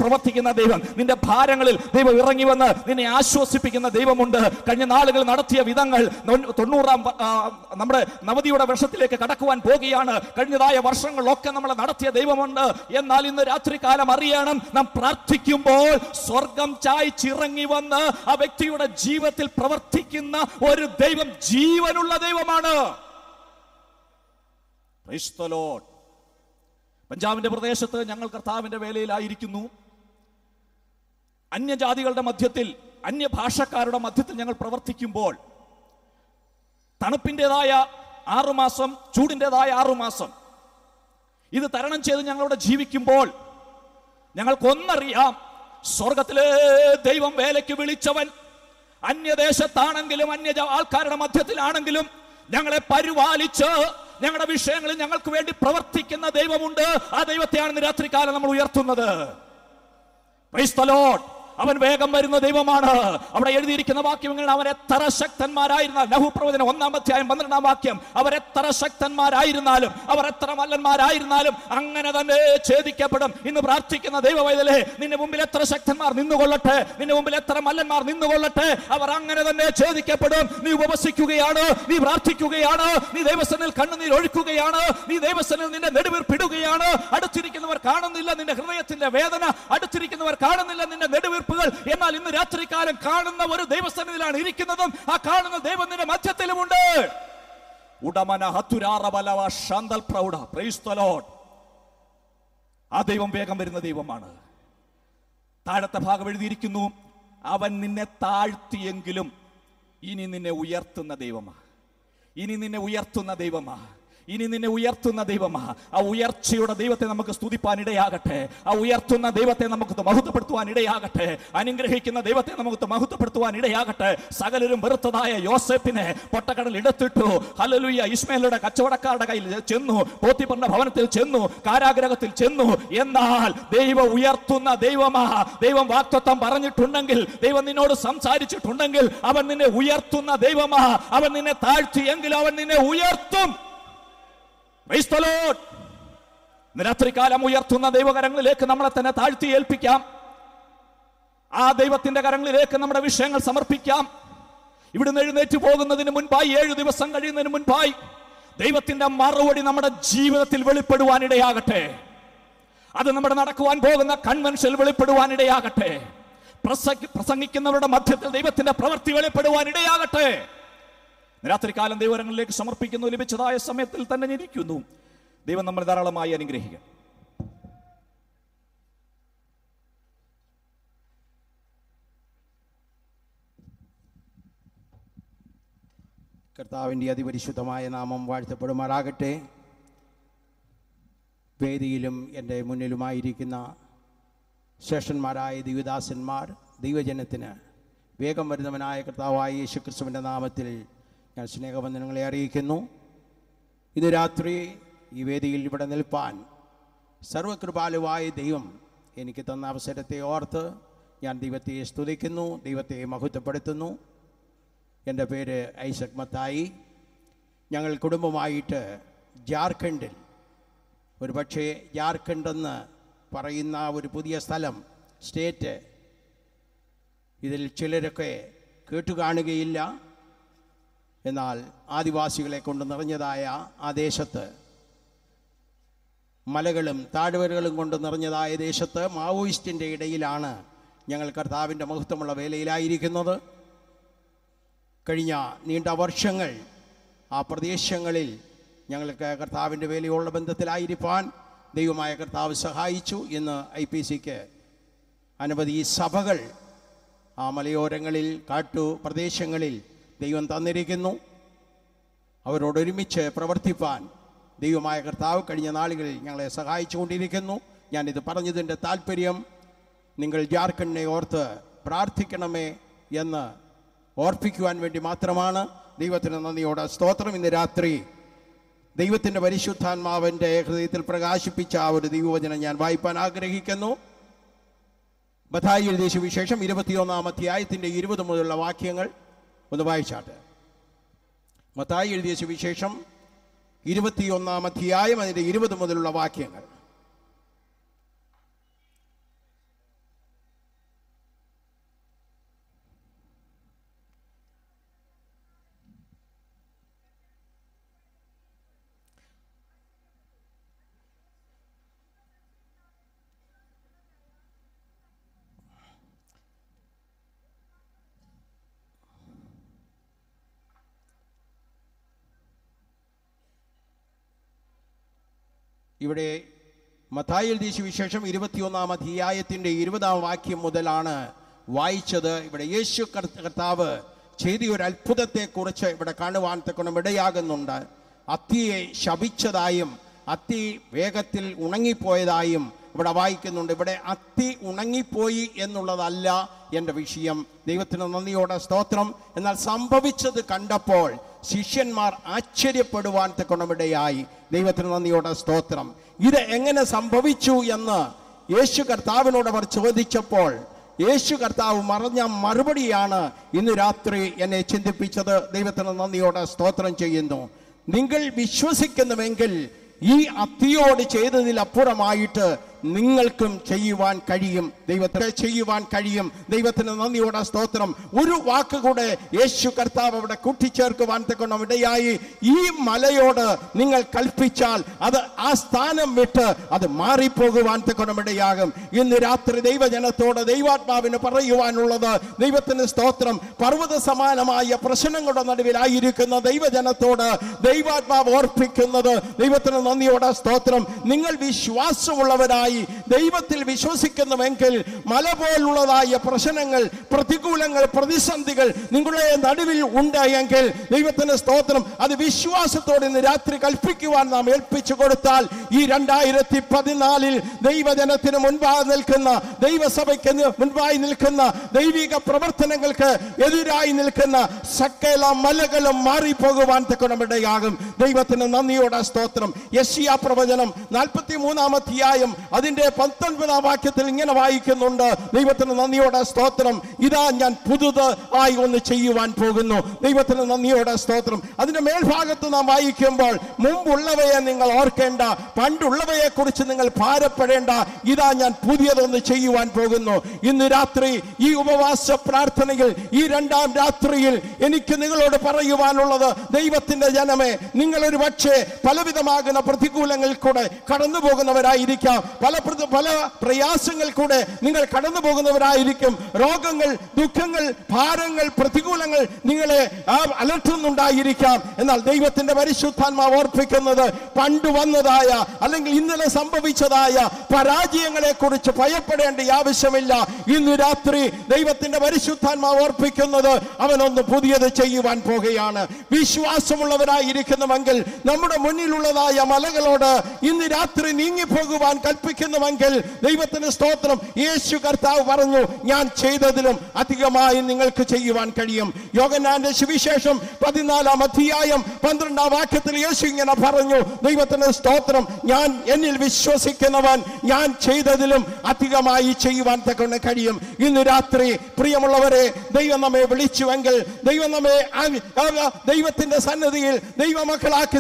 പ്രവർത്തിക്കുന്ന ദൈവം. നിന്റെ ഭാരങ്ങളിൽ ദൈവം ഇറങ്ങി വന്ന് നിന്നെ ആശ്വസിപ്പിക്കുന്ന ദൈവമുണ്ട്. കഴിഞ്ഞ നാളുകൾ നടത്തിയ വിധങ്ങൾ 90-ാം നമ്മുടെ നവതിയുടെ വർഷത്തിലേക്ക് കടക്കുവാൻ പോകുകയാണ്. കഴിഞ്ഞതായ വർഷങ്ങളിലൊക്കെ നമ്മൾ നടത്തിയ ദൈവമുണ്ട്. എന്നാൽ ഇന്ന് രാത്രികാലം അറിയണം, നാം പ്രാർത്ഥിക്കുമ്പോൾ സ്വർഗം ചായ്ച്ചിറങ്ങി വന്ന് ആ വ്യക്തിയുടെ ജീവിതത്തിൽ പ്രവർത്തിക്കുന്ന ഒരു ദൈവം ജീവനുള്ള ദൈവമാണ്. Praise the Lord. പഞ്ചാബിന്റെ പ്രദേശത്ത് ഞങ്ങൾ കർത്താവിന്റെ വേലയിലായിരിക്കുന്നു. അന്യജാതികളുടെ മധ്യത്തിൽ, അന്യഭാഷക്കാരുടെ മധ്യത്തിൽ ഞങ്ങൾ പ്രവർത്തിക്കുമ്പോൾ തണുപ്പിൻ്റെതായ 6 മാസം, ചൂടിൻ്റെതായ 6 മാസം ഇത് തരണം ചെയ്ത് ഞങ്ങളവിടെ ജീവിക്കുമ്പോൾ ഞങ്ങൾക്കൊന്നറിയാം, സ്വർഗത്തിലെ ദൈവം വേലയ്ക്ക് വിളിച്ചവൻ അന്യദേശത്താണെങ്കിലും അന്യ ആൾക്കാരുടെ മധ്യത്തിലാണെങ്കിലും ഞങ്ങളെ പരിപാലിച്ച് ഞങ്ങളുടെ വിഷയങ്ങളിൽ ഞങ്ങൾക്ക് വേണ്ടി പ്രവർത്തിക്കുന്ന ദൈവമുണ്ട്. ആ ദൈവത്തെയാണ് രാത്രികാലം നമ്മൾ ഉയർത്തുന്നത്. Price the Lord. അവൻ വേഗം വരുന്ന ദൈവമാണ്. അവിടെ എഴുതിയിരിക്കുന്ന വാക്യങ്ങൾ, അവൻ എത്ര ശക്തന്മാരായിരുന്നാൽ, നഹൂ പ്രവചനം 1-ാം അധ്യായം 12-ാം വാക്യം, അവരെത്ര ശക്തന്മാരായിരുന്നാലും, അവർ എത്ര മല്ലന്മാരായിരുന്നാലും അങ്ങനെ തന്നെ ഛേദിക്കപ്പെടും. ഇന്ന് പ്രാർത്ഥിക്കുന്ന ദൈവവൈതലേ, നിന്റെ മുമ്പിൽ എത്ര ശക്തന്മാർ നിന്നുകൊള്ളട്ടെ, നിന്റെ മുമ്പിൽ എത്ര മല്ലന്മാർ നിന്നുകൊള്ളട്ടെ, അവർ അങ്ങനെ തന്നെ ഛേദിക്കപ്പെടും. നീ ഉപവസിക്കുകയാണ്, നീ പ്രാർത്ഥിക്കുകയാണ്, നീ ദൈവസന്നിധിയിൽ കണ്ണുനീർ ഒഴുക്കുകയാണ്, നീ ദൈവസന്നിധിയിൽ നിന്റെ നെടുവീർപ്പിടുകയാണ്. അടുത്തിരിക്കുന്നവർ കാണുന്നില്ല നിന്റെ ഹൃദയത്തിന്റെ വേദന, അടുത്തിരിക്കുന്നവർ കാണുന്നില്ല നിന്റെ നെടുവീർപ്പ്. എന്നാൽ ഇന്ന് രാത്രികാലം കാണുന്ന ഒരു ദൈവസന്നിധിയിലാണ് ഇരിക്കുന്നതും ആ കാണുന്ന ദൈവം നിന്റെ മധ്യത്തിലുമുണ്ട്. ആ ദൈവം വേഗം വരുന്ന ദൈവമാണ്. താഴത്തെ ഭാഗം എഴുതിയിരിക്കുന്നു, അവൻ നിന്നെ താഴ്ത്തിയെങ്കിലും ഇനി നിന്നെ ഉയർത്തുന്ന ദൈവമാ, ഇനി നിന്നെ ഉയർത്തുന്ന ദൈവമാ, ഇനി നിന്നെ ഉയർത്തുന്ന ദൈവമാ. ആ ഉയർച്ചയുടെ ദൈവത്തെ നമുക്ക് സ്തുതിപ്പാൻ ഇടയാകട്ടെ. ആ ഉയർത്തുന്ന ദൈവത്തെ നമുക്ക് മഹത്വപ്പെടുത്തുവാൻ ഇടയാകട്ടെ. അനുഗ്രഹിക്കുന്ന ദൈവത്തെ നമുക്ക് മഹത്വപ്പെടുത്തുവാൻ ഇടയാകട്ടെ. സകലരും വെറുത്തതായ യോസേപ്പിനെ പൊട്ടക്കടൽ ഇടത്തിട്ടു. ഹല്ലേലൂയ. ഇസ്മായേലിന്റെ കച്ചവടക്കാരുടെ കയ്യിൽ ചെന്നു, പോത്തിഫറിന്റെ ഭവനത്തിൽ ചെന്നു, കാരാഗ്രഹത്തിൽ ചെന്നു. എന്നാൽ ദൈവം ഉയർത്തുന്ന ദൈവമാ. ദൈവം വാഗ്ദത്തം പറഞ്ഞിട്ടുണ്ടെങ്കിൽ, ദൈവം നിന്നോട് സംസാരിച്ചിട്ടുണ്ടെങ്കിൽ അവൻ നിന്നെ ഉയർത്തുന്ന ദൈവമാ. അവൻ നിന്നെ താഴ്ത്തിയെങ്കിൽ അവൻ നിന്നെ ഉയർത്തും. Price the Lord. രാത്രികാലം ഉയർത്തുന്ന ദൈവകരങ്ങളിലേക്ക് നമ്മളെ തന്നെ താഴ്ത്തി ഏൽപ്പിക്കാം. ആ ദൈവത്തിന്റെ കരങ്ങളിലേക്ക് നമ്മുടെ വിഷയങ്ങൾ സമർപ്പിക്കാം. ഇവിടുന്ന് എഴുന്നേറ്റ് പോകുന്നതിന് മുൻപായി, 7 ദിവസം കഴിയുന്നതിന് മുൻപായി ദൈവത്തിന്റെ മറുപടി നമ്മുടെ ജീവിതത്തിൽ വെളിപ്പെടുവാൻ ഇടയാകട്ടെ. അത് നമ്മുടെ നടക്കുവാൻ പോകുന്ന കൺവെൻഷനിൽ വെളിപ്പെടുവാൻ ഇടയാകട്ടെ. പ്രസംഗിക്കുന്നവരുടെ മധ്യത്തിൽ ദൈവത്തിന്റെ പ്രവൃത്തി വെളിപ്പെടുവാൻ ഇടയാകട്ടെ. രാത്രികാലം ദൈവകരങ്ങളിലേക്ക് സമർപ്പിക്കുന്നു. ലഭിച്ചതായ സമയത്തിൽ തന്നെ ഇരിക്കുന്നു. ദൈവം നമ്മളെ ധാരാളമായി അനുഗ്രഹിക്കുക. കർത്താവിൻ്റെ അതിപരിശുദ്ധമായ നാമം വാഴ്ത്തപ്പെടുമാറാകട്ടെ. വേദിയിലും എൻ്റെ മുന്നിലുമായിരിക്കുന്ന ശ്രേഷ്ഠന്മാരായ ദൈവദാസന്മാർ, ദൈവജനത്തിന് വേഗം വരുന്നവനായ കർത്താവായ യേശുക്രിസ്തുവിൻ്റെ നാമത്തിൽ ഞാൻ സ്നേഹവന്ദനങ്ങളെ അറിയിക്കുന്നു. ഇന്ന് രാത്രി ഈ വേദിയിൽ ഇവിടെ നിൽപ്പാൻ സർവകൃപാലുവായ ദൈവം എനിക്ക് തന്ന അവസരത്തെ ഓർത്ത് ഞാൻ ദൈവത്തെ സ്തുതിക്കുന്നു, ദൈവത്തെ മഹത്വപ്പെടുത്തുന്നു. എൻ്റെ പേര് ഐസക് മത്തായി. ഞങ്ങൾ കുടുംബമായിട്ട് ജാർഖണ്ഡിൽ, ഒരു പക്ഷേ ജാർഖണ്ഡ് എന്ന് പറയുന്ന ഒരു പുതിയ സ്ഥലം, സ്റ്റേറ്റ്, ഇതിൽ ചിലരൊക്കെ കേട്ടുകാണുകയില്ല. എന്നാൽ ആദിവാസികളെ കൊണ്ട് നിറഞ്ഞതായ ആ ദേശത്ത്, മലകളും താഴ്വരകളും കൊണ്ട് നിറഞ്ഞതായ ദേശത്ത്, മാവോയിസ്റ്റിൻ്റെ ഇടയിലാണ് ഞങ്ങൾ കർത്താവിൻ്റെ മഹത്വമുള്ള വേലയിലായിരിക്കുന്നത്. കഴിഞ്ഞ നീണ്ട വർഷങ്ങൾ ആ പ്രദേശങ്ങളിൽ ഞങ്ങൾക്ക് കർത്താവിൻ്റെ വേലയുള്ള ബന്ധത്തിലായിരിക്കാൻ ദൈവമായ കർത്താവ് സഹായിച്ചു. ഇന്ന് IPCക്ക് അനവധി സഭകൾ ആ മലയോരങ്ങളിൽ, കാട്ടുപ്രദേശങ്ങളിൽ ദൈവം തന്നിരിക്കുന്നു. അവരോടൊരുമിച്ച് പ്രവർത്തിപ്പാൻ ദൈവമായ കർത്താവ് കഴിഞ്ഞ നാളുകളിൽ ഞങ്ങളെ സഹായിച്ചു കൊണ്ടിരിക്കുന്നു. ഞാനിത് പറഞ്ഞതിൻ്റെ താല്പര്യം നിങ്ങൾ ജാർഖണ്ഡിനെ ഓർത്ത് പ്രാർത്ഥിക്കണമേ എന്ന് ഓർപ്പിക്കുവാൻ വേണ്ടി മാത്രമാണ്. ദൈവത്തിന് നന്ദിയോടെ സ്തോത്രം. ഇന്ന് രാത്രി ദൈവത്തിൻ്റെ പരിശുദ്ധാത്മാവിൻ്റെ ഹൃദയത്തിൽ പ്രകാശിപ്പിച്ച ആ ഒരു ദൈവവചനം ഞാൻ വായിപ്പാൻ ആഗ്രഹിക്കുന്നു. മത്തായി എഴുതിയ സുവിശേഷം 21-ാം അധ്യായത്തിൻ്റെ 20 മുതലുള്ള വാക്യങ്ങൾ ഒന്ന് വായിച്ചാട്ടെ. മത്തായി എഴുതിയ സുവിശേഷം 21-ാം അധ്യായം അതിൻ്റെ 20 മുതലുള്ള വാക്യങ്ങൾ. ഇവിടെ മത്തായി എഴുതിയ സുവിശേഷം 21-ാം അധ്യായത്തിൻ്റെ 20-ാം വാക്യം മുതലാണ് വായിച്ചത്. ഇവിടെ യേശു കർത്താവ് ചെയ്ത ഒരു അത്ഭുതത്തെക്കുറിച്ച് ഇവിടെ കാണുവാൻ തക്കണം ഇടയാകുന്നുണ്ട്. അത്തിയെ ശപിച്ചതായും അത്തി വേഗത്തിൽ ഉണങ്ങിപ്പോയതായും ഇവിടെ വായിക്കുന്നുണ്ട്. ഇവിടെ അത്തി ഉണങ്ങിപ്പോയി എന്നുള്ളതല്ല എൻ്റെ വിഷയം. ദൈവത്തിന് നന്ദിയോടെ സ്തോത്രം. എന്നാൽ സംഭവിച്ചത് കണ്ടപ്പോൾ ശിഷ്യന്മാർ ആശ്ചര്യപ്പെടുവാൻ തക്കണമിടയായി. ദൈവത്തിന് നന്ദിയോടെ സ്തോത്രം. ഇത് എങ്ങനെ സംഭവിച്ചു എന്ന് യേശു കർത്താവിനോട് അവർ ചോദിച്ചപ്പോൾ യേശു കർത്താവ് പറഞ്ഞ മറുപടിയാണ് ഇന്ന് രാത്രി എന്നെ ചിന്തിപ്പിച്ചത്. ദൈവത്തിന് നന്ദിയോടെ സ്തോത്രം ചെയ്യുന്നു. നിങ്ങൾ വിശ്വസിക്കുന്നുവെങ്കിൽ ഈ അത്തിയോട് ചെയ്തതിലപ്പുറമായിട്ട് നിങ്ങൾക്കും ചെയ്യുവാൻ കഴിയും. ദൈവത്തിന് ചെയ്യുവാൻ കഴിയും. ദൈവത്തിന് നന്ദിയോടെ സ്തോത്രം. ഒരു വാക്കുകൂടെ യേശു കർത്താവ് അവിടെ കൂട്ടിച്ചേർക്കുവാൻ തക്കണം ഇടയായി. ഈ മലയോട് നിങ്ങൾ കൽപ്പിച്ചാൽ അത് ആ സ്ഥാനം വിട്ട് അത് മാറിപ്പോകുവാൻ തക്കണം ഇടയാകും. ഇന്ന് രാത്രി ദൈവജനത്തോട് ദൈവാത്മാവിന് പറയുവാനുള്ളത്, ദൈവത്തിന് സ്തോത്രം, പർവ്വത സമാനമായ പ്രശ്നങ്ങളുടെ നടുവിലായിരിക്കുന്ന ദൈവജനത്തോട് ദൈവാത്മാവ് ഓർപ്പിക്കുന്നത്, ദൈവത്തിന് നന്ദിയോടെ സ്തോത്രം, നിങ്ങൾ വിശ്വാസമുള്ളവരായി ദൈവത്തിൽ വിശ്വസിക്കുന്നുവെങ്കിൽ മല പോലുള്ളതായ പ്രശ്നങ്ങൾ, പ്രതികൂലങ്ങൾ, പ്രതിസന്ധികൾ നിങ്ങളുടെ നടുവിൽ ഉണ്ടായെങ്കിൽ ദൈവത്തിന് സ്തോത്രം, അത് വിശ്വാസത്തോടെ ഇന്ന് രാത്രി കൽപ്പിക്കുവാൻ നാം ഏൽപ്പിച്ചു കൊടുത്താൽ ഈ 2014 ദൈവജനത്തിന് മുൻപായി നിൽക്കുന്ന, ദൈവസഭയ്ക്ക് മുൻപായി നിൽക്കുന്ന ദൈവിക പ്രവർത്തനങ്ങൾക്ക് എതിരായി നിൽക്കുന്ന സകല മലകളും മാറിപ്പോകുവാൻ തക്കണമിടയാകും. ദൈവത്തിന് നന്ദിയോടെ സ്തോത്രം. യെശയ്യാ പ്രവചനം 43-ാം അധ്യായം അതിന്റെ 19-ാം വാക്യത്തിൽ ഇങ്ങനെ വായിക്കുന്നുണ്ട്. ദൈവത്തിന് നന്ദിയോടെ സ്തോത്രം. ഇതാ ഞാൻ പുതുത് ആയി ഒന്ന് ചെയ്യുവാൻ പോകുന്നു. ദൈവത്തിന് നന്ദിയോടെ സ്തോത്രം. അതിന്റെ മേൽഭാഗത്ത് നാം വായിക്കുമ്പോൾ, മുമ്പുള്ളവയെ നിങ്ങൾ ഓർക്കേണ്ട, പണ്ടുള്ളവയെ കുറിച്ച് നിങ്ങൾ ഭാരപ്പെടേണ്ട, ഇതാ ഞാൻ പുതിയതൊന്ന് ചെയ്യുവാൻ പോകുന്നു. ഇന്ന് രാത്രി ഈ ഉപവാസ പ്രാർത്ഥനയിൽ, ഈ 2-ാം രാത്രിയിൽ എനിക്ക് നിങ്ങളോട് പറയുവാനുള്ളത്, ദൈവത്തിന്റെ ജനമേ, നിങ്ങൾ ഒരു പക്ഷേ പലവിധമാകുന്ന പ്രതികൂലങ്ങളിൽ കൂടെ കടന്നു പോകുന്നവരായിരിക്കാം. പല പ്രയാസങ്ങൾ കൂടെ നിങ്ങൾ കടന്നു പോകുന്നവരായിരിക്കും. രോഗങ്ങൾ, ദുഃഖങ്ങൾ, ഭാരങ്ങൾ, പ്രതികൂലങ്ങൾ നിങ്ങളെ അലട്ടുന്നുണ്ടായിരിക്കാം. എന്നാൽ ദൈവത്തിന്റെ പരിശുദ്ധാത്മാവ് ഓർപ്പിക്കുന്നത്, പണ്ട് വന്നതായ അല്ലെങ്കിൽ ഇന്നലെ സംഭവിച്ചതായ പരാജയങ്ങളെ കുറിച്ച് ഭയപ്പെടേണ്ട ആവശ്യമില്ല. ഇന്ന് രാത്രി ദൈവത്തിന്റെ പരിശുദ്ധാത്മാവ് ഓർപ്പിക്കുന്നത്, അവനൊന്ന് പുതിയത് ചെയ്യുവാൻ പോകുകയാണ്. വിശ്വാസമുള്ളവരായിരിക്കുന്നുവെങ്കിൽ നമ്മുടെ മുന്നിലുള്ളതായ മലകളോട് ഇന്ന് രാത്രി നീങ്ങിപ്പോകുവാൻ കൽപ്പിക്കുന്നുവെങ്കിൽ ദൈവത്തിന് സ്തോത്രം, യേശു കർത്താവ് പറഞ്ഞു, ഞാൻ ചെയ്തതിലും അധികമായി നിങ്ങൾക്ക് ചെയ്യുവാൻ കഴിയും. യോഹന്നാന്റെ സുവിശേഷം 14-ാം അധ്യായം 12-ാം വാക്യത്തിൽ യേശു ഇങ്ങനെ പറഞ്ഞു, ദൈവത്തിന് സ്തോത്രം, ഞാൻ എന്നിൽ വിശ്വസിക്കുന്നവൻ ഞാൻ ചെയ്തതിലും അധികമായി ചെയ്യുവാൻ തക്കൊണ്ട് കഴിയും. ഇന്ന് രാത്രി പ്രിയമുള്ളവരെ, ദൈവം നമ്മെ വിളിച്ചുവെങ്കിൽ, ദൈവം നമ്മെ ദൈവത്തിന്റെ സന്നിധിയിൽ ദൈവമക്കളാക്കി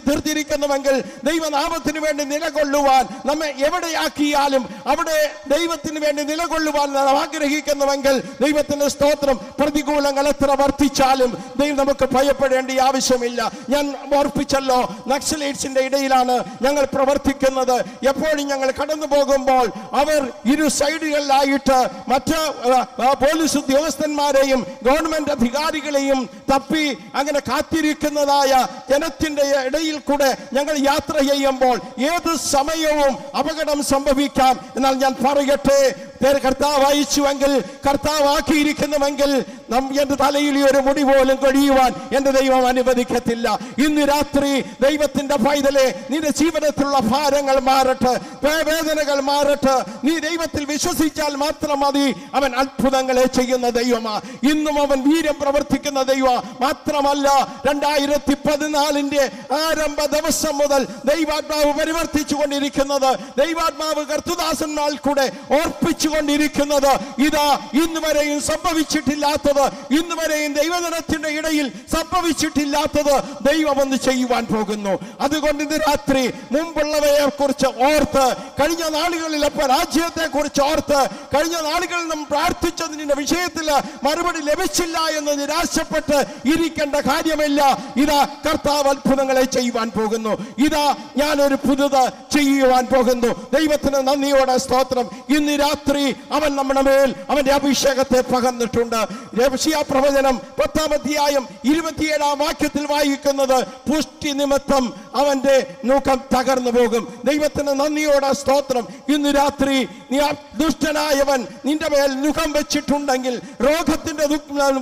തീർത്തിരിക്കുന്നുവെങ്കിൽ, ദൈവനാമത്തിന് വേണ്ടി നിലകൊള്ളുവാൻ നമ്മെ എവിടെയാക്കിയാലും അവിടെ ദൈവത്തിന് വേണ്ടി നിലകൊള്ളുവാൻ നാം ആഗ്രഹിക്കുന്നുവെങ്കിൽ, ദൈവത്തിന്റെ സ്തോത്രം, പ്രതികൂലങ്ങൾ എത്ര വർദ്ധിച്ചാലും ദൈവം നമുക്ക് ഭയപ്പെടേണ്ട ആവശ്യമില്ല. ഞാൻ ഓർപ്പിച്ചല്ലോ, നക്സലൈറ്റ്സിന്റെ ഇടയിലാണ് ഞങ്ങൾ പ്രവർത്തിക്കുന്നത്. എപ്പോഴും ഞങ്ങൾ കടന്നു പോകുമ്പോൾ അവർ ഇരു സൈഡുകളിലായിട്ട് മറ്റ് പോലീസ് ഉദ്യോഗസ്ഥന്മാരെയും ഗവൺമെന്റ് അധികാരികളെയും തപ്പി അങ്ങനെ കാത്തിരിക്കുന്നതായ ജനത്തിന്റെ ഇടയിൽ കൂടെ ഞങ്ങൾ യാത്ര ചെയ്യുമ്പോൾ ഏത് സമയവും അപകടം സംഭവിക്കാം. എന്നാൽ ഞാൻ പറയട്ടെ, കർത്താവ് അയച്ചുവെങ്കിൽ, കർത്താവ് ആക്കിയിരിക്കുന്നുവെങ്കിൽ എന്റെ തലയിൽ ഒരു മുടി പോലും കൊഴിയുവാൻ എന്റെ ദൈവം അനുവദിക്കത്തില്ല. ഇന്ന് രാത്രി ദൈവത്തിന്റെ പൈതലെ, നിന്റെ ജീവിതത്തിലുള്ള ഭാരങ്ങൾ മാറട്ടെ, വേദനകൾ മാറട്ടെ. നീ ദൈവത്തിൽ വിശ്വസിച്ചാൽ മാത്രം മതി. അവൻ അത്ഭുതങ്ങളെ ചെയ്യുന്ന ദൈവമാ. ഇന്നും അവൻ വീര്യം പ്രവർത്തിക്കുന്ന ദൈവം മാത്രമല്ല, 2014 ആരംഭ ദിവസം മുതൽ ദൈവാത്മാവ് പരിവർത്തിച്ചു കൊണ്ടിരിക്കുന്നത്, ദൈവാത്മാവ് കർത്തൃദാസന്മാർ കൂടെ ഓർപ്പിച്ചുകൊണ്ടിരിക്കുന്നത്, ഇതാ ഇന്ന് വരെയും സംഭവിച്ചിട്ടില്ലാത്തത്, ഇന്ന് വരെയും ദൈവജനത്തിന്റെ ഇടയിൽ സംഭവിച്ചിട്ടില്ലാത്തത് ദൈവം ഒന്ന് ചെയ്യുവാൻ പോകുന്നു. അതുകൊണ്ട് ഇന്ന് രാത്രി മുമ്പുള്ളവയെ കുറിച്ച് ഓർത്ത്, കഴിഞ്ഞ നാളുകളിലെ പരാജയത്തെ കുറിച്ച് ഓർത്ത്, കഴിഞ്ഞ നാളുകളിൽ നാം പ്രാർത്ഥിച്ചതിന്റെ വിഷയത്തിൽ മറുപടി ലഭിച്ചില്ല എന്ന് നിരാശപ്പെട്ട് ഇരിക്കേണ്ട കാര്യമില്ല. ഇതാ കർത്താവ് അത്ഭുതങ്ങളെ ചെയ്യുവാൻ പോകുന്നു. ഇതാ ഞാനൊരു പുതുത് ചെയ്യുവാൻ പോകുന്നു. ദൈവത്തിന് നന്ദിയോടെ സ്തോത്രം. ഇന്ന് രാത്രി അവൻ നമ്മുടെ മേൽ അവന്റെ അഭിഷേകത്തെ പകർന്നിട്ടുണ്ട്. യെശയ്യാ പ്രവചനം 10-ാം അധ്യായം 27-ാം വാക്യത്തിൽ വായിക്കുന്നത്, പുഷ്ടി നിമിത്തം അവന്റെ മുഖം തകർന്നു പോകും. ദൈവത്തിന് നന്ദിയോടെ സ്തോത്രം. ഇന്ന് രാത്രി നീ ദുഷ്ടനായവൻ നിന്റെ മേൽ മുഖം വെച്ചിട്ടുണ്ടെങ്കിൽ, രോഗത്തിന്റെ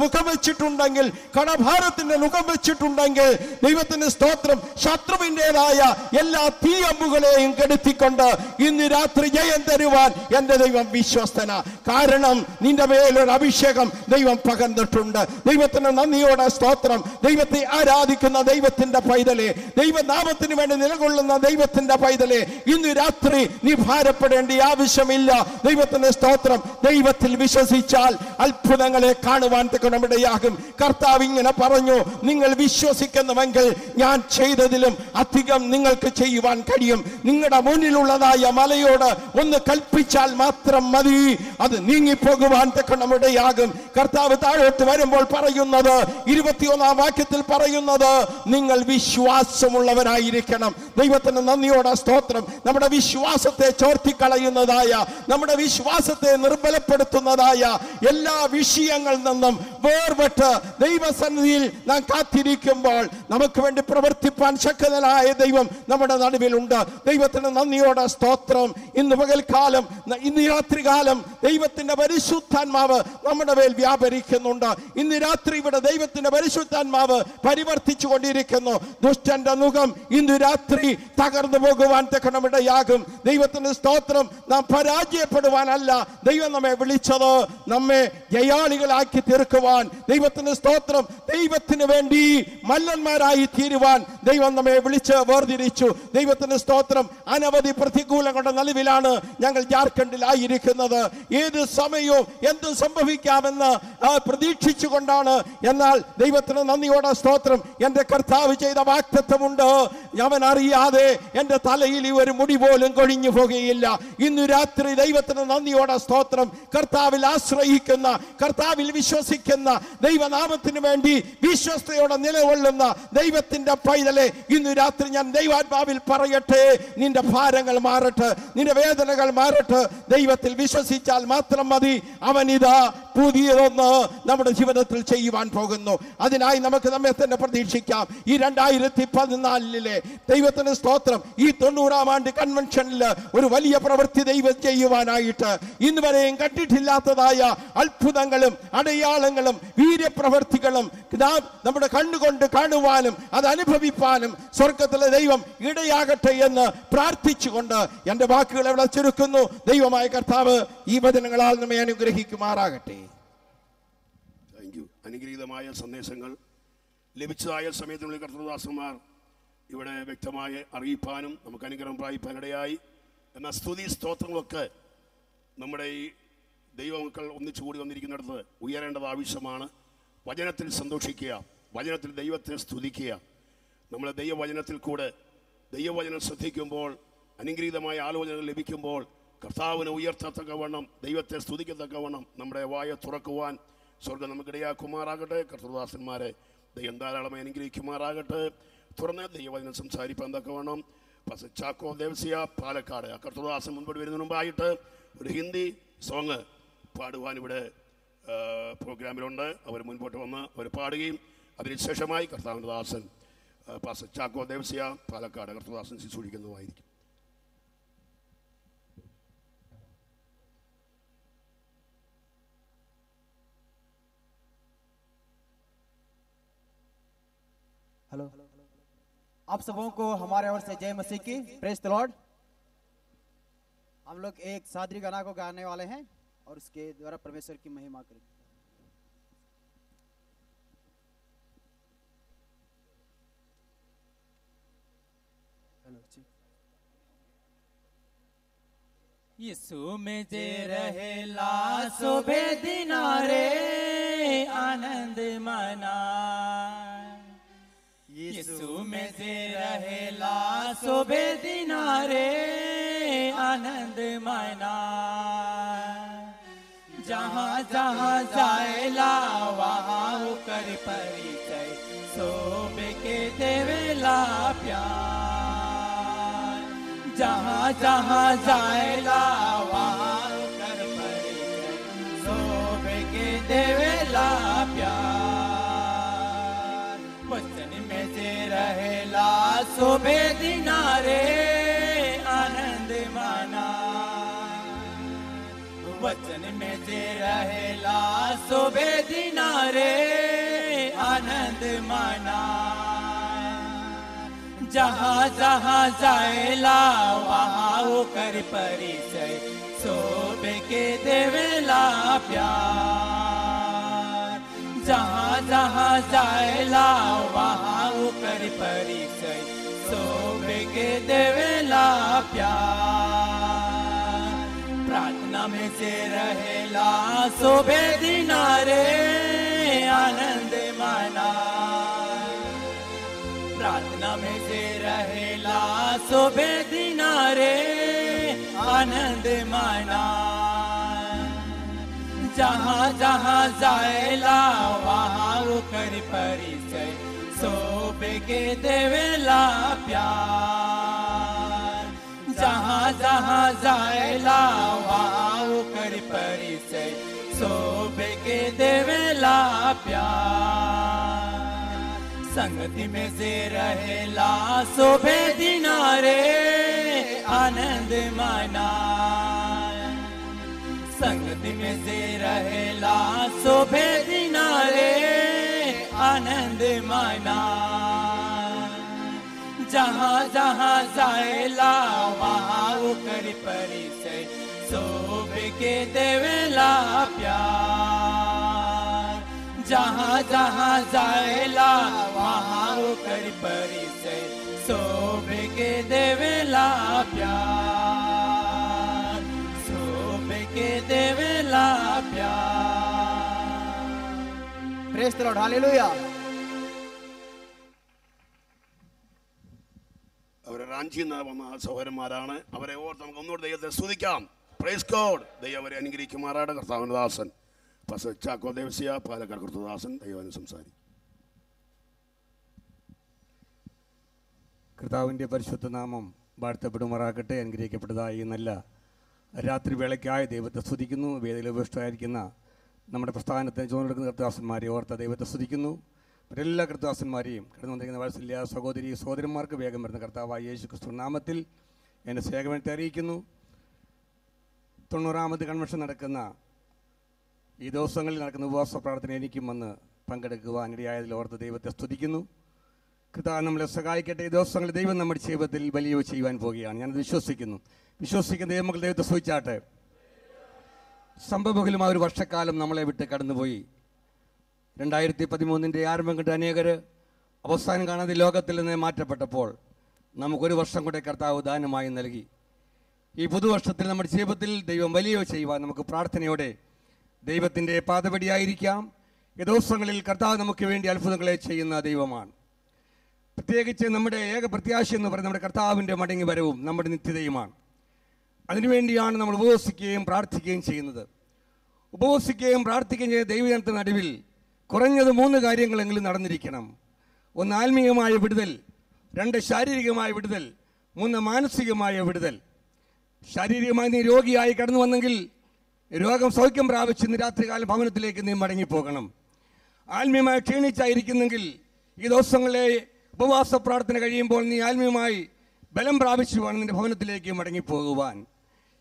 മുഖം വെച്ചിട്ടുണ്ടെങ്കിൽ, കടഭാരത്തിന്റെ മുഖം വെച്ചിട്ടുണ്ടെങ്കിൽ, ദൈവത്തിന് സ്തോത്രം, ശത്രുവിൻ്റെതായ എല്ലാ തീയമ്പുകളെയും കെടുത്തിക്കൊണ്ട് ഇന്ന് രാത്രി ജയം തരുവാൻ എന്റെ ദൈവം വിശ്വസ്തന. കാരണം നിന്റെ മേലൊരു അഭിഷേകം ദൈവം പകർന്നിട്ടുണ്ട്. ദൈവത്തിന് നന്ദിയോടെ സ്തോത്രം. ദൈവത്തെ ആരാധിക്കുന്ന ദൈവത്തിന്റെ പൈതലെ, ദൈവനാമത്തിന് വേണ്ടി നിലകൊള്ളുന്ന ദൈവത്തിന്റെ പൈതലെ, ഇന്ന് രാത്രി നീ ഭാരപ്പെടേണ്ട ആവശ്യമില്ല. ദൈവത്തിന്റെ സ്തോത്രം. ദൈവത്തിൽ വിശ്വസിച്ചാൽ അത്ഭുതങ്ങളെ കാണുവാൻ തക്കമിടയാകും. കർത്താവ് ഇങ്ങനെ പറഞ്ഞു, നിങ്ങൾ വിശ്വസിക്കുന്നുവെങ്കിൽ ഞാൻ ചെയ്തതിലും അധികം നിങ്ങൾക്ക് ചെയ്യുവാൻ കഴിയും. നിങ്ങളുടെ മുന്നിലുള്ളതായ മലയോട് ഒന്ന് കൽപ്പിച്ചാൽ മാത്രം മതി, അത് നീങ്ങിപ്പോകുവാൻ തക്കമിടയാകും. കർത്താവ് താഴോട്ട് വരുമ്പോൾ പറയുന്നത്, 21-ാം വാക്യത്തിൽ പറയുന്നത്, നിങ്ങൾ വിശ്വാസമുള്ളവരായിരിക്കണം. ദൈവത്തിന് നന്ദിയോടെ സ്തോത്രം. നമ്മുടെ വിശ്വാസത്തെ ചോർത്തിക്കളയുന്നതായ, നമ്മുടെ വിശ്വാസത്തെ നിർബലപ്പെടുത്തുന്നതായ എല്ലാ വിഷയങ്ങളിൽ നിന്നും വേർപെട്ട് ദൈവസന്നിധിയിൽ നാം കാത്തിരിക്കുമ്പോൾ നമുക്ക് വേണ്ടി പ്രവർത്തിപ്പാൻ ശക്തനായ ദൈവം നമ്മുടെ നടുവിലുണ്ട്. ദൈവത്തിന് നന്ദിയോടെ സ്തോത്രം. ഇന്ന് പകൽക്കാലം, ഇന്ന് രാത്രികാലം ദൈവത്തിന്റെ പരിശുദ്ധാത്മാവ് നമ്മുടെ മേൽ വ്യാപരിക്കുന്നുണ്ട്. ഇന്ന് രാത്രി ഇവിടെ ദൈവത്തിന്റെ പരിശുദ്ധാത്മാവ് പരിവർത്തിച്ചു കൊണ്ടിരിക്കുന്നു. ദുഷ്ടന്റെ മുഖം ഇന്ന് രാത്രി തകർന്നു പോകുവാൻ തക്കമിടയാകും. ദൈവത്തിന്റെ സ്തോത്രം. നാം പരാജയപ്പെടുവാനല്ല ദൈവം നമ്മെ വിളിച്ചത്, നമ്മെ ജയാളികളാക്കി തീർക്കുവാൻ. ദൈവത്തിന് സ്തോത്രം. ദൈവത്തിന് വേണ്ടി മല്ലന്മാരായി തീരുവാൻ ദൈവം നമ്മെ വിളിച്ച് വേർതിരിച്ചു. ദൈവത്തിന് സ്തോത്രം. അനവധി പ്രതികൂലങ്ങളുടെ നടുവിലാണ് ഞങ്ങൾ ജാർഖണ്ഡിലായിരിക്കുന്നത്. ഏത് സമയവും എന്തും സംഭവിക്കാമെന്ന് പ്രതീക്ഷിച്ചുകൊണ്ടാണ്. എന്നാൽ ദൈവത്തിന് നന്ദിയോടെ സ്തോത്രം. എന്റെ കർത്താവ് ചെയ്ത വാഗ്ദത്തമുണ്ട്, അവൻ അറിയാതെ എന്റെ തലയിൽ ഈ ഒരു മുടി പോലും കൊഴിഞ്ഞു പോകുകയില്ല. ഇന്നു രാത്രി ദൈവത്തിന് നന്ദിയോടെ സ്തോത്രം. കർത്താവിൽ ആശ്രയിക്കുന്ന, കർത്താവിൽ വിശ്വസിക്കുന്ന, ദൈവനാമത്തിന് വേണ്ടി വിശ്വസ്തയോടെ നിലകൊള്ളുന്ന ദൈവത്തിന്റെ പൈതലെ, ഇന്നു രാത്രി ഞാൻ ദൈവാത്മാവിൽ പറയട്ടെ, നിന്റെ ഭാരങ്ങൾ മാറട്ടെ, നിന്റെ വേദനകൾ മാറട്ടെ. ദൈവത്തിൽ വിശ്വസിച്ചാൽ മാത്രം മതി. അവനിതാ പുതിയതൊന്ന് നമ്മുടെ ജീവിതത്തിൽ ചെയ്യുവാൻ പോകുന്നു. അതിനായി നമുക്ക് നമ്മെ തന്നെ പ്രതീക്ഷിക്കാം. ഈ 2014 ദൈവത്തിന് സ്തോത്രം, ഈ 90-ാം ആണ്ട് കൺവെൻഷനിൽ ഒരു വലിയ പ്രവൃത്തി ദൈവം ചെയ്യുവാനായിട്ട് ഇന്ന് വരെയും കണ്ടിട്ടില്ലാത്തതായ അത്ഭുതങ്ങളും അടയാളങ്ങളും വീര്യപ്രവൃത്തികളും നമ്മുടെ കണ്ണുകൊണ്ട് കാണുവാനും അത് അനുഭവിപ്പാനും സ്വർഗത്തിലെ ദൈവം ഇടയാകട്ടെ എന്ന് പ്രാർത്ഥിച്ചുകൊണ്ട് എൻ്റെ വാക്കുകളെ ഇവിടെ ചുരുക്കുന്നു. ദൈവമായ കർത്താവ് ഈ വചനങ്ങളാൽ നമ്മെ അനുഗ്രഹിക്കുമാറാകട്ടെ. അനുഗ്രഹീതമായ സന്ദേശങ്ങൾ ലഭിച്ചതായ സമയത്തിനുള്ളിൽ കർത്തൃദാസന്മാർ ഇവിടെ വ്യക്തമായി അറിയിപ്പാനും നമുക്ക് അനുഗ്രഹം പ്രാപിപ്പാനിടയായി. എന്നാൽ സ്തുതി സ്തോത്രങ്ങളൊക്കെ നമ്മുടെ ഈ ദൈവമക്കൾ ഒന്നിച്ചുകൂടി വന്നിരിക്കുന്നിടത്ത് ഉയരേണ്ടത് ആവശ്യമാണ്. വചനത്തിൽ സന്തോഷിക്കുക, വചനത്തിൽ ദൈവത്തെ സ്തുതിക്കുക. നമ്മൾ ദൈവവചനത്തിൽ കൂടെ ദൈവവചനം ശ്രദ്ധിക്കുമ്പോൾ, അനുഗ്രഹീതമായ ആലോചനകൾ ലഭിക്കുമ്പോൾ, കർത്താവിനെ ഉയർത്തത്തക്കവണ്ണം, ദൈവത്തെ സ്തുതിക്കത്തക്കവണ്ണം നമ്മുടെ വായ തുറക്കുവാൻ സ്വർഗം നമുക്കിടയാക്കുമാറാകട്ടെ. കർത്തൃദാസന്മാരെ ദൈവം ധാരാളമായി അനുഗ്രഹിക്കുമാറാകട്ടെ. തുറന്ന് ദൈവവചനം സംസാരിപ്പാൻ തക്കവണ്ണം പാസ്റ്റർ ചാക്കോ ദേവസ്യ പാലക്കാട് കർത്തൃദാസൻ മുൻപോട്ട് വരുന്നതിന് മുമ്പായിട്ട് ഒരു ഹിന്ദി സോങ് പാടുവാൻ ഇവിടെ പ്രോഗ്രാമിലുണ്ട്. അവർ മുൻപോട്ട് വന്ന് അവർ പാടുകയും അതിനുശേഷമായി കർത്താവിൻ്റെ ദാസൻ പാസ്റ്റർ ചാക്കോ ദേവസ്യ പാലക്കാട് കർത്തൃദാസൻ ശുശ്രൂഷിക്കുന്നതായിരിക്കും. हेलो, आप सबों को हमारे ओर से जय मसीह की, प्रेज द लॉर्ड। हम लोग एक सादरी गाना को गाने वाले हैं और उसके द्वारा परमेश्वर की महिमा करेंगे। यीशु में जे रहेला शोभे दिनारे आनंद मना, यीशु में जे रहेला शोभे दिनारे आनंद मना। जहाँ जहाँ जाएला वहाँ कर परिचय शोभे के देवेला प्यार। जहाँ जहाँ जाएला वहाँ कर परिचय शोभे के देवेला शोभे दिनारे आनंद माना वचन में जे रहेला शोभे दिनारे आनंद माना जहाँ जहाँ जाएला वहाँ होकर परिचय शोभे के देवेला प्यार जहाँ जहाँ जाएला वहाँ होकर परिचय शोभे के देवेला प्यार प्रार्थना में से रहेला शोभे दिनारे आनंद माना प्रार्थना में से रहेला शोभे दिनारे आनंद माना जहाँ जहाँ जाएला वहाँ होकर परिचय शोभे के देवेला प्यार जहाँ जहाँ जाएला वहाँ होकर परिचय शोभे के देवेला प्यार संगति में से रहेला शोभे दिनारे आनंद माना संगति में से रहेला शोभे दिनारे आनंद माना जहाँ जहाँ जाएला वहाँ होकर परिचय शोभे के देवेला प्यार जहाँ जहाँ जाएला वहाँ होकर परिचय शोभे के देवेला प्यार शोभे के देवेला प्यार प्रेज द लॉर्ड हालेलुया അവരെ റാഞ്ചിയിൽ നിന്ന് വന്ന സഹോദരന്മാരാണ്. അവരെ ഓർത്ത് നമുക്ക് ഒന്നുകൂടെ ദൈവത്തെ സ്തുതിക്കാം. Praise God. ദൈവം അവരെ അനുഗ്രഹിക്കുമാറാണ്. കർത്താവിന്റെ ദാസൻ പാസ്റ്റർ ചാക്കോ ദേവസ്യ പാലക്കാട് കർത്തദാസൻ ദൈവം സംസാരിക്കും. കർത്താവിൻ്റെ പരിശുദ്ധ നാമം വാഴ്ത്തപ്പെടുമാറാകട്ടെ. അനുഗ്രഹിക്കപ്പെട്ടതായി നല്ല രാത്രി വേളയ്ക്കായി ദൈവത്തെ സ്തുതിക്കുന്നു. വേദിയിൽ ഉപവിഷ്ടമായിരിക്കുന്ന നമ്മുടെ പ്രസ്ഥാനത്തെ ചുമടെടുക്കുന്ന കർത്തദാസന്മാരെ ഓർത്ത ദൈവത്തെ സ്തുതിക്കുന്നു. എല്ലാ കർത്തദാസന്മാരെയും കടന്നു വന്നിരിക്കുന്ന വാത്സല്യ സഹോദരി സഹോദരന്മാർക്ക് വേഗം വരുന്ന കർത്താവായ യേശു ക്രിസ്തു നാമത്തിൽ എൻ്റെ സ്നേഹത്തെ അറിയിക്കുന്നു. 90ാമത് കൺവെൻഷൻ നടക്കുന്ന ഈ ദിവസങ്ങളിൽ നടക്കുന്ന ഉപവാസ പ്രാർത്ഥന എനിക്കും വന്ന് പങ്കെടുക്കുവാനിടയായതിൽ ഓർത്ത് ദൈവത്തെ സ്തുതിക്കുന്നു. കർത്താവ് നമ്മളെ സഹായിക്കട്ടെ. ഈ ദിവസങ്ങളിൽ ദൈവം നമ്മുടെ ജീവിതത്തിൽ വലിയ ചെയ്യുവാൻ പോവുകയാണ്. ഞാനത് വിശ്വസിക്കുന്ന ദൈവമക്കൾ ദൈവത്തെ സ്തുതിച്ചാട്ടെ. സംഭവബഹുലം ആ ഒരു വർഷക്കാലം നമ്മളെ വിട്ട് കടന്നുപോയി. 2013 ആരംഭം കണ്ട അനേകർ അവസാനം കാണാതെ ലോകത്തിൽ നിന്ന് മാറ്റപ്പെട്ടപ്പോൾ നമുക്കൊരു വർഷം കൂടെ കർത്താവ് ദാനമായി നൽകി. ഈ പുതുവർഷത്തിൽ നമ്മുടെ ജീവിതത്തിൽ ദൈവം വലിയ ചെയ്യുവാൻ നമുക്ക് പ്രാർത്ഥനയോടെ ദൈവത്തിൻ്റെ പാദപടിയായിരിക്കാം. ഈ ദിവസങ്ങളിൽ കർത്താവ് നമുക്ക് വേണ്ടി അത്ഭുതങ്ങളെ ചെയ്യുന്ന ദൈവമാണ്. പ്രത്യേകിച്ച് നമ്മുടെ ഏക പ്രത്യാശ എന്ന് പറയുന്നത് നമ്മുടെ കർത്താവിൻ്റെ മടങ്ങി വരവും നമ്മുടെ നിത്യതയുമാണ്. അതിനുവേണ്ടിയാണ് നമ്മൾ ഉപവസിക്കുകയും പ്രാർത്ഥിക്കുകയും ചെയ്യുന്നത്. ഉപവസിക്കുകയും പ്രാർത്ഥിക്കുകയും ചെയ്ത ദൈവജനത്തിന് നടുവിൽ കുറഞ്ഞത് 3 കാര്യങ്ങളെങ്കിലും നടന്നിരിക്കണം. 1 ആത്മീയമായ വിടുതൽ, 2 ശാരീരികമായ വിടുതൽ, 3 മാനസികമായ വിടുതൽ. ശാരീരികമായി നീ രോഗിയായി കടന്നു വന്നെങ്കിൽ രോഗം സൗഖ്യം പ്രാപിച്ച് ഇന്ന് രാത്രികാലം ഭവനത്തിലേക്ക് നീ മടങ്ങിപ്പോകണം. ആത്മീയമായി ക്ഷീണിച്ചായിരിക്കുന്നെങ്കിൽ ഈ ദിവസങ്ങളിലെ ഉപവാസ പ്രാർത്ഥന കഴിയുമ്പോൾ നീ ആത്മീയമായി ബലം പ്രാപിച്ചു വേണം നിന്റെ ഭവനത്തിലേക്ക് മടങ്ങിപ്പോകുവാൻ.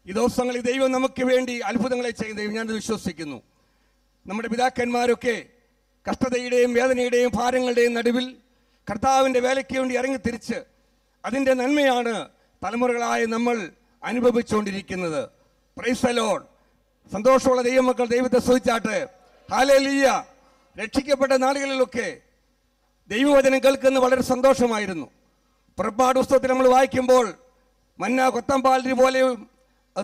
ഈ ദിവസങ്ങളിൽ ദൈവം നമുക്ക് വേണ്ടി അത്ഭുതങ്ങളെ ചെയ്യുന്ന ദൈവം ഞാനത് വിശ്വസിക്കുന്നു. നമ്മുടെ പിതാക്കന്മാരൊക്കെ കഷ്ടതയുടെയും വേദനയുടെയും ഭാരങ്ങളുടെയും നടുവിൽ കർത്താവിൻ്റെ വേലയ്ക്ക് വേണ്ടി ഇറങ്ങിത്തിരിച്ച് അതിൻ്റെ നന്മയാണ് തലമുറകളായി നമ്മൾ അനുഭവിച്ചുകൊണ്ടിരിക്കുന്നത്. Price the Lord. സന്തോഷമുള്ള ദൈവമക്കൾ ദൈവത്തെ സ്തുതിച്ചാട്ടെ. ഹല്ലേലൂയ. രക്ഷിക്കപ്പെട്ട നാളുകളിലൊക്കെ ദൈവവചനം കേൾക്കുന്നത് വളരെ സന്തോഷമായിരുന്നു. പുറപ്പാട് പുസ്തകത്തിൽ നമ്മൾ വായിക്കുമ്പോൾ മന്ന കൊത്തമ്പാലരി പോലെയും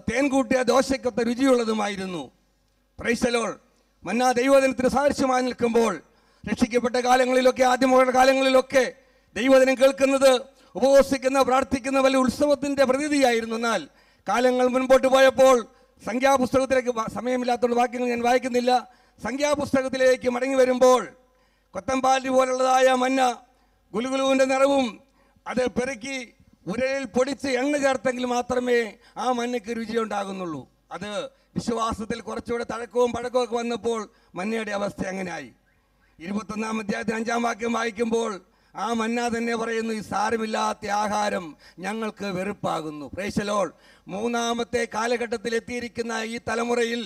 തേൻ കൂട്ടിയ ദോശയ്ക്കൊത്ത രുചിയുള്ളതുമായിരുന്നു. Praise the Lord. മന്ന ദൈവവചനത്തിന് സാദൃശ്യമായി നിൽക്കുമ്പോൾ രക്ഷിക്കപ്പെട്ട കാലങ്ങളിലൊക്കെ ആദ്യമുള്ള കാലങ്ങളിലൊക്കെ ദൈവവചനം കേൾക്കുന്നത് ഉപവസിക്കുന്ന പ്രാർത്ഥിക്കുന്ന വലിയ ഉത്സവത്തിൻ്റെ പ്രതീതിയായിരുന്നു. എന്നാൽ കാലങ്ങൾ മുൻപോട്ട് പോയപ്പോൾ സംഖ്യാപുസ്തകത്തിലേക്ക് സമയമില്ലാത്തതുകൊണ്ട് വാക്യങ്ങൾ ഞാൻ വായിക്കുന്നില്ല. സംഖ്യാപുസ്തകത്തിലേക്ക് മടങ്ങി വരുമ്പോൾ കൊത്തമ്പാലരി പോലുള്ളതായ മന്ന ഗുലുഗുലുവിൻ്റെ നിറവും അത് പെറുക്കി ഉരലിൽ പൊടിച്ച് എണ്ണ ചേർത്തെങ്കിൽ മാത്രമേ ആ മന്നയ്ക്ക് രുചിയുണ്ടാകുന്നുള്ളൂ. അത് വിശ്വാസത്തിൽ കുറച്ചുകൂടെ തഴക്കവും പഴക്കവും ഒക്കെ വന്നപ്പോൾ മന്നയുടെ അവസ്ഥ അങ്ങനെയായി. 21-ാം അധ്യായത്തിൽ 5-ാം വാക്യം വായിക്കുമ്പോൾ ആ മന്ന തന്നെ പറയുന്നു, ഈ സാരമില്ലാത്ത ആഹാരം ഞങ്ങൾക്ക് വെറുപ്പാകുന്നു. Price the Lord. മൂന്നാമത്തെ കാലഘട്ടത്തിൽ എത്തിയിരിക്കുന്ന ഈ തലമുറയിൽ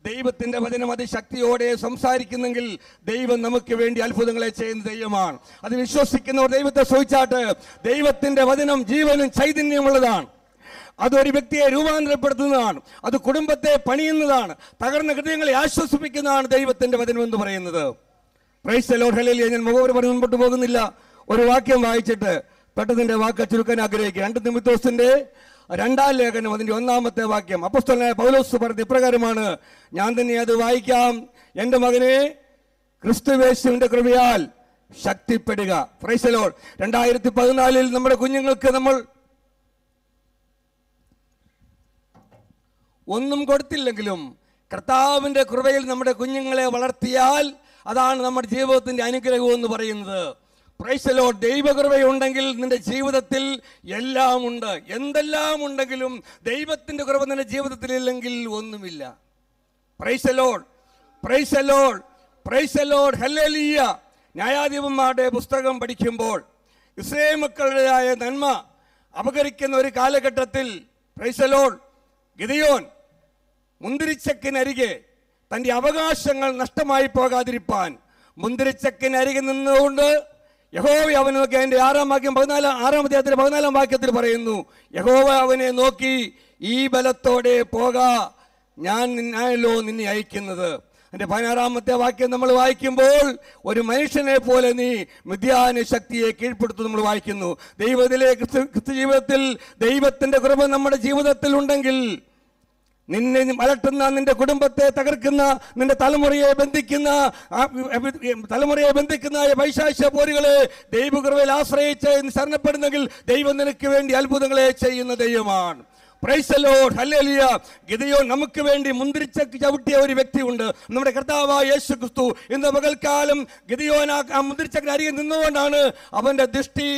ദൈവത്തിന്റെ വചനം അതിശക്തിയോടെ സംസാരിക്കുന്നെങ്കിൽ ദൈവം നമുക്ക് വേണ്ടി അത്ഭുതങ്ങളെ ചെയ്യുന്ന ദൈവമാണ്. അത് വിശ്വസിക്കുന്നവർ ദൈവത്തെ സ്തുതിച്ചാട്ട്. ദൈവത്തിന്റെ വചനം ജീവനും ചൈതന്യമുള്ളതാണ്. അതൊരു വ്യക്തിയെ രൂപാന്തരപ്പെടുത്തുന്നതാണ്. അത് കുടുംബത്തെ പണിയുന്നതാണ്. തകർന്ന ഹൃദയങ്ങളെ ആശ്വസിപ്പിക്കുന്നതാണ് ദൈവത്തിന്റെ വചനം എന്ന് പറയുന്നത്. Price the Lord. ഹല്ലേലൂയ. ഞാൻ മുഖപരം മുൻപോട്ട് പോകുന്നില്ല. ഒരു വാക്യം വായിച്ചിട്ട് പെട്ടെന്ന് വാക്ക് ചുരുക്കാൻ ആഗ്രഹിക്കുക. 2 തിമോഥെയോസിന്റെ 2-ാം ലേഖനം അതിന്റെ 1-ാമത്തെ വാക്യം അപ്പോസ്തലനായ പൗലോസ് പറഞ്ഞ ഇപ്രകാരമാണ്. ഞാൻ തന്നെ അത് വായിക്കാം. എൻ്റെ മകനെ, ക്രിസ്തുയേശുവിന്റെ കൃപയാൽ ശക്തിപ്പെടുക. Price the Lord. 2014 നമ്മുടെ കുഞ്ഞുങ്ങൾക്ക് നമ്മൾ ഒന്നും കൊടുത്തില്ലെങ്കിലും കർത്താവിന്റെ കൃപയിൽ നമ്മുടെ കുഞ്ഞുങ്ങളെ വളർത്തിയാൽ അതാണ് നമ്മുടെ ജീവിതത്തിന്റെ അനുഗ്രഹം എന്ന് പറയുന്നത്. Price the Lord. ദൈവകൃപയുണ്ടെങ്കിൽ നിന്റെ ജീവിതത്തിൽ എല്ലാം ഉണ്ട്. എന്തെല്ലാം ഉണ്ടെങ്കിലും ദൈവത്തിന്റെ കൃപ നിന്റെ ജീവിതത്തിൽ ഇല്ലെങ്കിൽ ഒന്നുമില്ല. Price the Lord. Praise the Lord. Praise the Lord. Hallelujah. ന്യായാധിപന്മാരുടെ പുസ്തകം പഠിക്കുമ്പോൾ ഇസ്രായേൽ മക്കളുടേതായ നന്മ അപകരിക്കുന്ന ഒരു കാലഘട്ടത്തിൽ പ്രൈസ് ദി ലോർഡ് ഗിദെയോൻ മുന്തിരിച്ചക്കിനരികെ തന്റെ അവകാശങ്ങൾ നഷ്ടമായി പോകാതിരിപ്പാൻ മുന്തിരിച്ചക്കിനരികെ നിന്നുകൊണ്ട് യഹോവ അവനെ നോക്കി. അതിന്റെ 6-ാം വാക്യം 6-ാം അധ്യായത്തിന്റെ 14-ാം വാക്യത്തിൽ പറയുന്നു, യഹോവ അവനെ നോക്കി, ഈ ബലത്തോടെ പോകാ, ഞാൻ നിന്നായല്ലോ നിന്നെ അയക്കുന്നത്. അതിന്റെ 16-ാമത്തെ വാക്യം നമ്മൾ വായിക്കുമ്പോൾ ഒരു മനുഷ്യനെ പോലെ നീ മിദ്യാന ശക്തിയെ കീഴ്പ്പെടുത്തു നമ്മൾ വായിക്കുന്നു. ദൈവത്തിലെ ക്രിസ്തു ജീവിതത്തിൽ ദൈവത്തിന്റെ കൃപ നമ്മുടെ ജീവിതത്തിൽ ഉണ്ടെങ്കിൽ നിന്നെ അലട്ടുന്ന, നിന്റെ കുടുംബത്തെ തകർക്കുന്ന, നിന്റെ തലമുറയെ ബന്ധിക്കുന്ന പൈശാചിക പോരുകളെ ദൈവകൃപയിൽ ആശ്രയിച്ച് ശരണപ്പെടുന്നെങ്കിൽ ദൈവം നിനക്ക് വേണ്ടി അത്ഭുതങ്ങളെ ചെയ്യുന്ന ദൈവമാണ്. Praise the Lord. Hallelujah. Gideon നമുക്ക് വേണ്ടി മുന്തിരിച്ചക്ക് ചവിട്ടിയ ഒരു വ്യക്തിയുണ്ട്, നമ്മുടെ കർത്താവായ യേശു ക്രിസ്തു. ഇന്ന് പകൽക്കാലം ഗിദെയോൻ ആ മുന്തിരിച്ചക്കിന് അരികെ നിന്നുകൊണ്ടാണ് അവന്റെ ദൃഷ്ടി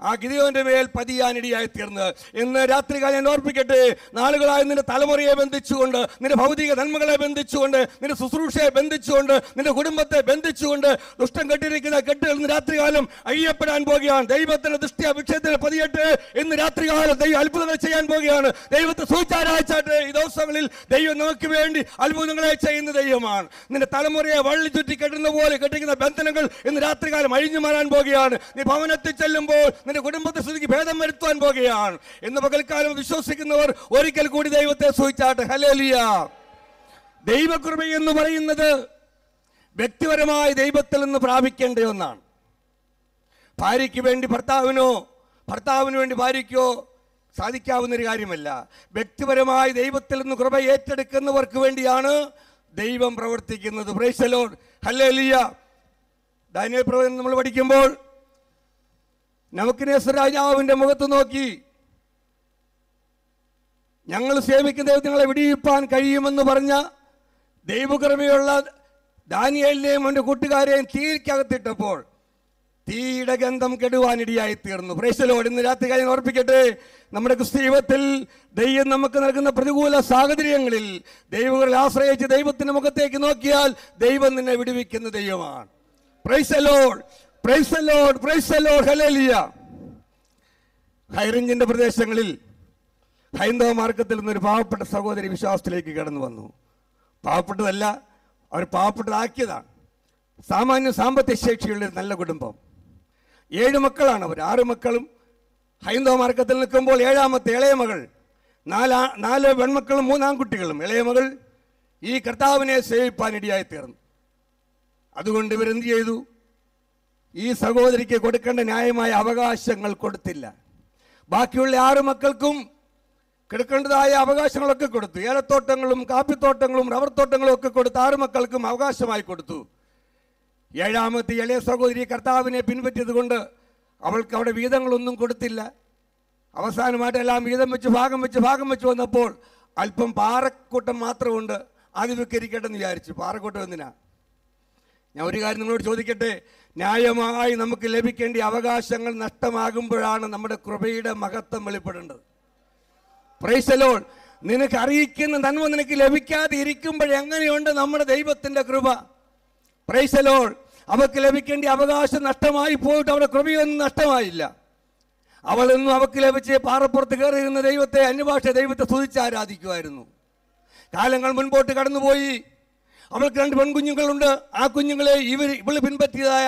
ആ ഗിദെയോന്റെ മേൽ പതിയാനിടയായി തീർന്നത്. ഇന്ന് രാത്രികാലം ഞാൻ ഓർപ്പിക്കട്ടെ, നാളുകളായി നിന്റെ തലമുറയെ ബന്ധിച്ചുകൊണ്ട്, നിന്റെ ഭൗതിക നന്മകളെ ബന്ധിച്ചുകൊണ്ട്, നിന്റെ ശുശ്രൂഷയെ ബന്ധിച്ചുകൊണ്ട്, നിന്റെ കുടുംബത്തെ ബന്ധിച്ചുകൊണ്ട് ദുഷ്ടം കെട്ടിരിക്കുന്ന കെട്ടുകൾ ഇന്ന് രാത്രികാലം അയ്യപ്പെടാൻ പോകുകയാണ്. ദൈവത്തിന്റെ ദൃഷ്ടി അഭിഷേകത്തിൽ പതിയട്ടെ. ഇന്ന് രാത്രികാലം ദൈവം അത്ഭുതങ്ങൾ ചെയ്യാൻ പോകുകയാണ്. ദൈവത്തെ സൂചിച്ചാരാച്ചാട്ടെ. ഈ ദിവസങ്ങളിൽ ദൈവം നമുക്ക് വേണ്ടി അത്ഭുതങ്ങളെ ചെയ്യുന്ന ദൈവമാണ്. നിന്റെ തലമുറയെ വള്ളി ചുറ്റി കെട്ടുന്ന പോലെ കെട്ടിക്കുന്ന ബന്ധനങ്ങൾ ഇന്ന് രാത്രികാലം അഴിഞ്ഞു മാറാൻ പോകുകയാണ്. നീ ഭവനത്തിൽ ചെല്ലുമ്പോൾ നിന്റെ കുടുംബത്തെ സ്ഥിതിക്ക് ഭേദം വരുത്തുവാൻ പോകുകയാണ്. ഇന്ന് പകൽക്കാലം വിശ്വസിക്കുന്നവർ ഒരിക്കൽ കൂടി ദൈവത്തെ സൂചിച്ചാട്ടെ. ഹല്ലേലൂയ. ദൈവകൃപ എന്ന് പറയുന്നത് വ്യക്തിപരമായി ദൈവത്തിൽ നിന്ന് പ്രാപിക്കേണ്ട ഒന്നാണ്. ഭാര്യയ്ക്ക് വേണ്ടി ഭർത്താവിനോ, ഭർത്താവിന് വേണ്ടി ഭാര്യയ്ക്കോ സാധിക്കാവുന്നൊരു കാര്യമല്ല. വ്യക്തിപരമായി ദൈവത്തിൽ നിന്ന് കൃപ ഏറ്റെടുക്കുന്നവർക്ക് വേണ്ടിയാണ് ദൈവം പ്രവർത്തിക്കുന്നത്. Praise the Lord. Hallelujah. Daniel പ്രവചനം നമ്മൾ പഠിക്കുമ്പോൾ നബൂഖദ്നേസർ രാജാവിന്റെ മുഖത്ത് നോക്കി, ഞങ്ങൾ സേവിക്കുന്ന ദൈവങ്ങളെ വിടിയിപ്പാൻ കഴിയുമെന്ന് പറഞ്ഞ ദൈവകൃപയുള്ള ദാനിയേലിനെയും അവന്റെ കൂട്ടുകാരെയും തീക്കകത്തിട്ടപ്പോൾ തീയുടെ ഗന്ധം കെടുവാനിടയായി തീർന്നു. Price the Lord. ഇന്ന് രാത്രി കാര്യം ഓർപ്പിക്കട്ടെ, നമ്മുടെ ക്രിസ്തു ജീവിതത്തിൽ ദൈവം നമുക്ക് നൽകുന്ന പ്രതികൂല സാഹചര്യങ്ങളിൽ ദൈവങ്ങളിൽ ആശ്രയിച്ച് ദൈവത്തിന്റെ മുഖത്തേക്ക് നോക്കിയാൽ ദൈവം നിന്നെ വിടുവിക്കുന്ന ദൈവമാണ്. Praise the Lord. Praise the Lord. Praise the Lord. Hallelujah. ഹൈറേഞ്ചിന്റെ പ്രദേശങ്ങളിൽ ഹൈന്ദവ മാർഗത്തിൽ നിന്നൊരു പാവപ്പെട്ട സഹോദരി വിശ്വാസത്തിലേക്ക് കടന്നു വന്നു. പാവപ്പെട്ടതല്ല, അവർ പാവപ്പെട്ടതാക്കിയതാണ്. സാമാന്യ സാമ്പത്തിക ശേഷിയുള്ള ഒരു നല്ല കുടുംബം. 7 മക്കളാണ് അവർ. 6 മക്കളും ഹൈന്ദവ മാർഗത്തിൽ നിൽക്കുമ്പോൾ 7ാമത്തെ ഇളയ മകൾ, 4 പെൺമക്കളും 3 ആൺകുട്ടികളും. ഇളയ മകൾ ഈ കർത്താവിനെ സേവിപ്പാൻ ഇടയായി തീർന്നു. അതുകൊണ്ട് ഇവരെന്ത് ചെയ്തു? ഈ സഹോദരിക്ക് കൊടുക്കേണ്ട ന്യായമായ അവകാശങ്ങൾ കൊടുത്തില്ല. ബാക്കിയുള്ള 6 മക്കൾക്കും കിടക്കേണ്ടതായ അവകാശങ്ങളൊക്കെ കൊടുത്തു. ഏലത്തോട്ടങ്ങളും കാപ്പിത്തോട്ടങ്ങളും റബ്ബർ തോട്ടങ്ങളും ഒക്കെ കൊടുത്ത് 6 മക്കൾക്കും അവകാശമായി കൊടുത്തു. 7ാമത്തെ ഇളയ സഹോദരി കർത്താവിനെ പിൻപറ്റിയത് കൊണ്ട് അവൾക്ക് അവിടെ വീതങ്ങളൊന്നും കൊടുത്തില്ല. അവസാനമായിട്ട് എല്ലാം വീതം വെച്ച് ഭാഗം വെച്ച് വന്നപ്പോൾ അല്പം പാറക്കൂട്ടം മാത്രമുണ്ട്. അത് വിക്കരിക്കട്ടെന്ന് വിചാരിച്ചു. പാറക്കൂട്ടം എന്തിനാ? ഞാൻ ഒരു കാര്യം നിങ്ങളോട് ചോദിക്കട്ടെ, ന്യായമായി നമുക്ക് ലഭിക്കേണ്ട അവകാശങ്ങൾ നഷ്ടമാകുമ്പോഴാണ് നമ്മുടെ കൃപയുടെ മഹത്വം വെളിപ്പെടേണ്ടത്. Price the Lord. നിനക്ക് അറിയിക്കുന്ന നന്മ നിനക്ക് ലഭിക്കാതെ ഇരിക്കുമ്പോൾ എങ്ങനെയുണ്ട് നമ്മുടെ ദൈവത്തിന്റെ കൃപ? Price the Lord. അവൾക്ക് ലഭിക്കേണ്ട അവകാശം നഷ്ടമായി പോയിട്ട് അവരുടെ കൃപയൊന്നും നഷ്ടമായില്ല. അവൾ ഇന്നും അവൾക്ക് ലഭിച്ച് പാറപ്പുറത്ത് കയറിയിരുന്ന ദൈവത്തെ, അന്യഭാഷ ദൈവത്തെ സ്തുതിച്ച് ആരാധിക്കുമായിരുന്നു. കാലങ്ങൾ മുൻപോട്ട് കടന്നുപോയി. അവൾക്ക് 2 പെൺകുഞ്ഞുങ്ങളുണ്ട്. ആ കുഞ്ഞുങ്ങളെ ഇവള് പിൻപറ്റിയതായ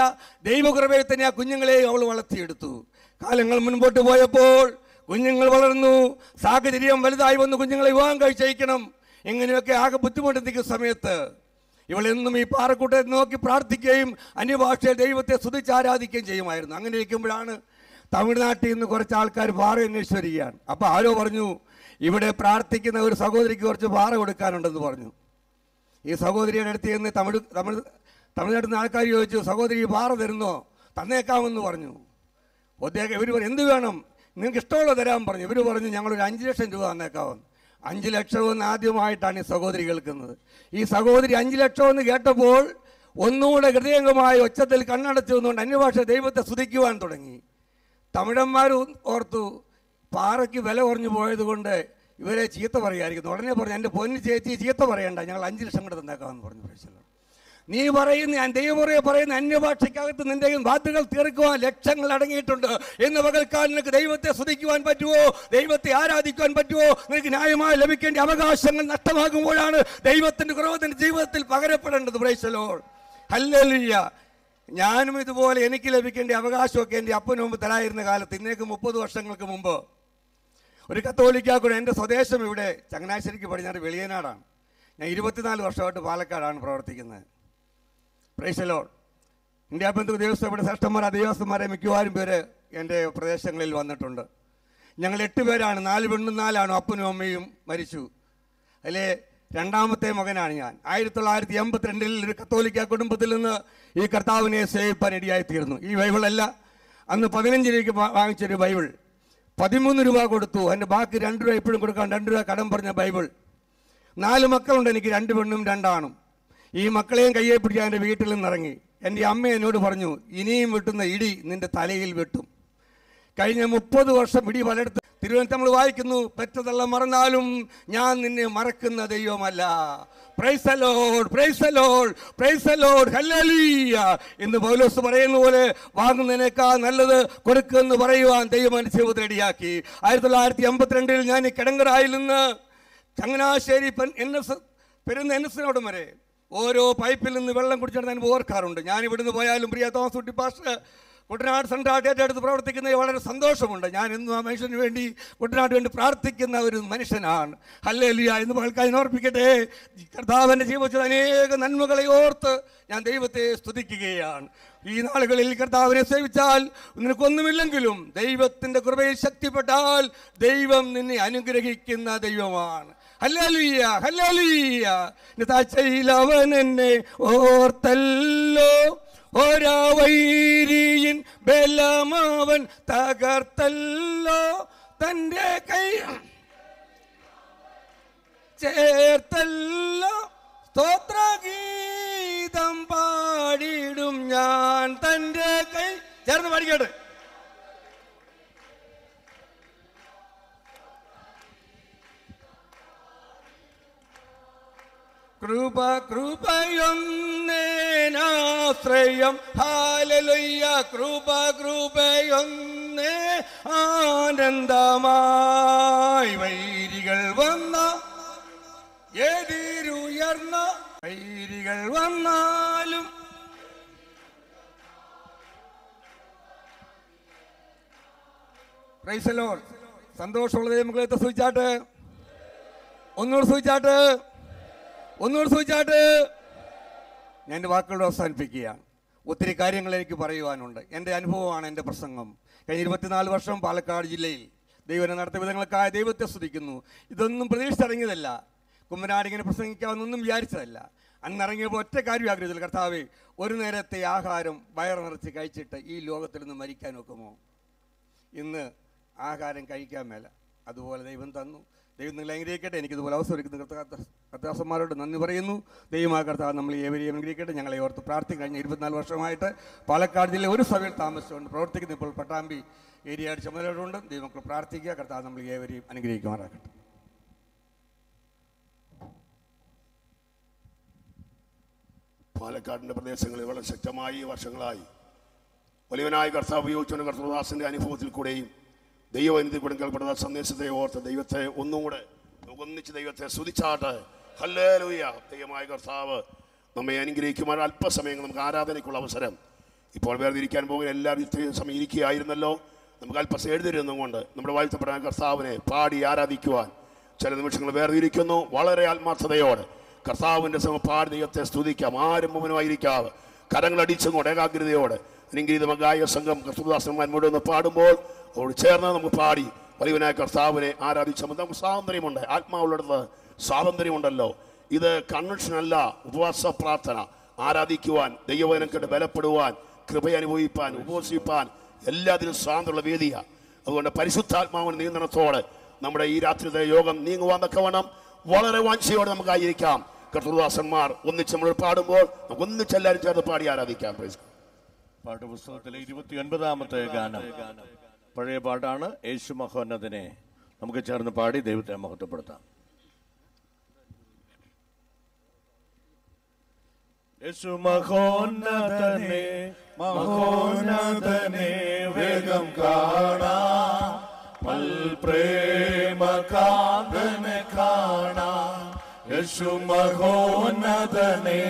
ദൈവകൃപയെ തന്നെ ആ കുഞ്ഞുങ്ങളെ അവൾ വളർത്തിയെടുത്തു. കാലങ്ങൾ മുൻപോട്ട് പോയപ്പോൾ കുഞ്ഞുങ്ങൾ വളർന്നു, സാഹചര്യം വലുതായി വന്നു, കുഞ്ഞുങ്ങളെ വിവാഹം കഴിച്ചയക്കണം. ഇങ്ങനെയൊക്കെ ആകെ ബുദ്ധിമുട്ട് നിൽക്കുന്ന സമയത്ത് ഇവളെന്നും ഈ പാറക്കൂട്ടത്തെ നോക്കി പ്രാർത്ഥിക്കുകയും അന്യഭാഷയിൽ ദൈവത്തെ സ്തുതിച്ച് ആരാധിക്കുകയും ചെയ്യുമായിരുന്നു. അങ്ങനെ ഇരിക്കുമ്പോഴാണ് തമിഴ്നാട്ടിൽ നിന്ന് കുറച്ച് ആൾക്കാർ പാറ അന്വേഷിച്ച് വരികയാണ്. അപ്പോൾ ആരോ പറഞ്ഞു, ഇവിടെ പ്രാർത്ഥിക്കുന്ന ഒരു സഹോദരിക്ക് കുറച്ച് പാറ കൊടുക്കാനുണ്ടെന്ന് പറഞ്ഞു. ഈ സഹോദരിയുടെ അടുത്ത് ചെന്ന് തമിഴ്നാട്ടിൽ നിന്ന് ആൾക്കാർ ചോദിച്ചു, സഹോദരി പാറ തരുന്നോ? തന്നേക്കാമെന്ന് പറഞ്ഞു. ഇവർ പറഞ്ഞു, എന്ത് വേണം, നിങ്ങൾക്ക് ഇഷ്ടമുള്ള തരാൻ പറഞ്ഞു. ഇവർ പറഞ്ഞു, ഞങ്ങളൊരു 5 ലക്ഷം രൂപ തന്നേക്കാമെന്ന്. 5 ലക്ഷമെന്ന് ആദ്യമായിട്ടാണ് ഈ സഹോദരി കേൾക്കുന്നത്. ഈ സഹോദരി 5 ലക്ഷമെന്ന് കേട്ടപ്പോൾ ഒന്നുകൂടെ ഹൃദയംഗമായ ഒച്ചത്തിൽ കണ്ണടച്ചു നിന്നുകൊണ്ട് അന്യഭാഷ ദൈവത്തെ സ്തുതിക്കുവാൻ തുടങ്ങി. തമിഴന്മാർ ഓർത്തു പാറയ്ക്ക് വില കുറഞ്ഞു പോയത് കൊണ്ട് ഇവരെ ചീത്ത പറയുമായിരിക്കുന്നു. ഉടനെ പറഞ്ഞു, എൻ്റെ പൊന്നു ചേച്ചി ചീത്ത പറയണ്ട, ഞങ്ങൾ 5 ലക്ഷം കൂടെ തന്നേക്കാമെന്ന് പറഞ്ഞു. നീ പറയുന്ന, ഞാൻ ദൈവമുറയെ പറയുന്ന അന്യഭാഷയ്ക്കകത്ത് നിന്റെ വാക്കുകൾ തീർക്കുവാൻ ലക്ഷങ്ങൾ അടങ്ങിയിട്ടുണ്ട് എന്ന് പകൽക്കാലം നിനക്ക് ദൈവത്തെ സ്തുതിക്കുവാൻ പറ്റുമോ? ദൈവത്തെ ആരാധിക്കുവാൻ പറ്റുമോ? നിനക്ക് ന്യായമായി ലഭിക്കേണ്ട അവകാശങ്ങൾ നഷ്ടമാകുമ്പോഴാണ് ദൈവത്തിൻ്റെ കുറവത്തിൻ്റെ ജീവിതത്തിൽ പകരപ്പെടേണ്ടത്. Praise the Lord, hallelujah. ഞാനും ഇതുപോലെ എനിക്ക് ലഭിക്കേണ്ട അവകാശമൊക്കെ എൻ്റെ അപ്പനും മുമ്പ് തരായിരുന്ന കാലത്ത്, ഇന്നേക്ക് 30 വർഷങ്ങൾക്ക് മുമ്പ്, ഒരു കത്തോലിക്കാക്കൂടെ, എൻ്റെ സ്വദേശം ഇവിടെ ചങ്ങനാശ്ശേരിക്ക് പടിഞ്ഞാറ് വെളിയനാടാണ്. ഞാൻ 24 വർഷമായിട്ട് പാലക്കാടാണ് പ്രവർത്തിക്കുന്നത്. Praise the Lord. India Pentecost ദേവസ്വയുടെ ശ്രേഷ്ഠന്മാർ, ദേവസ്വന്മാരെ മിക്കവാറും പേര് എൻ്റെ പ്രദേശങ്ങളിൽ വന്നിട്ടുണ്ട്. ഞങ്ങൾ 8 പേരാണ്, 4 പെണ്ണും 4 ആണും. അപ്പനും അമ്മയും മരിച്ചു. അതിലെ രണ്ടാമത്തെ മകനാണ് ഞാൻ. 1982 ഒരു കത്തോലിക്ക കുടുംബത്തിൽ നിന്ന് ഈ കർത്താവിനെ സേവിപ്പാൻ ഇടയായിത്തീർന്നു. ഈ ബൈബിളല്ല, അന്ന് 15 രൂപയ്ക്ക് വാങ്ങിച്ചൊരു ബൈബിൾ 13 രൂപ കൊടുത്തു. അതിൻ്റെ ബാക്കി 2 രൂപ ഇപ്പോഴും കൊടുക്കാൻ 2 രൂപ കടം പറഞ്ഞ ബൈബിൾ. 4 മക്കളുണ്ട് എനിക്ക്, 2 പെണ്ണും 2 ആണും. ഈ മക്കളെയും കയ്യെ പിടിച്ച് എൻ്റെ വീട്ടിൽ നിന്നിറങ്ങി. എൻ്റെ അമ്മ എന്നോട് പറഞ്ഞു, ഇനിയും വെട്ടുന്ന ഇടി നിന്റെ തലയിൽ വെട്ടും. കഴിഞ്ഞ 30 വർഷം ഇടി പലയിടത്ത് തിരുവനന്തപുരത്ത് നമ്മൾ വായിക്കുന്നു, പെറ്റതള്ള മറന്നാലും ഞാൻ നിന്നെ മറക്കുന്ന ദൈവമല്ല. Price the Lord, praise the Lord, praise the Lord, hallelujah എന്ന് പൗലോസ് പറയുന്ന പോലെ വാങ്ങുന്നതിനേക്കാൾ നല്ലത് കൊടുക്കുമെന്ന് പറയുവാൻ ദൈവം എൻ്റെ ജീവിതത്തിൽ ഇടയാക്കി. 1982 ഞാൻ ഈ കിടങ്ങറായിൽ നിന്ന് ചങ്ങനാശ്ശേരി പെരുന്ന എൻഎസിനോടും വരെ ഓരോ പൈപ്പിൽ നിന്ന് വെള്ളം കുടിച്ചിട്ട് ഞാൻ ഓർക്കാറുണ്ട്. ഞാൻ ഇവിടുന്ന് പോയാലും പ്രിയ തോമസ് കുട്ടി പാസ്റ്റർ കുട്ടനാട് സെൻട്രൽ ഏറ്റെടുത്ത് പ്രവർത്തിക്കുന്നത് വളരെ സന്തോഷമുണ്ട്. ഞാൻ എന്നും ആ മനുഷ്യന് വേണ്ടി, കുട്ടനാട് വേണ്ടി പ്രാർത്ഥിക്കുന്ന ഒരു മനുഷ്യനാണ്. ഹല്ലേലൂയ എന്ന് പകൽക്കാലം ഓർപ്പിക്കട്ടെ. കർത്താവിൻ്റെ ജീവിതത്തിൽ അനേക നന്മകളെ ഓർത്ത് ഞാൻ ദൈവത്തെ സ്തുതിക്കുകയാണ്. ഈ നാളുകളിൽ കർത്താവിനെ സേവിച്ചാൽ നിനക്കൊന്നുമില്ലെങ്കിലും ദൈവത്തിൻ്റെ കൃപയിൽ ശക്തിപ്പെട്ടാൽ ദൈവം നിന്നെ അനുഗ്രഹിക്കുന്ന ദൈവമാണ്. Hallelujah, hallelujah. അവൻ എന്നെ ഓർത്തല്ലോ, ഒരാവൈരിയിൻ ബലമവൻ തകർത്തല്ലോ, തൻ്റെ കൈ ചേർത്തല്ലോ, സ്തോത്രഗീതം പാടിടും ഞാൻ, തൻ്റെ കൈ ചേർന്ന് പാടിക്കട്ടെ. കൃപ കൃപയൊന്നേനാശ്രയം, ഹല്ലേലൂയ. കൃപ കൃപയൊന്നേ ആനന്ദമായി, വൈരികൾ വന്ന എതിരുയർന്ന വൈരികൾ വന്നാലും പ്രൈസ് ദി ലോർഡ്. സന്തോഷമുള്ള ദൈവമക്കളെ സൂചിച്ചാട്ട്, ഒന്നുകൂടെ സൂചിച്ചാട്ട്, ഒന്നുകൂടെ സൂചിച്ചാട്ട്. ഞാൻ എൻ്റെ വാക്കുകളോട് അവസാനിപ്പിക്കുകയാണ്. ഒത്തിരി കാര്യങ്ങൾ എനിക്ക് പറയുവാനുണ്ട്. എൻ്റെ അനുഭവമാണ് എൻ്റെ പ്രസംഗം. കഴിഞ്ഞ 24 വർഷം പാലക്കാട് ജില്ലയിൽ ദൈവനെ നടത്തിയ വിധങ്ങൾക്കായ ദൈവത്തെ സ്തുതിക്കുന്നു. ഇതൊന്നും പ്രതീക്ഷിച്ചിറങ്ങിയതല്ല. കുമ്മനാട് ഇങ്ങനെ പ്രസംഗിക്കാമെന്നൊന്നും വിചാരിച്ചതല്ല. അന്നിറങ്ങിയപ്പോൾ ഒറ്റ കാര്യം ആഗ്രഹിച്ചില്ല, കർത്താവേ, ഒരു നേരത്തെ ആഹാരം വയറ് നിറച്ച് കഴിച്ചിട്ട് ഈ ലോകത്തിൽ നിന്ന് മരിക്കാൻ ഒക്കുമോ? ഇന്ന് ആഹാരം കഴിക്കാൻ മേല. അതുപോലെ ദൈവം തന്നു. ദൈവം നിങ്ങളെ അനുഗ്രഹിക്കട്ടെ. എനിക്കിതുപോലെ അവസരം ഒരുക്കുന്ന കർത്താസന്മാരോട് നന്ദി പറയുന്നു. ദൈവമായ കർത്താവ് നമ്മൾ ഏവരെയും അനുഗ്രഹിക്കട്ടെ. ഞങ്ങളെ ഓർത്ത് പ്രാർത്ഥിക്കും. കഴിഞ്ഞ 24 വർഷമായിട്ട് പാലക്കാട് ജില്ലയിൽ ഒരു സഭയിൽ താമസിച്ചുകൊണ്ട് പ്രവർത്തിക്കുന്ന ഇപ്പോൾ പട്ടാമ്പി ഏരിയയുടെ ചുമതലയോടുണ്ട്. ദൈവമക്കൾ പ്രാർത്ഥിക്കുക. കർത്താവ് നമ്മൾ ഏവരെയും അനുഗ്രഹിക്കുമാറാകട്ടെ. പാലക്കാടിൻ്റെ പ്രദേശങ്ങളിൽ വളരെ ശക്തമായി വർഷങ്ങളായി വലിയവനായ കർത്താവ് ഉപയോഗിച്ചുകൊണ്ട് കർത്തൃദാസൻ്റെ അനുഭവത്തിൽ കൂടെയും ദൈവവനിധി കൊടുക്കൽപ്പെടുന്ന സന്ദേശത്തെ ഓർത്ത് ദൈവത്തെ ഒന്നുകൂടെ ഒന്നിച്ച് ദൈവത്തെ സ്തുതിച്ചാട്ട്. ഹല്ലേലൂയ. ദൈവമായ കർത്താവ് നമ്മെ അനുഗ്രഹിക്കുമ്പോൾ അല്പസമയം നമുക്ക് ആരാധനയ്ക്കുള്ള അവസരം ഇപ്പോൾ വേർതിരിക്കാൻ പോകുന്ന എല്ലാവരും ഇത്രയും സമയം ഇരിക്കുകയായിരുന്നല്ലോ. നമുക്ക് അല്പസം എഴുതിരുന്നും കൊണ്ട് നമ്മുടെ വാഴ്ത്തപ്പെടാൻ കർത്താവിനെ പാടി ആരാധിക്കുവാൻ ചില നിമിഷങ്ങൾ വേർതിരിക്കുന്നു. വളരെ ആത്മാർത്ഥതയോടെ കർത്താവിൻ്റെ പാടി ദൈവത്തെ സ്തുതിക്കാം. ആരും മുമ്പനുമായിരിക്കാതെ കരങ്ങളടിച്ചും കൊണ്ട് ഏകാഗ്രതയോടെ അനുഗ്രഹീത ഗായക സംഘം കർത്തൃദാസന്മാർ മുഴുവൻ പാടുമ്പോൾ അവരോട് ചേർന്ന് നമുക്ക് പാടി വലിയവനായ കർത്താവിനെ ആരാധിച്ച നമുക്ക് സ്വാതന്ത്ര്യമുണ്ട്. ആത്മാവുള്ളിടത്ത് സ്വാതന്ത്ര്യമുണ്ടല്ലോ. ഇത് കൺവെൻഷനല്ല, ഉപവാസ പ്രാർത്ഥന. ആരാധിക്കുവാൻ, ദൈവവചനം കേട്ട് ബലപ്പെടുവാൻ, കൃപ അനുഭവിപ്പാൻ, ഉപവസിപ്പാൻ എല്ലാത്തിനും സ്വാതന്ത്ര്യമുള്ള വേദിയാണ്. അതുകൊണ്ട് പരിശുദ്ധാത്മാവിന്റെ നിയന്ത്രണത്തോടെ നമ്മുടെ ഈ രാത്രിയുടെ യോഗം നീങ്ങുവാൻ തക്കവണ്ണം വളരെ വാഞ്ചയോടെ നമുക്കായിരിക്കാം. കർത്തൃദാസന്മാർ ഒന്നിച്ച് നമ്മൾ പാടുമ്പോൾ നമുക്ക് ഒന്നിച്ച് എല്ലാവരും ചേർന്ന് പാടി ആരാധിക്കാം. പാഠപുസ്തകത്തിലെ 29-ാമത്തെ ഗാനം പഴയ പാട്ടാണ്. യേശു മഹോന്നതനെ നമുക്ക് ചേർന്ന് പാടി ദൈവത്തെ മഹത്വപ്പെടുത്താം. യേശു മഹോന്നതനെ മഹോന്നതനെ വേഗം കാണാം, പ്രേമകാന്തനെ കാണാം. യേശു മഹോന്നതനെ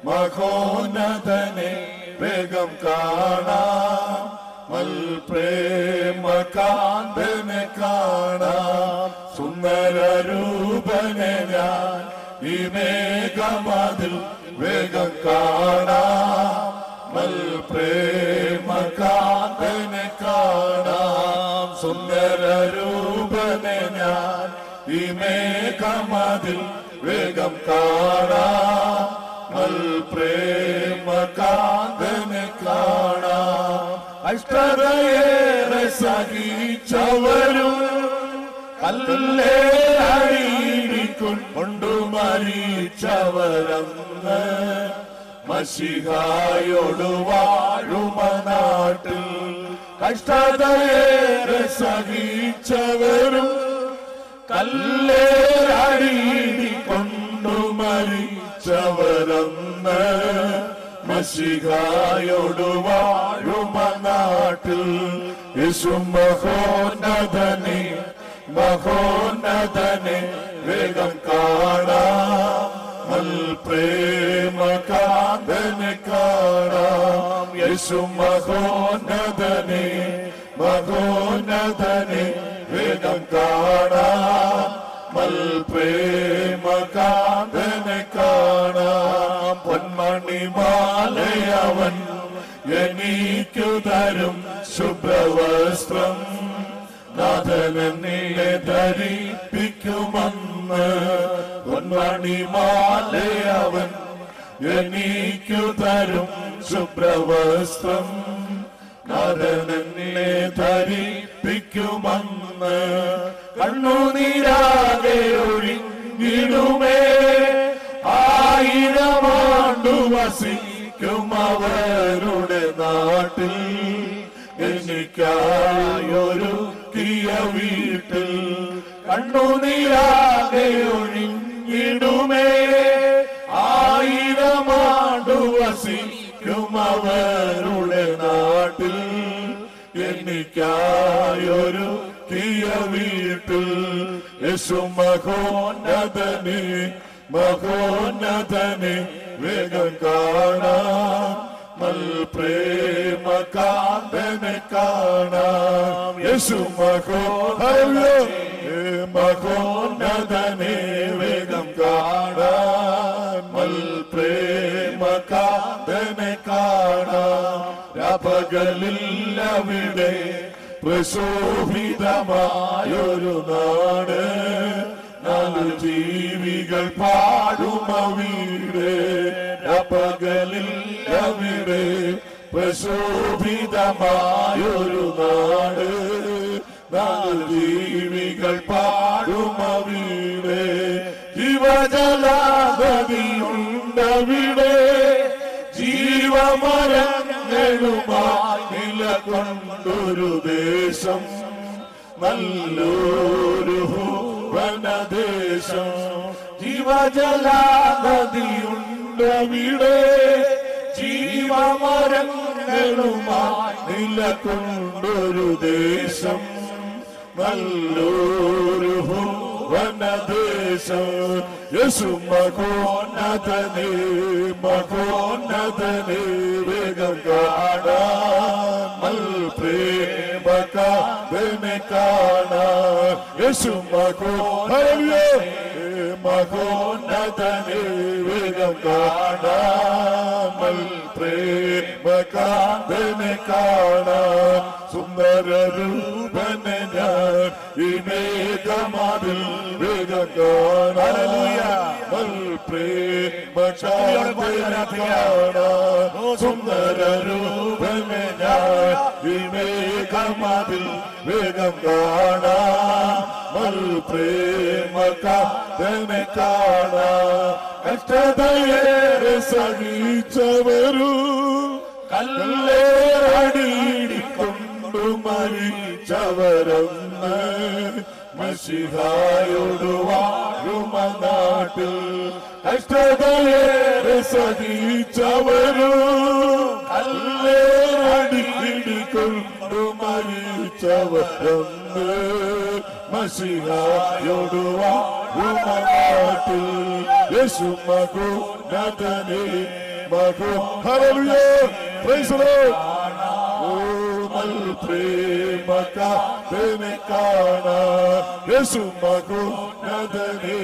മഹോന്നതനെ വേഗം കാണാം, പ്രേമകാന്തനെ കാണാം. സുന്ദരരൂപനെ ഞാൻ ഈ മേഘമതിൽ വേഗം കാണാം, പ്രേമകാന്തനെ കാണാം. സുന്ദരരൂപനെ ഞാൻ ഈ മേഘമതിൽ വേഗം കാണാം, പ്രേമകാന്തനെ കാണാം. അഷ്ടതയേറെ സഹിച്ചവരും കല്ലേ അടികൊണ്ടു മരിച്ചവരന്ന് മശിഹായോട് വാഴുമ നാട്ടിൽ. കഷ്ടതയേറെ സഹിച്ചവരും കല്ലേ അടികൊണ്ടു മരിച്ചവരന്ന് മശിഹായോട് വാഴുമ നാട്ടിൽ. യേശു മഹോന്നതനെ മഹോന്നതനെ വേഗം കാണാം, പ്രേമകാന്തനെ കാണാം. യേശു മഹോന്നതനെ മഹോന്നതനെ വേഗം കാണാം, പ്രേമകാന്തനെ കാണാം. പൊന്മണിമാലയവൻ എനിക്കു തരും ശുഭ്രവസ്ത്രം, നാഥനെ ധരിപ്പിക്കുമെന്ന്. പൊന്മണിമാലയവൻ എനിക്കു തരും ശുഭ്രവസ്ത്രം, നാഥനെ ധരിപ്പിക്കുമെന്ന്. കണ്ണുനീരാകെ ഒഴിഞ്ഞിടുമേ, 1000 ആണ്ടു വസിക്കും അവരുടെ നാട്ടിൽ. എനിക്കായൊരു കിയ വീട്ടിൽ കണ്ണുനീരാകെ ഒഴിഞ്ഞിടുമേ, 1000 ആണ്ടു വസിക്കും അവരുടെ നാട്ടിൽ. എനിക്കായൊരു കിയ വീട്ടിൽ. യേശു മഹോന്നതനെ മഹോന്നതനെ വേഗം കാണാം, പ്രേമകാന്തനെ കാണാം. യേശു മഹോന്നതനെ വേഗം കാണാം, പ്രേമകാന്തനെ കാണാം. രാപകലിൽ അവിടെ പ്രശോഭിതമായൊരു നാട്, 4 ജീവികൾ പാടുമ വീട്. രാപകലിൽ അവിടെ പ്രശോഭിതമായൊരു നാട്, 4 ജീവികൾ പാടുമ വീട്. ജീവജലാനദിയുണ്ടവിടെ, ജീവമരങ്ങളുമായി നിലകൊണ്ടൊരു ദേശം, നല്ലൊരു വനദേശം. ജീവജലാനദിയുണ്ട് കൊണ്ടവിടെ ജീവമരങ്ങളുമായി നിലകൊണ്ടൊരു ദേശം നല്ലൊരു വനദേശം യേശു മഹോന്നതനേ മഹോന്നതനേ വേഗം കാണാൻ പ്രേമകാതനെ കാണാൻ യേശു മഹോന്നതനേ വേഗം കാണാൻ പ്രേമകാതനെ കാണാൻ സുന്ദരരൂപനെ ഞാൻ ഈ മേഘമാതിൽ വേഗം കാണാൻ പ്രേമകാതനെ കാണാൻ സുന്ദരരൂപനെ ഞാൻ ഈ മേഘമാതിൽ വേഗം കാണാൻ പ്രേമകാതനെ കാണാൻ കഷ്ടതയേറെ സഹിച്ചവരും കല്ലേറടിക്കൊണ്ടു മരിച്ചവരൊന്ന് മശിഹായോടു വാഴുമ നാട്ടിൽ കഷ്ടതയേറെ സഹിച്ചവരും കല്ലേറടിക്കൊണ്ടു മരിച്ചവരൊന്ന് മശിഹായോടു വാഴുമ നാട്ടിൽ യേശു മഹോന്നതനേ Hallelujah! Praise the Lord! പ്രേമകാതനെ കാണാൻ യേശു മഹോന്നതനേ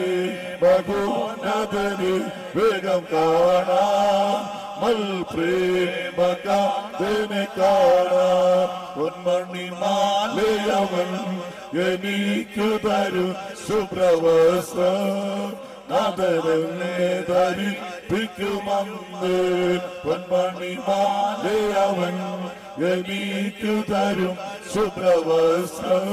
മഹോന്നതനേ വേഗം കാണാൻ പ്രേമകാതനെ കാണാൻ പൊന്മണിമാലയവൻ എനിക്കു തരും ശുഭ്രവസ്ത്രം നാദരനെ ധരിപ്പിക്കുമന്ന് പൊന്മണിമാലയവൻ എനിക്കു തരും ശുഭ്രവസ്ത്രം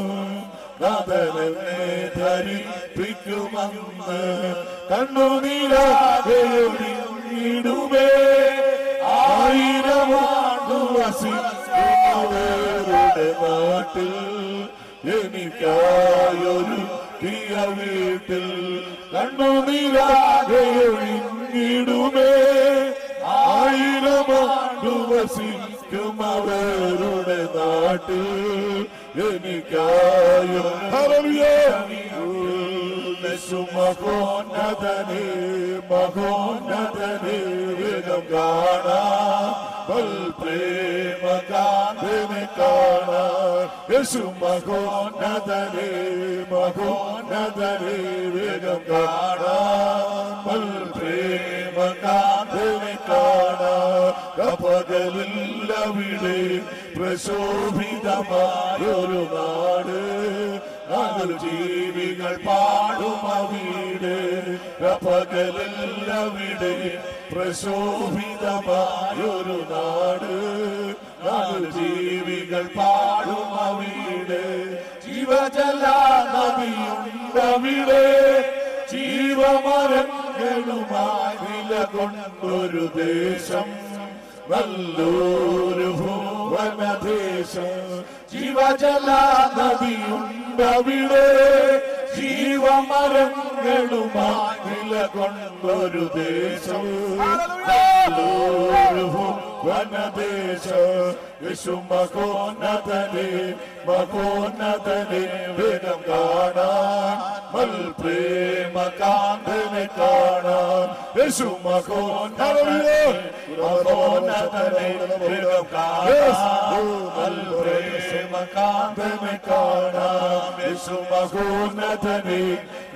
നാദരനെ ധരിപ്പിക്കുമന്ന് കണ്ണുനീരാകെയൊഴിഞ്ഞിടുമേ ആയിരമാണ്ടു വസിക്കുന്നവരുടെ നാട്ടിൽ എനിക്കായൊരു പ്രിയ വീട്ടിൽ കണ്ണുനീരാകെയൊഴിഞ്ഞിടുമേ ആയിരമാണ്ടു വസിക്കും അവരുടെ നാട്ടിൽ എനിക്കായോ മഹോന്നതനേ മഹോന്നതനേ വേഗം കാണാൻ പ്രേമകാതനെ കാണാൻ യേശു മഹോന്നതനേ മഹോന്നതനേ വേഗം കാണാൻ പ്രേമകാതനെ കാണാൻ പകലില്ലവിടെ പ്രശോഭിതമായൊരു നാട് ജീവികൾ പാടും അവിടെ പകലില്ലവിടെ പ്രശോഭിതമായൊരു നാട് ജീവികൾ പാടും അവിടെ ജീവജല നദിയുണ്ടവിടെ ജീവമരങ്ങളുമായി നിലകൊണ്ടൊരു ദേശം നല്ലൊരു ഭുവനദേശം ജീവജല നദിയുണ്ടവിടെ ജീവമരങ്ങളുമായി നിലകൊണ്ടൊരു ദേശം നല്ലൊരു ഭുവനദേശം യേശു മഹോന്നതനേ മഹോന്നതനേ വേഗം കാണാൻ പ്രേമകാന്തനെ കാണാൻ യേശു മഹോന്നതനേ മഹോന്നതനേ വേഗം കാണാൻ പ്രേമകാന്തനെ കാണാൻ യേശു മഹോന്നതനേ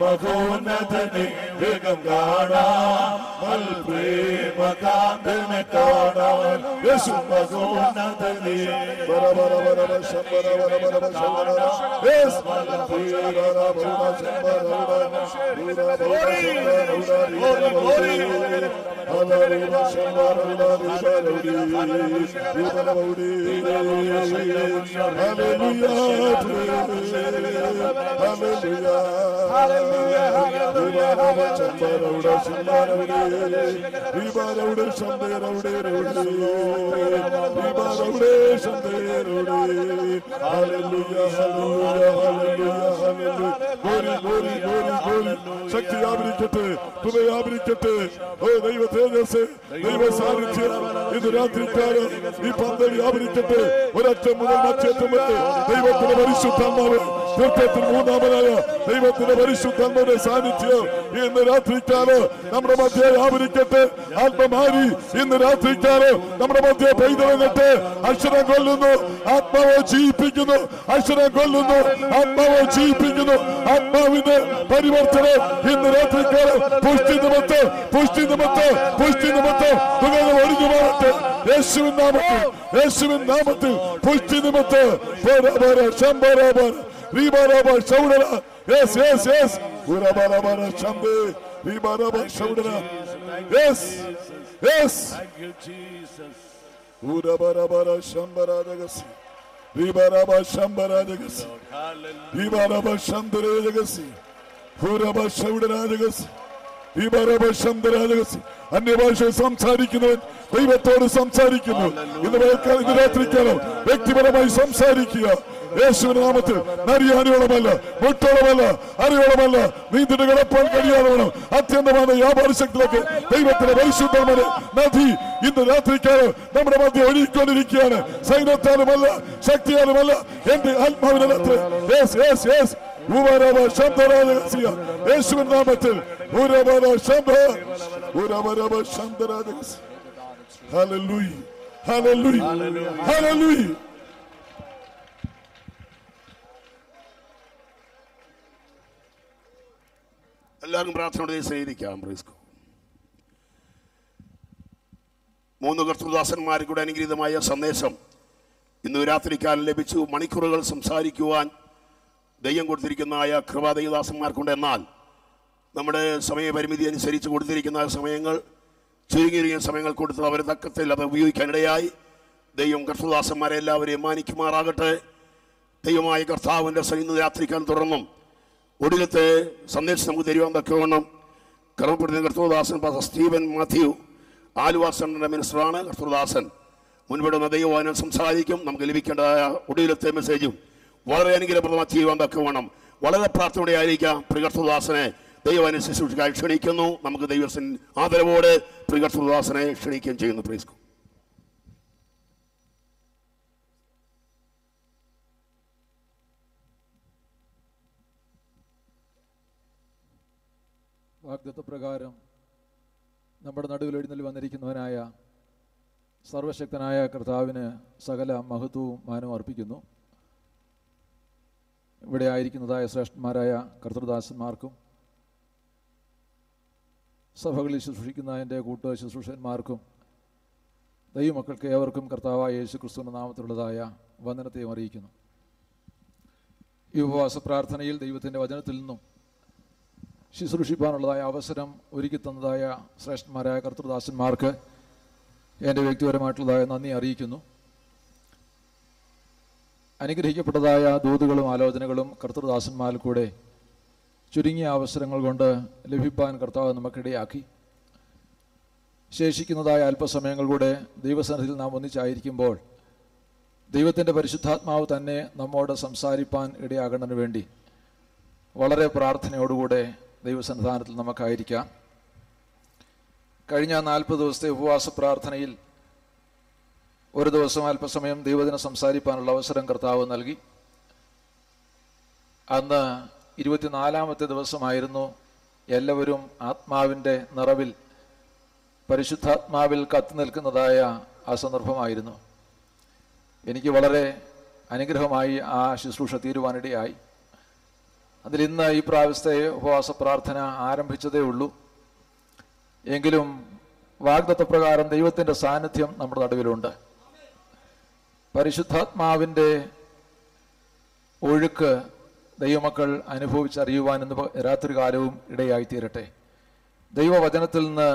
മഹോന്നതനേ വേഗം കാണാൻ പ്രേമകാന്തനെ കാണാൻ യേശു മഹോന്നതനേ Hallelujah, hallelujah, hallelujah, hallelujah. Glory, glory, glory, glory. ശക്തി വ്യാപരിക്കട്ടെ, കൃപ വ്യാപരിക്കട്ടെ. ഓ ദൈവ തേജസ്, ദൈവ സാന്നിധ്യം ഇന്ന് രാത്രിക്കാലം ഈ പന്തൽ വ്യാപരിക്കട്ടെ. ഒരറ്റം മുതൽ മറ്റേറ്റം വരെ ദൈവത്തിന്റെ പരിശുദ്ധാത്മാവ്, കൃത്യത്തിൽ മൂന്നാമനായ ദൈവത്തിന്റെ പരിശുദ്ധാത്മാവിന്റെ സാന്നിധ്യം ഇന്ന് രാത്രിക്കാലം നമ്മുടെ മധ്യേ വ്യാപരിക്കട്ടെ. ആത്മമാരി ഇന്ന് രാത്രിക്കാലം നമ്മുടെ മധ്യേ പെയ്തിറങ്ങട്ടെ. അക്ഷരം കൊല്ലുന്നു, ആത്മാവ് ജീവിപ്പിക്കുന്നു. അക്ഷരം കൊല്ലുന്നു, ആത്മാവ് ജീവിപ്പിക്കുന്നു. ആത്മാവിന്റെ പരിവർത്തനം ഇന്ന് രാത്രിക്കാലം പുഷ്ടി നിമിത്തം, പുഷ്ടി നിമിത്തം, പുഷ്ടി നിമിത്തം തുകകൾ ഒഴിഞ്ഞു മാറട്ടെ. യേശുവിൻ നാമത്തിൽ, യേശുവിൻ നാമത്തിൽ പുഷ്ടി നിമിത്തം. Yes, yes, yes. Yes, yes. Thank you, Jesus. അന്യഭാഷ സംസാരിക്കുന്നവൻ ദൈവത്തോട് സംസാരിക്കുന്നു. ഇന്ന് രാത്രിക്കാലം വ്യക്തിപരമായി സംസാരിക്കുക. യേശുവിന്റെ നാമത്തിൽ നരിയാനിയോളമല്ല, മുട്ടോളമല്ല, അറിയോളമല്ല, നീന്തിട്ട് കിടപ്പാൻ കഴിയാതെ വേണം. അത്യന്തമായ വ്യാപാര ശക്തിയിലേക്ക് ദൈവത്തിന്റെ പരിശുദ്ധമായ നദി ഇന്ന് രാത്രിക്കാലം നമ്മുടെ മധ്യ ഒഴുകിക്കൊണ്ടിരിക്കുകയാണ്. സൈന്യത്താലുമല്ല, ശക്തിയാലുമല്ല, എന്റെ ആത്മാവിനെ യേശുവിൻ നാമത്തിൽ Hallelujah. Hallelujah. Hallelujah. എല്ലാവരും പ്രാർത്ഥനയോടെ സ്വീകരിക്കാം. മൂന്ന് കർത്തൃദാസന്മാർക്ക് കൂടെ അനുഗ്രഹീതമായ സന്ദേശം ഇന്ന് രാത്രിക്കാലം ലഭിച്ചു. മണിക്കൂറുകൾ സംസാരിക്കുവാൻ ദൈവം കൊടുത്തിരിക്കുന്നതായ കൃപാദൈവദാസന്മാർക്കുണ്ട്. എന്നാൽ നമ്മുടെ സമയപരിമിതി അനുസരിച്ച് കൊടുത്തിരിക്കുന്ന സമയങ്ങൾ ചുരുങ്ങിയ സമയങ്ങൾ കൊടുത്ത് അവർ തക്കത്തിൽ അത് ഉപയോഗിക്കാനിടയായി. ദൈവം കർത്തൃദാസന്മാരെ എല്ലാവരെയും മാനിക്കുമാറാകട്ടെ. ദൈവമായ കർത്താവിൻ്റെ ഇന്ന് രാത്രിക്കാലം തുടർന്നും ഒടുവിലത്തെ സന്ദേശം നമുക്ക് തരുവാൻ തക്കവണ്ണം കർമ്മപ്പെടുന്ന കർത്തൃദാസൻ പാസ്റ്റർ സ്റ്റീവൻ മാത്യു ആലുവ സെൻ്ററിൻ്റെ മിനിസ്റ്ററാണ്. കർത്തൃദാസൻ മുൻപിടുന്ന ദൈവവാനം സംസാരിക്കും. നമുക്ക് ലഭിക്കേണ്ടതായ ഒടുവിലത്തെ മെസ്സേജും വളരെ അനുഗ്രഹപ്രദമായി ചെയ്യുവാൻ തക്കവണ്ണം വളരെ പ്രാർത്ഥനയോടെ ആയിരിക്കാം. പ്രിയകർത്തൃദാസനെ ദൈവവാനം ശുശ്രൂഷയ്ക്കായി ക്ഷണിക്കുന്നു. നമുക്ക് ദൈവത്തിന് ആദരവോടെ പ്രിയകർത്തൃദാസനെ ക്ഷണിക്കുകയും ചെയ്യുന്നു. പ്രീസ് വാഗ്ദത്തപ്രകാരം നമ്മുടെ നടുവിൽ എഴുന്നള്ളി വന്നിരിക്കുന്നവനായ സർവശക്തനായ കർത്താവിന് സകല മഹത്വവും മാനവും അർപ്പിക്കുന്നു. ഇവിടെ ആയിരിക്കുന്നതായ ശ്രേഷ്ഠന്മാരായ കർത്തൃദാസന്മാർക്കും സഭകളിൽ ശുശ്രൂഷിക്കുന്ന എൻ്റെ കൂട്ട് ശുശ്രൂഷന്മാർക്കും ദൈവമക്കൾക്ക് ഏവർക്കും കർത്താവായ യേശു ക്രിസ്തുവിൻ്റെ നാമത്തിലുള്ളതായ വന്ദനത്തെയും അറിയിക്കുന്നു. ഈ ഉപവാസ പ്രാർത്ഥനയിൽ ദൈവത്തിൻ്റെ വചനത്തിൽ നിന്നും ശുശ്രൂഷിപ്പാനുള്ളതായ അവസരം ഒരുക്കി തന്നതായ ശ്രേഷ്ഠന്മാരായ കർത്തൃദാസന്മാർക്ക് എൻ്റെ വ്യക്തിപരമായിട്ടുള്ളതായ നന്ദി അറിയിക്കുന്നു. അനുഗ്രഹിക്കപ്പെട്ടതായ ദൂതുകളും ആലോചനകളും കർത്തൃദാസന്മാരിൽ കൂടെ ചുരുങ്ങിയ അവസരങ്ങൾ കൊണ്ട് ലഭിപ്പാൻ കർത്താവ് നമുക്കിടയാക്കി. ശേഷിക്കുന്നതായ അല്പസമയങ്ങൾ കൂടെ ദൈവസന്നിധിയിൽ നാം ഒന്നിച്ചായിരിക്കുമ്പോൾ ദൈവത്തിൻ്റെ പരിശുദ്ധാത്മാവ് തന്നെ നമ്മോട് സംസാരിപ്പാൻ ഇടയാകണതിന് വേണ്ടി വളരെ പ്രാർത്ഥനയോടുകൂടെ ദൈവസന്നിധാനത്തിൽ നമുക്കായിരിക്കാം. കഴിഞ്ഞ 40 ദിവസത്തെ ഉപവാസ പ്രാർത്ഥനയിൽ ഒരു ദിവസം അല്പസമയം ദൈവത്തിനെ സംസാരിപ്പാനുള്ള അവസരം കർത്താവ് നൽകി. അന്ന് 24-ാമത്തെ ദിവസമായിരുന്നു. എല്ലാവരും ആത്മാവിൻ്റെ നിറവിൽ പരിശുദ്ധാത്മാവിൽ കത്തി നിൽക്കുന്നതായ ആ സന്ദർഭമായിരുന്നു. എനിക്ക് വളരെ അനുഗ്രഹമായി ആ ശുശ്രൂഷ തീരുവാനിടയായി. അതിൽ ഇന്ന് ഈ പ്രാവശ്യത്തെ ഉപവാസ പ്രാർത്ഥന ആരംഭിച്ചതേ ഉള്ളൂ. എങ്കിലും വാഗ്ദത്തപ്രകാരം ദൈവത്തിൻ്റെ സാന്നിധ്യം നമ്മുടെ നടുവിലുണ്ട്. പരിശുദ്ധാത്മാവിൻ്റെ ഒഴുക്ക് ദൈവമക്കൾ അനുഭവിച്ചറിയുവാൻ ഇന്ന് രാത്രികാലവും ഇടയായിത്തീരട്ടെ. ദൈവവചനത്തിൽ നിന്ന്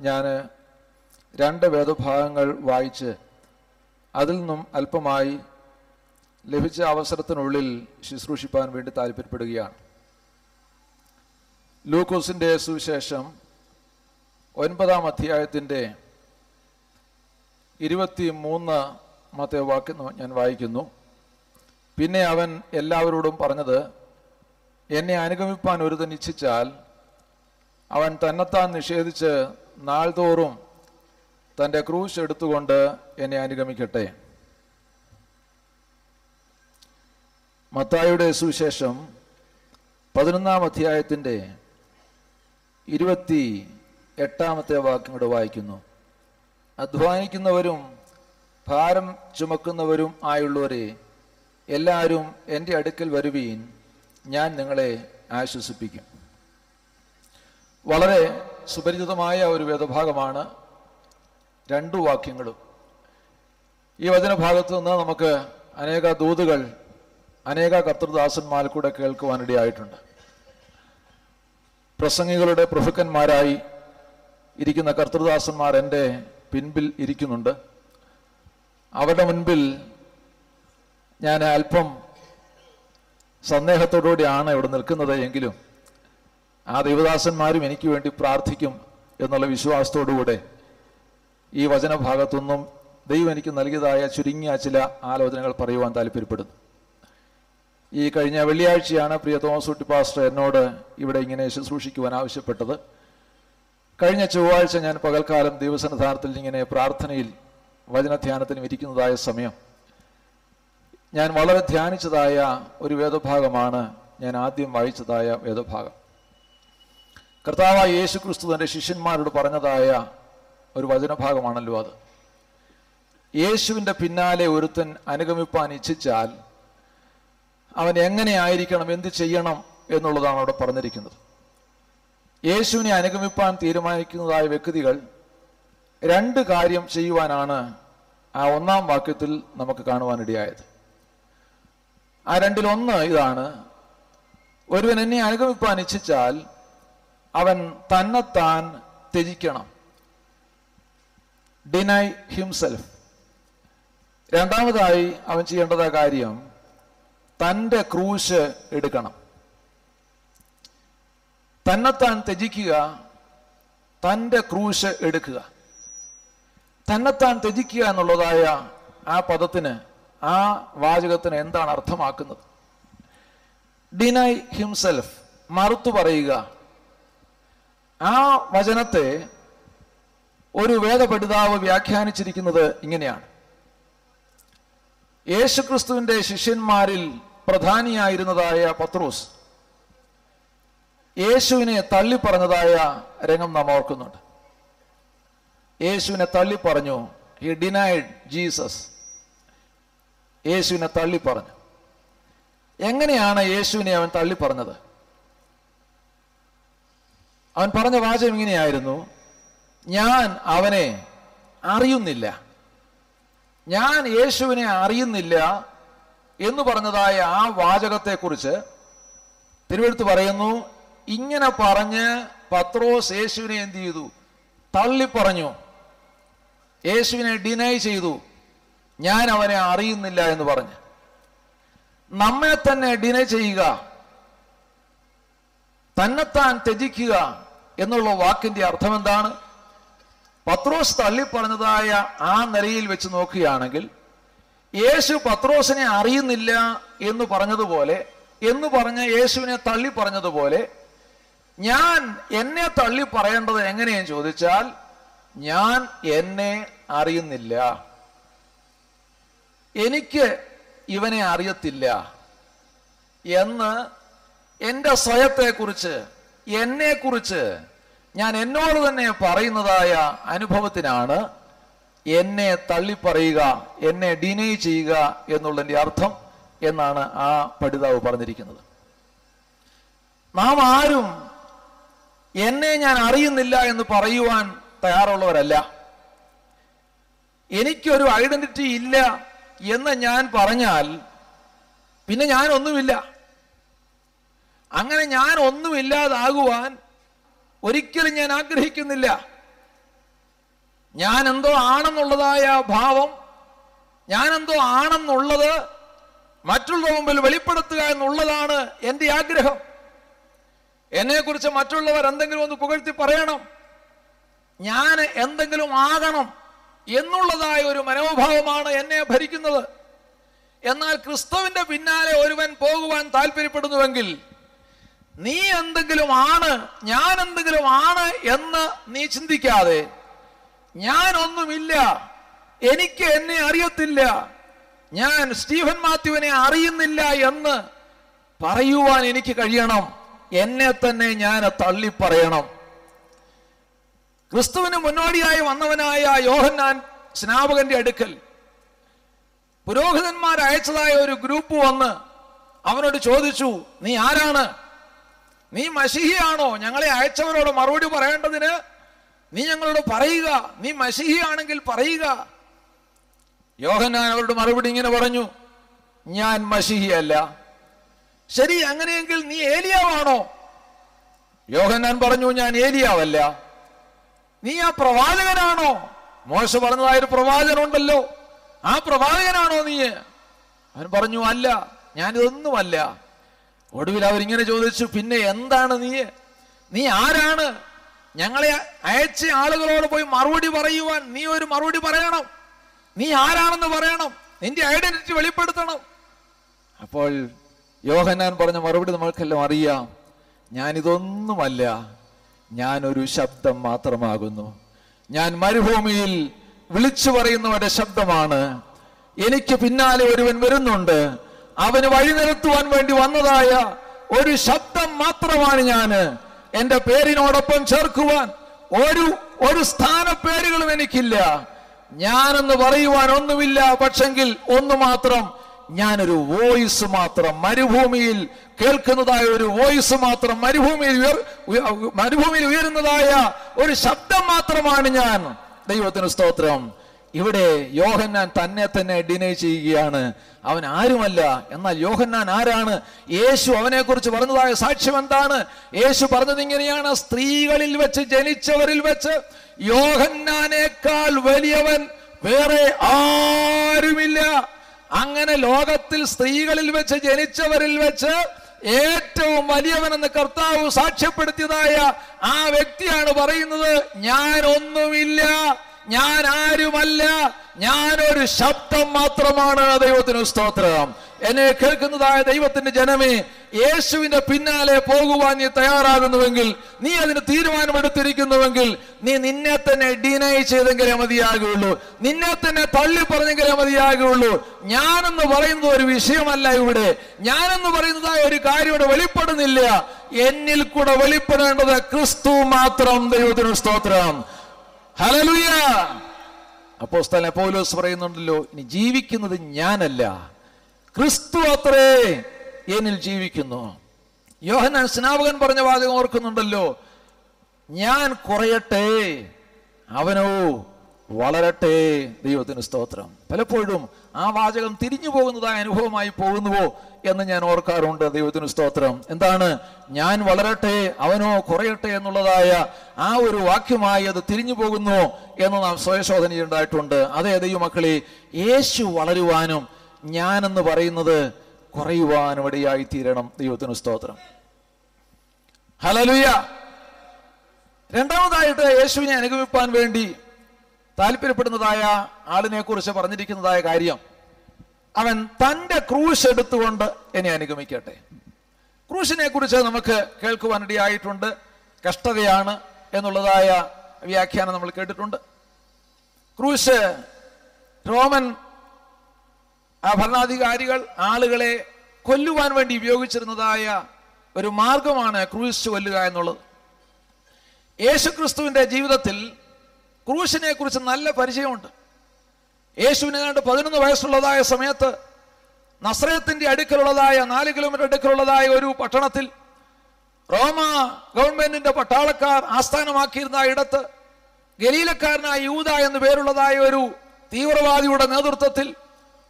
ഞാൻ 2 വേദഭാഗങ്ങൾ വായിച്ച് അതിൽ നിന്നും അല്പമായി ലഭിച്ച അവസരത്തിനുള്ളിൽ ശുശ്രൂഷിപ്പാൻ വേണ്ടി താല്പര്യപ്പെടുകയാണ്. ലൂക്കോസിൻ്റെ സുവിശേഷം 9-ാം അധ്യായത്തിൻ്റെ 23-ാമത്തെ വാക്യം ഞാൻ വായിക്കുന്നു. പിന്നെ അവൻ എല്ലാവരോടും പറഞ്ഞത്, എന്നെ അനുഗമിപ്പാൻ ഒരുത്തൻ ഇച്ഛിച്ചാൽ അവൻ തന്നെത്താൻ നിഷേധിച്ച് നാൾതോറും തൻ്റെ ക്രൂശ് എടുത്തുകൊണ്ട് എന്നെ അനുഗമിക്കട്ടെ. മത്തായിയുടെ സുവിശേഷം 11-ാം അധ്യായത്തിൻ്റെ 28-ാമത്തെ വാക്യം കൂടെ വായിക്കുന്നു. അധ്വാനിക്കുന്നവരും ഭാരം ചുമക്കുന്നവരും ആയുള്ളവരെ എല്ലാവരും എൻ്റെ അടുക്കൽ വരുവീൻ, ഞാൻ നിങ്ങളെ ആശ്വസിപ്പിക്കും. വളരെ സുപരിചിതമായ ഒരു വേദഭാഗമാണ് 2 വാക്യങ്ങളും. ഈ വചനഭാഗത്ത് നിന്ന് നമുക്ക് അനേക ദൂതുകൾ, അനേക കർത്തൃദാസന്മാർ കൂടെ കേൾക്കുവാനിടയായിട്ടുണ്ട്. പ്രസംഗികളുടെ പ്രഭുക്കന്മാരായി ഇരിക്കുന്ന കർത്തൃദാസന്മാർ എൻ്റെ പിൻപിൽ ഇരിക്കുന്നുണ്ട്. അവരുടെ മുൻപിൽ ഞാൻ അല്പം സന്ദേഹത്തോടുകൂടിയാണ് ഇവിടെ നിൽക്കുന്നത് എങ്കിലും ആ ദൈവദാസന്മാരും എനിക്ക് വേണ്ടി പ്രാർത്ഥിക്കും എന്നുള്ള വിശ്വാസത്തോടുകൂടെ ഈ വചനഭാഗത്തൊന്നും ദൈവം എനിക്ക് നൽകിയതായ ചുരുങ്ങിയ ചില ആലോചനകൾ പറയുവാൻ താല്പര്യപ്പെടുന്നു. ഈ കഴിഞ്ഞ വെള്ളിയാഴ്ചയാണ് പ്രിയ തോമസ് കുട്ടി പാസ്റ്റർ എന്നോട് ഇവിടെ ഇങ്ങനെ ശുശ്രൂഷിക്കുവാൻ ആവശ്യപ്പെട്ടത്. കഴിഞ്ഞ ചൊവ്വാഴ്ച ഞാൻ പകൽക്കാലം ദൈവസന്നിധാനത്തിൽ ഇങ്ങനെ പ്രാർത്ഥനയിൽ വചനധ്യാനത്തിനും ഇരിക്കുന്നതായ സമയം ഞാൻ വളരെ ധ്യാനിച്ചതായ ഒരു വേദഭാഗമാണ് ഞാൻ ആദ്യം വായിച്ചതായ വേദഭാഗം. കർത്താവായ യേശു ക്രിസ്തു തൻ്റെ ശിഷ്യന്മാരോട് പറഞ്ഞതായ ഒരു വചനഭാഗമാണല്ലോ അത്. യേശുവിൻ്റെ പിന്നാലെ ഒരുത്തൻ അനുഗമിപ്പാൻ ഇച്ഛിച്ചാൽ അവൻ എങ്ങനെ ആയിരിക്കണം, എന്ത് ചെയ്യണം എന്നുള്ളതാണ് അവിടെ പറഞ്ഞിരിക്കുന്നത്. യേശുവിനെ അനുഗമിപ്പാൻ തീരുമാനിക്കുന്നതായ വ്യക്തികൾ 2 കാര്യം ചെയ്യുവാനാണ് ആ 1-ാം വാക്യത്തിൽ നമുക്ക് കാണുവാനിടയായത്. ആ 2-ൽ-1 ഇതാണ്: ഒരുവൻ എന്നെ അനുഗമിപ്പാൻ ഇച്ഛിച്ചാൽ അവൻ തന്നെത്താൻ ത്യജിക്കണം, ഡിനൈ ഹിംസെൽഫ്. രണ്ടാമതായി അവൻ ചെയ്യേണ്ടതായ കാര്യം തൻ്റെ ക്രൂശ് എടുക്കണം. തന്നെത്താൻ ത്യജിക്കുക, തൻ്റെ ക്രൂശ് എടുക്കുക. തന്നെത്താൻ ത്യജിക്കുക എന്നുള്ളതായ ആ പദത്തിന്, ആ വാചകത്തിന് എന്താണ് അർത്ഥമാക്കുന്നത്? ഡിനൈ ഹിംസെൽഫ്, മറുത്തു പറയുക. ആ വചനത്തെ ഒരു വേദപണ്ഡിതാവ് വ്യാഖ്യാനിച്ചിരിക്കുന്നത് ഇങ്ങനെയാണ്: യേശുക്രിസ്തുവിൻ്റെ ശിഷ്യന്മാരിൽ പ്രധാനിയായിരുന്നതായ പത്രോസ് യേശുവിനെ തള്ളിപ്പറഞ്ഞതായ രംഗം നാം ഓർക്കുന്നുണ്ട്. യേശുവിനെ തള്ളിപ്പറഞ്ഞു. He denied Jesus. യേശുവിനെ തള്ളിപ്പറഞ്ഞു. എങ്ങനെയാണ് യേശുവിനെ അവൻ തള്ളിപ്പറഞ്ഞത്? അവൻ പറഞ്ഞ വാചകം ഇങ്ങനെയായിരുന്നു: ഞാൻ അവനെ അറിയുന്നില്ല, ഞാൻ യേശുവിനെ അറിയുന്നില്ല എന്ന് പറഞ്ഞതായ ആ വാചകത്തെക്കുറിച്ച് തിരുവെഴുത്ത് പറയുന്നു, ഇങ്ങനെ പറഞ്ഞ് പത്രോസ് യേശുവിനെ എന്ത് ചെയ്തു? തള്ളിപ്പറഞ്ഞു. യേശുവിനെ ഡിനൈ ചെയ്തു. ഞാൻ അവനെ അറിയുന്നില്ല എന്ന് പറഞ്ഞ് നമ്മെ തന്നെ ഡിനൈ ചെയ്യുക, തന്നെത്താൻ ത്യജിക്കുക എന്നുള്ള വാക്കിന്റെ അർത്ഥം എന്താണ്? പത്രോസ് തള്ളിപ്പറഞ്ഞതായ ആ നിലയിൽ വെച്ച് നോക്കുകയാണെങ്കിൽ യേശു പത്രോസിനെ അറിയുന്നില്ല എന്ന് പറഞ്ഞതുപോലെ, എന്ന് പറഞ്ഞ് യേശുവിനെ തള്ളി പറഞ്ഞതുപോലെ, ഞാൻ എന്നെ തള്ളി പറയേണ്ടത് എങ്ങനെയെന്ന് ചോദിച്ചാൽ, ഞാൻ എന്നെ അറിയുന്നില്ല, എനിക്ക് ഇവനെ അറിയത്തില്ല എന്ന് എൻ്റെ സ്വയത്തെക്കുറിച്ച്, എന്നെക്കുറിച്ച് ഞാൻ എന്നോട് തന്നെ പറയുന്നതായ അനുഭവത്തിനാണ് എന്നെ തള്ളിപ്പറയുക, എന്നെ ഡിനൈ ചെയ്യുക എന്നുള്ളതിൻ്റെ അർത്ഥം എന്നാണ് ആ പഠിതാവ് പറഞ്ഞിരിക്കുന്നത്. നാം ആരും എന്നെ ഞാൻ അറിയുന്നില്ല എന്ന് പറയുവാൻ തയ്യാറുള്ളവരല്ല. എനിക്കൊരു ഐഡന്റിറ്റി ഇല്ല എന്ന് ഞാൻ പറഞ്ഞാൽ പിന്നെ ഞാൻ ഒന്നുമില്ല. അങ്ങനെ ഞാൻ ഒന്നുമില്ലാതാകുവാൻ ഒരിക്കലും ഞാൻ ആഗ്രഹിക്കുന്നില്ല. ഞാൻ എന്തോ ആണെന്നുള്ളതായ ഭാവം, ഞാൻ എന്തോ ആണെന്നുള്ളത് മറ്റുള്ളവരുടെ മുമ്പിൽ വെളിപ്പെടുത്തുക എന്നുള്ളതാണ് എൻ്റെ ആഗ്രഹം. എന്നെക്കുറിച്ച് മറ്റുള്ളവർ എന്തെങ്കിലും ഒന്ന് പുകഴ്ത്തി പറയണം, ഞാൻ എന്തെങ്കിലും ആകണം എന്നുള്ളതായ ഒരു മനോഭാവമാണ് എന്നെ ഭരിക്കുന്നത്. എന്നാൽ ക്രിസ്തുവിന്റെ പിന്നാലെ ഒരുവൻ പോകുവാൻ താല്പര്യപ്പെടുന്നുവെങ്കിൽ നീ എന്തെങ്കിലും ആണ്, ഞാൻ എന്തെങ്കിലും ആണ് എന്ന് നീ ചിന്തിക്കാതെ, ഞാനൊന്നുമില്ല, എനിക്ക് എന്നെ അറിയത്തില്ല, ഞാൻ സ്റ്റീഫൻ മാത്യുവിനെ അറിയുന്നില്ല എന്ന് പറയുവാൻ എനിക്ക് കഴിയണം. എന്നെ തന്നെ ഞാൻ തള്ളിപ്പറയണം. ക്രിസ്തുവിന് മുന്നോടിയായി വന്നവനായ യോഹന്നാൻ സ്നാപകന്റെ അടുക്കൽ പുരോഹിതന്മാർ അയച്ചതായ ഒരു ഗ്രൂപ്പ് വന്ന് അവനോട് ചോദിച്ചു, നീ ആരാണ്? നീ മശീഹിയാണോ? ഞങ്ങളെ അയച്ചവരോട് മറുപടി പറയേണ്ടതിന് നീ ഞങ്ങളോട് പറയുക, നീ മശീഹിയാണെങ്കിൽ പറയുക. യോഹന്നാൻ അവരോട് മറുപടി ഇങ്ങനെ പറഞ്ഞു, ഞാൻ മശീഹിയല്ല. ശരി, അങ്ങനെയെങ്കിൽ നീ ഏലിയാവാണോ? യോഹന്നാൻ പറഞ്ഞു, ഞാൻ ഏലിയാവല്ല. നീ ആ പ്രവാചകനാണോ? മോശ പറഞ്ഞതായൊരു പ്രവാചകനുണ്ടല്ലോ, ആ പ്രവാചകനാണോ നീ? അവൻ പറഞ്ഞു, അല്ല, ഞാനിതൊന്നുമല്ല. ഒടുവിൽ അവരിങ്ങനെ ചോദിച്ചു, പിന്നെ എന്താണ് നീ? നീ ആരാണ്? ഞങ്ങളെ അയച്ച ആളുകളോട് പോയി മറുപടി പറയുവാൻ നീ ഒരു മറുപടി പറയണം. നീ ആരാണെന്ന് പറയണം, നിന്റെ ഐഡന്റിറ്റി വെളിപ്പെടുത്തണം. അപ്പോൾ യോഹന്നാൻ പറഞ്ഞ മറുപടി നമ്മൾക്കെല്ലാം അറിയാം, ഞാനിതൊന്നുമല്ല, ഞാനൊരു ശബ്ദം മാത്രമാകുന്നു. ഞാൻ മരുഭൂമിയിൽ വിളിച്ചു പറയുന്നവരുടെ ശബ്ദമാണ്. എനിക്ക് പിന്നാലെ ഒരുവൻ വരുന്നുണ്ട്, അവന് വഴി നിരത്തുവാൻ വേണ്ടി വന്നതായ ഒരു ശബ്ദം മാത്രമാണ് ഞാൻ. എന്റെ പേരിനോടൊപ്പം ചേർക്കുവാൻ ഒരു സ്ഥാനപ്പേരുകളും എനിക്കില്ല. ഞാനെന്ന് പറയുവാൻ ഒന്നുമില്ല, പക്ഷെങ്കിൽ ഒന്ന് മാത്രം, ഞാനൊരു വോയിസ് മാത്രം, മരുഭൂമിയിൽ കേൾക്കുന്നതായ ഒരു വോയിസ് മാത്രം, മരുഭൂമിയിൽ ഉയരുന്നതായ ഒരു ശബ്ദം മാത്രമാണ് ഞാൻ. ദൈവത്തിന് സ്തോത്രം. ഇവിടെ യോഹന്നാൻ തന്നെ തന്നെ ഡിനൈ ചെയ്യുകയാണ്. അവൻ ആരുമല്ല. എന്നാൽ യോഹന്നാൻ ആരാണ്? യേശു അവനെ കുറിച്ച് പറഞ്ഞതായ സാക്ഷ്യം എന്താണ്? യേശു പറഞ്ഞത് ഇങ്ങനെയാണ്, സ്ത്രീകളിൽ വെച്ച് ജനിച്ചവരിൽ വെച്ച് യോഹന്നാനേക്കാൾ വലിയവൻ വേറെ ആരുമില്ല. അങ്ങനെ ലോകത്തിൽ സ്ത്രീകളിൽ വെച്ച് ജനിച്ചവരിൽ വെച്ച് ഏറ്റവും വലിയവനെന്ന് കർത്താവ് സാക്ഷ്യപ്പെടുത്തിയതായ ആ വ്യക്തിയാണ് പറയുന്നത്, ഞാനൊന്നുമില്ല, ഞാൻ ആരുമല്ല, ഞാനൊരു ശബ്ദം മാത്രമാണ്. ദൈവത്തിന് സ്തോത്രം. എന്നെ കേൾക്കുന്നതായ ദൈവത്തിന്റെ ജനമേ, യേശുവിന്റെ പിന്നാലെ പോകുവാൻ നീ തയ്യാറാകുന്നുവെങ്കിൽ, നീ അതിന് തീരുമാനമെടുത്തിരിക്കുന്നുവെങ്കിൽ, നീ നിന്നെ തന്നെ ഡിനൈ ചെയ്തെങ്കിലേ മതിയാകുള്ളൂ, നിന്നെ തന്നെ തള്ളി പറഞ്ഞെങ്കിലേ മതിയാകുള്ളൂ. ഞാനെന്ന് പറയുന്നത് ഒരു വിഷയമല്ല. ഇവിടെ ഞാനെന്ന് പറയുന്നതായ ഒരു കാര്യം ഇവിടെ വെളിപ്പെടുന്നില്ല. എന്നിൽ കൂടെ വെളിപ്പെടേണ്ടത് ക്രിസ്തു മാത്രം. ദൈവത്തിന് സ്തോത്രം. ഹല്ലേലൂയ. അപ്പോസ്തലൻ പൗലോസ് പറയുന്നുണ്ടല്ലോ, ഇനി ജീവിക്കുന്നത് ഞാനല്ല, ക്രിസ്തു അത്രേ എന്നിൽ ജീവിക്കുന്നു. യോഹന്നാൻ സ്നാപകൻ പറഞ്ഞ വാചകം ഓർക്കുന്നുണ്ടല്ലോ, ഞാൻ കുറയട്ടെ, അവനോ വളരട്ടെ. ദൈവത്തിന് സ്തോത്രം. പലപ്പോഴും ആ വാചകം തിരിഞ്ഞു പോകുന്നതായ അനുഭവമായി പോകുന്നുവോ എന്ന് ഞാൻ ഓർക്കാറുണ്ട്. ദൈവത്തിന് സ്തോത്രം. എന്താണ് ഞാൻ വളരട്ടെ അവനോ കുറയട്ടെ എന്നുള്ളതായ ആ ഒരു വാക്യമായി അത് തിരിഞ്ഞു പോകുന്നു എന്ന് നാം സ്വയശോധനയുണ്ടായിട്ടുണ്ട്. അതേ ദൈവമക്കളെ, യേശു വളരുവാനും ഞാനെന്ന് പറയുന്നത് കുറയുവാനും ഇടയായി തീരണം. ദൈവത്തിന് സ്തോത്രം. ഹല്ലേലൂയ. രണ്ടാമതായിട്ട് യേശുവിനെ അനുഗമിപ്പാൻ വേണ്ടി താല്പര്യപ്പെടുന്നതായ ആളിനെ കുറിച്ച് പറഞ്ഞിരിക്കുന്നതായ കാര്യം, അവൻ തൻ്റെ ക്രൂശ് എടുത്തുകൊണ്ട് എന്നെ അനുഗമിക്കട്ടെ. ക്രൂശിനെ കുറിച്ച് നമുക്ക് കേൾക്കുവാനിടയായിട്ടുണ്ട്. കഷ്ടതയാണ് എന്നുള്ളതായ വ്യാഖ്യാനം നമ്മൾ കേട്ടിട്ടുണ്ട്. ക്രൂശ് റോമൻ ഭരണാധികാരികൾ ആളുകളെ കൊല്ലുവാൻ വേണ്ടി ഉപയോഗിച്ചിരുന്നതായ ഒരു മാർഗമാണ് ക്രൂശ് കൊല്ലുക എന്നുള്ളത്. യേശുക്രിസ്തുവിന്റെ ജീവിതത്തിൽ ക്രൂശിനെ കുറിച്ച് നല്ല പരിചയമുണ്ട്. യേശുവിന് ഏതാണ്ട് 11 വയസ്സുള്ളതായ സമയത്ത് നസ്രയത്തിന്റെ അടുക്കലുള്ളതായ 4 കിലോമീറ്റർ അടുക്കലുള്ളതായ ഒരു പട്ടണത്തിൽ റോമ ഗവൺമെന്റിന്റെ പട്ടാളക്കാർ ആസ്ഥാനമാക്കിയിരുന്ന ഇടത്ത് ഗലീലക്കാരനായ യൂദ എന്ന് പേരുള്ളതായ ഒരു തീവ്രവാദിയുടെ നേതൃത്വത്തിൽ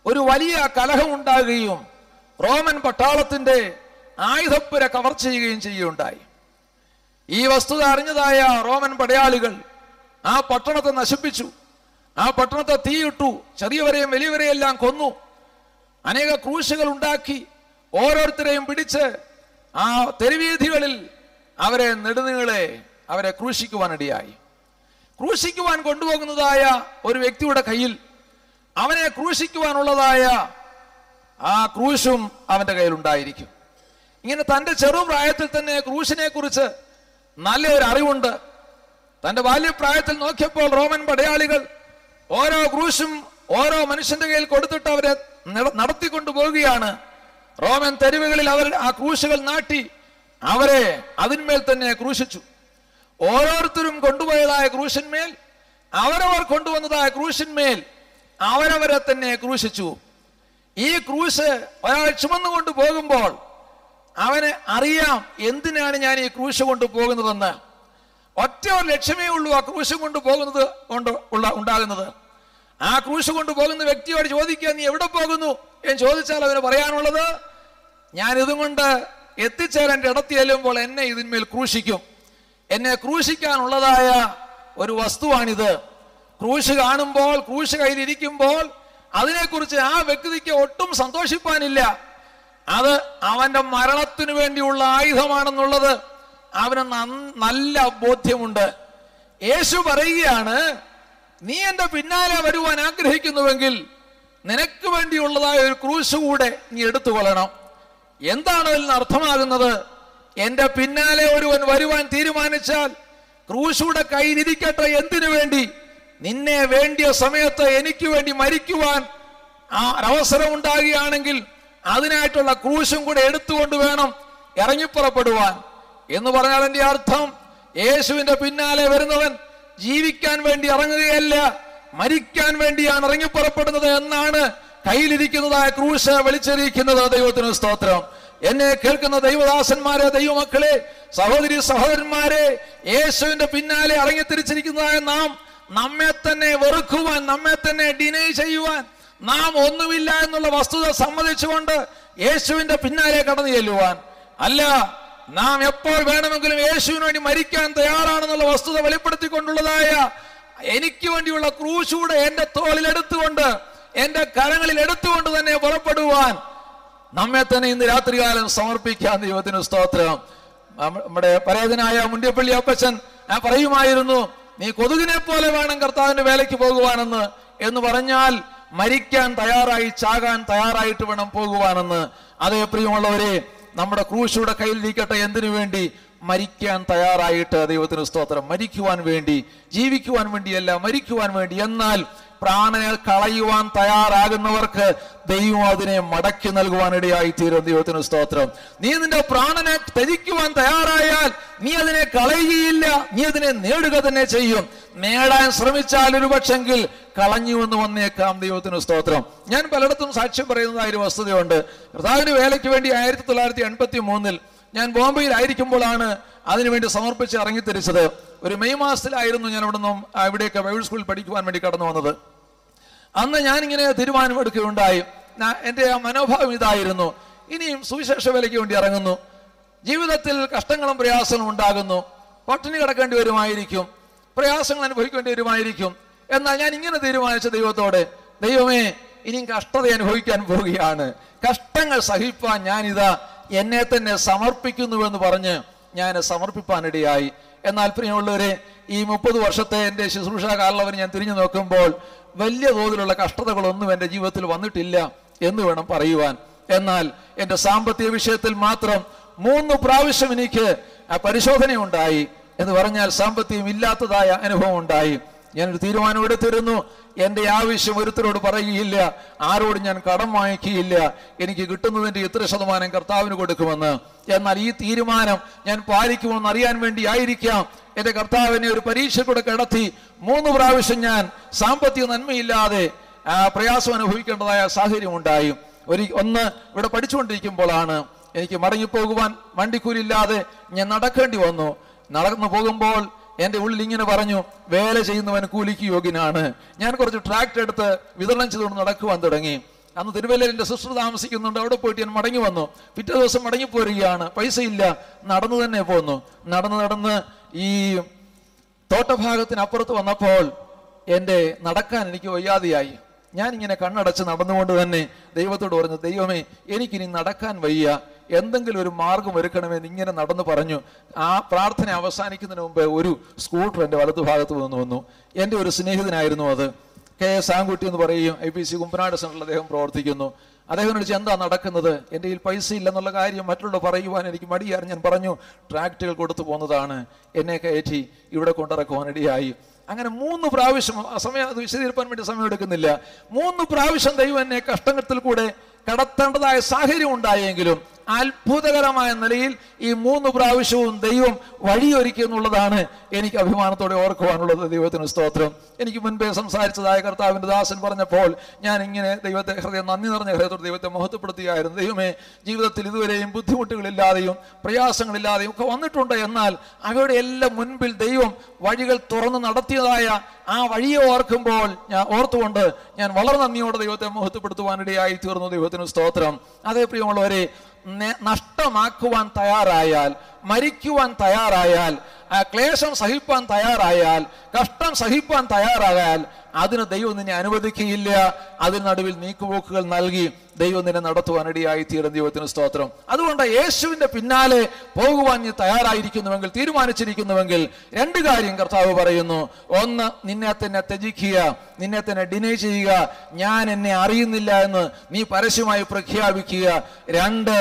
ഒരു വലിയ കലഹമുണ്ടാകുകയും റോമൻ പട്ടാളത്തിന്റെ ആയുധപ്പുര കവർ ചെയ്യുകയുണ്ടായി. ഈ വസ്തുത അറിഞ്ഞതായ റോമൻ പടയാളികൾ ആ പട്ടണത്തെ നശിപ്പിച്ചു. ആ പട്ടണത്തെ തീയിട്ടു. ചെറിയവരെയും വലിയവരെയെല്ലാം കൊന്നു. അനേക ക്രൂശുകൾ ഉണ്ടാക്കി ഓരോരുത്തരെയും പിടിച്ച് ആ തെരുവീഥികളിൽ അവരെ നെടുനീളെ അവരെ ക്രൂശിക്കുവാനിടയായി. ക്രൂശിക്കുവാൻ കൊണ്ടുപോകുന്നതായ ഒരു വ്യക്തിയുടെ കയ്യിൽ അവനെ ക്രൂശിക്കുവാനുള്ളതായ ആ ക്രൂശും അവന്റെ കയ്യിൽ ഉണ്ടായിരിക്കും. ഇങ്ങനെ തൻ്റെ ചെറുപ്രായത്തിൽ തന്നെ ക്രൂശിനെ കുറിച്ച് നല്ലൊരു അറിവുണ്ട്. തൻ്റെ ബാല്യപ്രായത്തിൽ നോക്കിയപ്പോൾ റോമൻ പടയാളികൾ ഓരോ ക്രൂശും ഓരോ മനുഷ്യന്റെ കയ്യിൽ കൊടുത്തിട്ട് അവരെ നടത്തിക്കൊണ്ടു പോവുകയാണ്. റോമൻ തെരുവുകളിൽ അവർ ആ ക്രൂശുകൾ നാട്ടി അവരെ അതിന്മേൽ തന്നെ ക്രൂശിച്ചു. ഓരോരുത്തരും കൊണ്ടുപോയതായ ക്രൂശന്മേൽ, അവരവർ കൊണ്ടുവന്നതായ ക്രൂശന്മേൽ അവരവരെ തന്നെ ക്രൂശിച്ചു. ഈ ക്രൂശ് ഒരാൾ ചുമന്നുകൊണ്ട് പോകുമ്പോൾ അവന് അറിയാം എന്തിനാണ് ഞാൻ ഈ ക്രൂശ് കൊണ്ട് പോകുന്നതെന്ന്. ഒറ്റ ഒരു ലക്ഷ്യമേ ഉള്ളൂ ആ ക്രൂശ് കൊണ്ട് പോകുന്നത് ഉണ്ടാകുന്നത്. ആ ക്രൂശ് കൊണ്ട് പോകുന്ന വ്യക്തിയോട് ചോദിക്കുക, നീ എവിടെ പോകുന്നു എന്ന് ചോദിച്ചാൽ അവന് പറയാനുള്ളത്, ഞാൻ ഇതും കൊണ്ട് എത്തിച്ചേരാൻ ഇടത്തി ചെല്ലുമ്പോൾ എന്നെ ഇതിന്മേൽ ക്രൂശിക്കും. എന്നെ ക്രൂശിക്കാനുള്ളതായ ഒരു വസ്തുവാണിത്. ക്രൂശ് കാണുമ്പോൾ, ക്രൂശ് കയ്യിലിരിക്കുമ്പോൾ അതിനെക്കുറിച്ച് ആ വ്യക്തിക്ക് ഒട്ടും സന്തോഷിപ്പാനില്ല. അത് അവന്റെ മരണത്തിനു വേണ്ടിയുള്ള ആയുധമാണെന്നുള്ളത് അവന് നല്ല ബോധ്യമുണ്ട്. യേശു പറയുകയാണ്, നീ എന്റെ പിന്നാലെ വരുവാൻ ആഗ്രഹിക്കുന്നുവെങ്കിൽ നിനക്ക് വേണ്ടിയുള്ളതായ ഒരു ക്രൂശ് കൂടെ നീ എടുത്തുകൊള്ളണം. എന്താണ് അതിൽ നിന്ന് അർത്ഥമാകുന്നത്? എന്റെ പിന്നാലെ ഒരുവൻ വരുവാൻ തീരുമാനിച്ചാൽ ക്രൂശൂടെ കയ്യിലിരിക്കട്ടെ. എന്തിനു വേണ്ടി? നിന്നെ വേണ്ടിയ സമയത്ത് എനിക്ക് വേണ്ടി മരിക്കുവാൻ അവസരം ഉണ്ടാകുകയാണെങ്കിൽ അതിനായിട്ടുള്ള ക്രൂശും കൂടെ എടുത്തുകൊണ്ട് വേണം ഇറങ്ങിപ്പുറപ്പെടുവാൻ എന്ന് പറഞ്ഞാൽ എന്റെ അർത്ഥം, യേശുവിന്റെ പിന്നാലെ വരുന്നവൻ ജീവിക്കാൻ വേണ്ടി ഇറങ്ങുകയല്ല, മരിക്കാൻ വേണ്ടിയാണ് ഇറങ്ങിപ്പുറപ്പെടുന്നത് എന്നാണ് കയ്യിലിരിക്കുന്നതായ ക്രൂശ് വിളിച്ചറിയിക്കുന്നത്. ദൈവത്തിന് സ്തോത്രം. എന്നെ കേൾക്കുന്ന ദൈവദാസന്മാരെ, ദൈവമക്കളെ, സഹോദരി സഹോദരന്മാരെ, യേശുവിന്റെ പിന്നാലെ ഇറങ്ങിത്തിരിച്ചിരിക്കുന്നതായ നാം നമ്മെ തന്നെ വെറുക്കുവാൻ, നമ്മെ തന്നെ ഡിനൈ ചെയ്യുവാൻ, നാം ഒന്നുമില്ല എന്നുള്ള വസ്തുത സമ്മതിച്ചുകൊണ്ട് യേശുവിന്റെ പിന്നാലെ കടന്നു ചെല്ലുവാൻ അല്ല, നാം എപ്പോൾ വേണമെങ്കിലും യേശുവിന് വേണ്ടി മരിക്കാൻ തയ്യാറാണെന്നുള്ള വസ്തുത വെളിപ്പെടുത്തിക്കൊണ്ടുള്ളതായ എനിക്ക് വേണ്ടിയുള്ള ക്രൂശൂടെ എന്റെ തോളിൽ എടുത്തുകൊണ്ട്, എന്റെ കരങ്ങളിൽ എടുത്തുകൊണ്ട് തന്നെ പുറപ്പെടുവാൻ നമ്മെ തന്നെ ഇന്ന് രാത്രികാലം സമർപ്പിക്കാൻ. ദൈവത്തിന് സ്തോത്രം. നമ്മുടെ പരേതനായ മുണ്ടിയപ്പള്ളി അപ്പച്ചൻ പറയുമായിരുന്നു, നീ കൊതുകിനെ പോലെ വേണം കർത്താവിന്റെ വേലയ്ക്ക് പോകുവാനെന്ന്. എന്ന് പറഞ്ഞാൽ മരിക്കാൻ തയ്യാറായി, ചാകാൻ തയ്യാറായിട്ട് വേണം പോകുവാനെന്ന്. അതേ പ്രിയമുള്ളവരെ, നമ്മുടെ ക്രൂശൂടെ കയ്യിലിരിക്കട്ടെ. എന്തിനു വേണ്ടി? മരിക്കാൻ തയ്യാറായിട്ട്. ദൈവത്തിന് സ്തോത്രം. മരിക്കുവാൻ വേണ്ടി, ജീവിക്കുവാൻ വേണ്ടിയല്ല, മരിക്കുവാൻ വേണ്ടി. എന്നാൽ പ്രാണനെ കളയുവാൻ തയ്യാറാകുന്നവർക്ക് ദൈവം അതിനെ മടക്കി നൽകുവാൻ ഇടയായി തീരും. ദൈവത്തിന് സ്തോത്രം. നീ നിന്റെ പ്രാണനെ ത്യജിക്കുവാൻ തയ്യാറായാൽ നീ അതിനെ കളയുകയില്ല, നീ അതിനെ നേടുക തന്നെ ചെയ്യും. നേടാൻ ശ്രമിച്ചാൽ ഒരു പക്ഷെങ്കിൽ കളഞ്ഞുവെന്ന് വന്നേക്കാം. ദൈവത്തിന് സ്തോത്രം. ഞാൻ പലയിടത്തും സാക്ഷ്യം പറയുന്നതായ ഒരു വസ്തുതയുണ്ട്. കർത്താവിന്റെ വേലയ്ക്ക് വേണ്ടി 1983 ഞാൻ ബോംബെയിലായിരിക്കുമ്പോഴാണ് അതിനുവേണ്ടി സമർപ്പിച്ച് ഇറങ്ങിത്തിരിച്ചത്. ഒരു മെയ് മാസത്തിലായിരുന്നു ഞാൻ ഇവിടെയൊക്കെ ബൈബിൾ സ്കൂളിൽ പഠിക്കുവാൻ വേണ്ടി കടന്നു വന്നത്. അന്ന് ഞാനിങ്ങനെ തീരുമാനമെടുക്കുകയുണ്ടായി. എൻ്റെ ആ മനോഭാവം ഇതായിരുന്നു, ഇനിയും സുവിശേഷ വേലയ്ക്ക് വേണ്ടി ഇറങ്ങുന്നു, ജീവിതത്തിൽ കഷ്ടങ്ങളും പ്രയാസങ്ങളും ഉണ്ടാകുന്നു, പട്ടിണി കിടക്കേണ്ടി വരുമായിരിക്കും, പ്രയാസങ്ങൾ അനുഭവിക്കേണ്ടി വരുമായിരിക്കും. എന്നാൽ ഞാൻ ഇങ്ങനെ തീരുമാനിച്ച ദൈവത്തോടെ, ദൈവമേ, ഇനിയും കഷ്ടത അനുഭവിക്കാൻ പോവുകയാണ്, കഷ്ടങ്ങൾ സഹിപ്പാൻ ഞാനിതാ എന്നെ തന്നെ സമർപ്പിക്കുന്നുവെന്ന് പറഞ്ഞ് ഞാൻ സമർപ്പിപ്പാനിടയായി. എന്നാൽ പ്രിയമുള്ളവരെ, ഈ 30 വർഷത്തെ എൻ്റെ ശുശ്രൂഷ കാലയളവിൽ ഞാൻ തിരിഞ്ഞു നോക്കുമ്പോൾ വലിയ തോതിലുള്ള കഷ്ടതകളൊന്നും എൻ്റെ ജീവിതത്തിൽ വന്നിട്ടില്ല എന്ന് വേണം പറയുവാൻ. എന്നാൽ എൻ്റെ സാമ്പത്തിക വിഷയത്തിൽ മാത്രം 3 പ്രാവശ്യം എനിക്ക് പരിശോധനയുണ്ടായി. എന്ന് പറഞ്ഞാൽ സാമ്പത്തികം ഇല്ലാത്തതായ അനുഭവം ഉണ്ടായി. ഞാനൊരു തീരുമാനം എടുത്തിരുന്നു, എൻ്റെ ആവശ്യം ഒരുത്തരോട് പറയുകയില്ല, ആരോടും ഞാൻ കടം വാങ്ങിക്കുകയില്ല, എനിക്ക് കിട്ടുന്നതിൻ്റെ ഇത്ര ശതമാനം കർത്താവിന് കൊടുക്കുമെന്ന്. എന്നാൽ ഈ തീരുമാനം ഞാൻ പാലിക്കുമെന്ന് അറിയാൻ വേണ്ടി ആയിരിക്കാം എൻ്റെ കർത്താവിനെ ഒരു പരീക്ഷ കൂടെ കിടത്തി 3 പ്രാവശ്യം ഞാൻ സാമ്പത്തിക നന്മയില്ലാതെ പ്രയാസം അനുഭവിക്കേണ്ടതായ സാഹചര്യം ഉണ്ടായി. ഒന്ന് ഇവിടെ പഠിച്ചുകൊണ്ടിരിക്കുമ്പോഴാണ് എനിക്ക് മടങ്ങിപ്പോകുവാൻ വണ്ടിക്കൂലില്ലാതെ ഞാൻ നടക്കേണ്ടി വന്നു. നടന്നു പോകുമ്പോൾ എൻ്റെ ഉള്ളിൽ ഇങ്ങനെ പറഞ്ഞു, വേല ചെയ്യുന്നവൻ കൂലിക്ക് യോഗ്യനാണ്. ഞാൻ കുറച്ച് ട്രാക്ട് എടുത്ത് വിതരണം ചെയ്തുകൊണ്ട് നടക്കുവാൻ തുടങ്ങി. അന്ന് തിരുവല്ലയിൽ എൻ്റെ സിസ്റ്റർ താമസിക്കുന്നുണ്ട്, അവിടെ പോയിട്ട് ഞാൻ മടങ്ങി വന്നു. പിറ്റേ ദിവസം മടങ്ങിപ്പോരുകയാണ്, പൈസ ഇല്ല, നടന്നു തന്നെ പോന്നു. നടന്ന് ഈ തോട്ടഭാഗത്തിനപ്പുറത്ത് വന്നപ്പോൾ എൻ്റെ നടക്കാൻ എനിക്ക് വയ്യാതെയായി. ഞാനിങ്ങനെ കണ്ണടച്ച് നടന്നുകൊണ്ട് തന്നെ ദൈവത്തോട് പറഞ്ഞു, ദൈവമേ, എനിക്കിനി നടക്കാൻ വയ്യ, എന്തെങ്കിലും ഒരു മാർഗം ഒരുക്കണമെന്ന് ഇങ്ങനെ നടന്നു പറഞ്ഞു. ആ പ്രാർത്ഥന അവസാനിക്കുന്നതിന് മുമ്പ് ഒരു സ്കൂട്ടർ എൻ്റെ വലതുഭാഗത്ത് വന്നു. എൻ്റെ ഒരു സ്നേഹിതനായിരുന്നു അത്, KS ആൻകുട്ടി എന്ന് പറയും, IPC കുമ്പനാട് സെൻറ്ററിൽ അദ്ദേഹം പ്രവർത്തിക്കുന്നു. അദ്ദേഹം ചോദിച്ചു, എന്താ നടക്കുന്നത്? എൻ്റെ കയ്യിൽ പൈസ ഇല്ലെന്നുള്ള കാര്യം മറ്റുള്ള പറയുവാൻ എനിക്ക് മടിയായിരുന്നു. ഞാൻ പറഞ്ഞു, ട്രാക്റ്റുകൾ കൊടുത്തു പോകുന്നതാണ്, എന്നെ കയറ്റി ഇവിടെ കൊണ്ടിറക്കുവാനിടയായി. അങ്ങനെ 3 പ്രാവശ്യം, സമയം അത് വിശദീകരിക്കാൻ വേണ്ടി സമയം എടുക്കുന്നില്ല, 3 പ്രാവശ്യം ദൈവം എന്നെ കഷ്ടത്തിൽ കൂടെ കടത്തേണ്ടതായ സാഹചര്യം ഉണ്ടായെങ്കിലും അത്ഭുതകരമായ നിലയിൽ ഈ 3 പ്രാവശ്യവും ദൈവം വഴിയൊരുക്കി എന്നുള്ളതാണ് എനിക്ക് അഭിമാനത്തോടെ ഓർക്കുവാനുള്ളത്. ദൈവത്തിന് സ്തോത്രം. എനിക്ക് മുൻപേ സംസാരിച്ചതായ കർത്താവിൻ്റെ ദാസൻ പറഞ്ഞപ്പോൾ ഞാൻ ഇങ്ങനെ ദൈവത്തെ നന്ദി നിറഞ്ഞ ഹൃദയത്തോടെ ദൈവത്തെ മഹത്വപ്പെടുത്തുകയായിരുന്നു. ദൈവമേ, ജീവിതത്തിൽ ഇതുവരെയും ബുദ്ധിമുട്ടുകളില്ലാതെയും പ്രയാസങ്ങളില്ലാതെയും ഒക്കെ വന്നിട്ടുണ്ട്. എന്നാൽ അവയുടെ എല്ലാം മുൻപിൽ ദൈവം വഴികൾ തുറന്ന് നടത്തിയതായ ആ വഴിയെ ഓർത്തുകൊണ്ട് ഞാൻ വളരെ നന്ദിയോടെ ദൈവത്തെ മഹത്വപ്പെടുത്തുവാനിടയായി തീർന്നു. ദൈവത്തിന് സ്തോത്രം. അതേ പ്രിയമുള്ളവരെ, നഷ്ടമാക്കുവാൻ തയ്യാറായാൽ, മരിക്കുവാൻ തയ്യാറായാൽ, ക്ലേശം സഹിപ്പാൻ തയ്യാറായാൽ, കഷ്ടം സഹിപ്പാൻ തയ്യാറായാൽ അതിന് ദൈവം നിന്നെ അനുവദിക്കുകയില്ല. അതിന് നടുവിൽ നീക്കുപോക്കുകൾ നൽകി ദൈവം നിന്നെ നടത്തുവാനിടയായി തീരുന്ന. ദൈവത്തിന് സ്തോത്രം. അതുകൊണ്ട് യേശുവിന്റെ പിന്നാലെ പോകുവാൻ നീ തയ്യാറായിരിക്കുന്നുവെങ്കിൽ, തീരുമാനിച്ചിരിക്കുന്നുവെങ്കിൽ 2 കാര്യം കർത്താവ് പറയുന്നു. 1, നിന്നെ തന്നെ ത്യജിക്കുക, നിന്നെ തന്നെ ഡിനൈ ചെയ്യുക, ഞാൻ എന്നെ അറിയുന്നില്ല എന്ന് നീ പരസ്യമായി പ്രഖ്യാപിക്കുക. 2,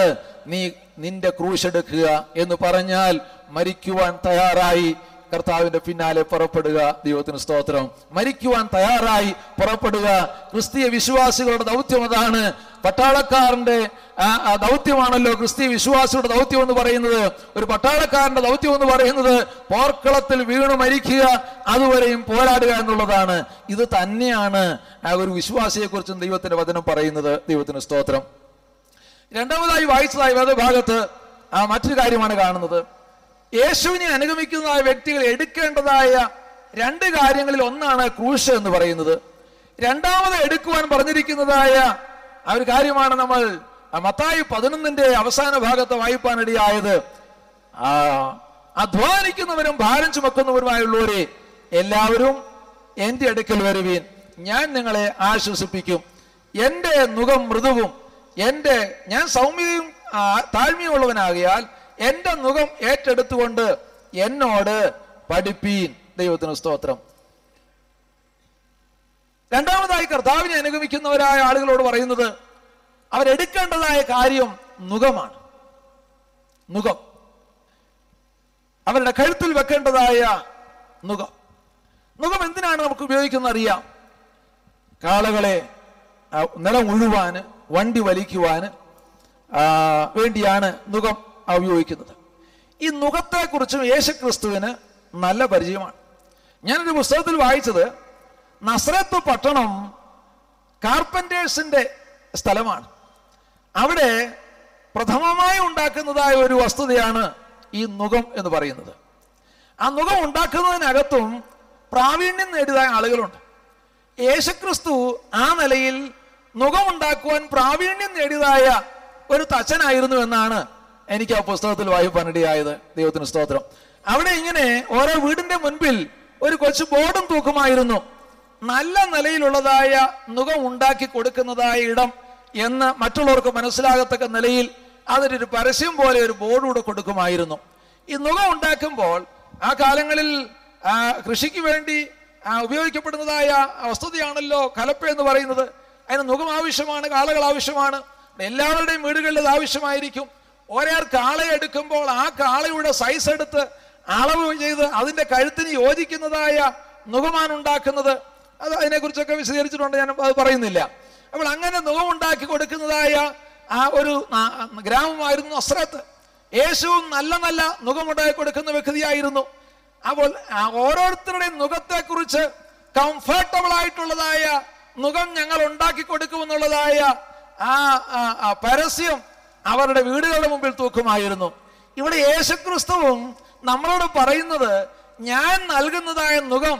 നീ നിന്റെ ക്രൂശ് എടുക്കുക എന്ന് പറഞ്ഞാൽ മരിക്കുവാൻ തയ്യാറായി കർത്താവിന്റെ പിന്നാലെ പുറപ്പെടുക. ദൈവത്തിന് സ്തോത്രം. മരിക്കുവാൻ തയ്യാറായി പുറപ്പെടുക. ക്രിസ്തീയ വിശ്വാസികളുടെ ദൗത്യം അതാണ്. പട്ടാളക്കാരന്റെ ദൗത്യമാണല്ലോ ക്രിസ്തീയ വിശ്വാസിയുടെ ദൗത്യം എന്ന് പറയുന്നത്. ഒരു പട്ടാളക്കാരന്റെ ദൗത്യം എന്ന് പറയുന്നത് പോർക്കളത്തിൽ വീണു മരിക്കുക, അതുവരെയും പോരാടുക എന്നുള്ളതാണ്. ഇത് തന്നെയാണ് ഒരു വിശ്വാസിയെ കുറിച്ചും ദൈവത്തിന്റെ വചനം പറയുന്നത്. ദൈവത്തിന് സ്തോത്രം. രണ്ടാമതായി വായിച്ചതായ വേദഭാഗത്ത് മറ്റൊരു കാര്യമാണ് കാണുന്നത്. യേശുവിനെ അനുഗമിക്കുന്നതായ വ്യക്തികൾ എടുക്കേണ്ടതായ 2 കാര്യങ്ങളിൽ ഒന്നാണ് ക്രൂശ് എന്ന് പറയുന്നത്. രണ്ടാമത് എടുക്കുവാൻ പറഞ്ഞിരിക്കുന്നതായ ആ ഒരു കാര്യമാണ് നമ്മൾ മത്തായി 11 അവസാന ഭാഗത്ത് വായിപ്പാനിടയായത്. അധ്വാനിക്കുന്നവരും ഭാരം ചുമക്കുന്നവരുമായുള്ളവരെ എല്ലാവരും എൻ്റെ അടുക്കൽ വരുവീൻ, ഞാൻ നിങ്ങളെ ആശ്വസിപ്പിക്കും. എൻ്റെ നുകം മൃദുവും ഞാൻ സൗമ്യതയും താഴ്മയുള്ളവനാകിയാൽ എൻ്റെ നുകം ഏറ്റെടുത്തുകൊണ്ട് എന്നോട് പഠിപ്പീൻ. ദൈവത്തിന് സ്തോത്രം. രണ്ടാമതായി കർത്താവിനെ അനുഗമിക്കുന്നവരായ ആളുകളോട് പറയുന്നത് അവരെടുക്കേണ്ടതായ കാര്യം നുകമാണ്. നുകം, അവരുടെ കഴുത്തിൽ വെക്കേണ്ടതായ നുകം. നുകം എന്തിനാണ് നമുക്ക് ഉപയോഗിക്കുന്നത് അറിയാം. കാളകളെ നിലം ഉഴുവാന്, വണ്ടി വലിക്കുവാന് വേണ്ടിയാണ് നുകം ഉപയോഗിക്കുന്നത്. ഈ നുകത്തെക്കുറിച്ചും യേശുക്രിസ്തുവിന് നല്ല പരിചയമാണ്. ഞാനൊരു പുസ്തകത്തിൽ വായിച്ചത് നസ്രത്ത് പട്ടണം കാർപ്പന്റേഴ്സിന്റെ സ്ഥലമാണ്. അവിടെ പ്രഥമമായി ഉണ്ടാക്കുന്നതായ ഒരു വസ്തുതയാണ് ഈ നുകം എന്ന് പറയുന്നത്. ആ നുകം ഉണ്ടാക്കുന്നതിനകത്തും പ്രാവീണ്യം നേടിയതായ ആളുകളുണ്ട്. യേശുക്രിസ്തു ആ നിലയിൽ നുകം ഉണ്ടാക്കുവാൻ പ്രാവീണ്യം നേടിയതായ ഒരു തച്ചനായിരുന്നു എന്നാണ് എനിക്ക് ആ പുസ്തകത്തിൽ വായിപ്പാനിടയായത്. ദൈവത്തിന് സ്തോത്രം. അവിടെ ഇങ്ങനെ ഓരോ വീടിന്റെ മുൻപിൽ ഒരു കൊച്ചു ബോർഡും തൂക്കുമായിരുന്നു. നല്ല നിലയിലുള്ളതായ നുകം ഉണ്ടാക്കി കൊടുക്കുന്നതായ ഇടം എന്ന് മറ്റുള്ളവർക്ക് മനസ്സിലാകത്തക്ക നിലയിൽ അതിനൊരു പരസ്യം പോലെ ഒരു ബോർഡ് കൂടെ കൊടുക്കുമായിരുന്നു. ഈ നുകം ഉണ്ടാക്കുമ്പോൾ ആ കാലങ്ങളിൽ കൃഷിക്ക് വേണ്ടി ഉപയോഗിക്കപ്പെടുന്നതായ വസ്തുതയാണല്ലോ കലപ്പ എന്ന് പറയുന്നത്. അതിന് നുകം ആവശ്യമാണ്, കാളകൾ ആവശ്യമാണ്. എല്ലാവരുടെയും വീടുകളിൽ അത് ആവശ്യമായിരിക്കും. ഒരാൾ കാളയെ എടുക്കുമ്പോൾ ആ കാളയുടെ സൈസ് എടുത്ത് അളവ് ചെയ്ത് അതിന്റെ കഴുത്തിന് യോജിക്കുന്നതായ നുകമാണ് ഉണ്ടാക്കുന്നത്. അത് അതിനെക്കുറിച്ചൊക്കെ വിശദീകരിച്ചിട്ടുണ്ട്, ഞാൻ അത് പറയുന്നില്ല. അപ്പോൾ അങ്ങനെ നുകം ഉണ്ടാക്കി കൊടുക്കുന്നതായ ആ ഒരു ഗ്രാമമായിരുന്നു നസ്രത്ത്. യേശുവും നല്ല നല്ല നുകമുണ്ടാക്കി കൊടുക്കുന്ന വ്യക്തിയായിരുന്നു. അപ്പോൾ ഓരോരുത്തരുടെയും നുകത്തെക്കുറിച്ച് കംഫർട്ടബിൾ ആയിട്ടുള്ളതായ നുകം ഞങ്ങൾ ഉണ്ടാക്കി കൊടുക്കുമെന്നുള്ളതായ ആ പരസ്യം അവരുടെ വീടുകളുടെ മുമ്പിൽ തൂക്കുമായിരുന്നു. ഇവിടെ യേശുക്രിസ്തുവും നമ്മളോട് പറയുന്നത് ഞാൻ നൽകുന്നതായ നുകം,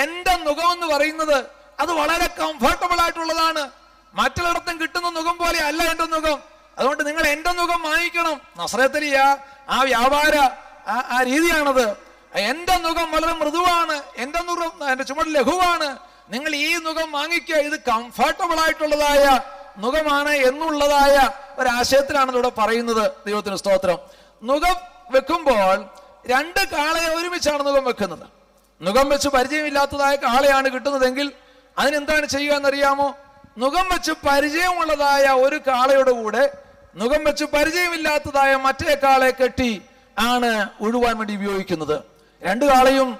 എൻ്റെ നുകം എന്ന് പറയുന്നത് അത് വളരെ കംഫർട്ടബിൾ ആയിട്ടുള്ളതാണ്. മറ്റുള്ളിടത്തും കിട്ടുന്ന നുകം പോലെ അല്ല എൻ്റെ നുകം. അതുകൊണ്ട് നിങ്ങൾ എൻ്റെ നുകം വാങ്ങിക്കണം. നസ്രത്തിലിയ ആ വ്യാപാര ആ രീതിയാണത്. എൻ്റെ നുകം വളരെ മൃദുവാണ്, എൻ്റെ ചുമട് ലഘുവാണ്, നിങ്ങൾ ഈ നുകം വാങ്ങിക്കുക, ഇത് കംഫർട്ടബിൾ ആയിട്ടുള്ളതായ നുകമാണ് എന്നുള്ളതായ ഒരാശയത്തിലാണ് ഇവിടെ പറയുന്നത്. ദൈവത്തിന് സ്തോത്രം. നുകം വെക്കുമ്പോൾ 2 കാളയെ ഒരുമിച്ചാണ് നുകം വെക്കുന്നത്. നുകം വെച്ച് പരിചയമില്ലാത്തതായ കാളയാണ് കിട്ടുന്നതെങ്കിൽ അതിനെന്താണ് ചെയ്യുക എന്നറിയാമോ? നുകം വെച്ച് പരിചയമുള്ളതായ ഒരു കാളയുടെ കൂടെ നുകം വെച്ച് പരിചയമില്ലാത്തതായ മറ്റേ കാളയെ കെട്ടി ആണ് ഉഴുവാൻ വേണ്ടി ഉപയോഗിക്കുന്നത്. രണ്ടു കാളയും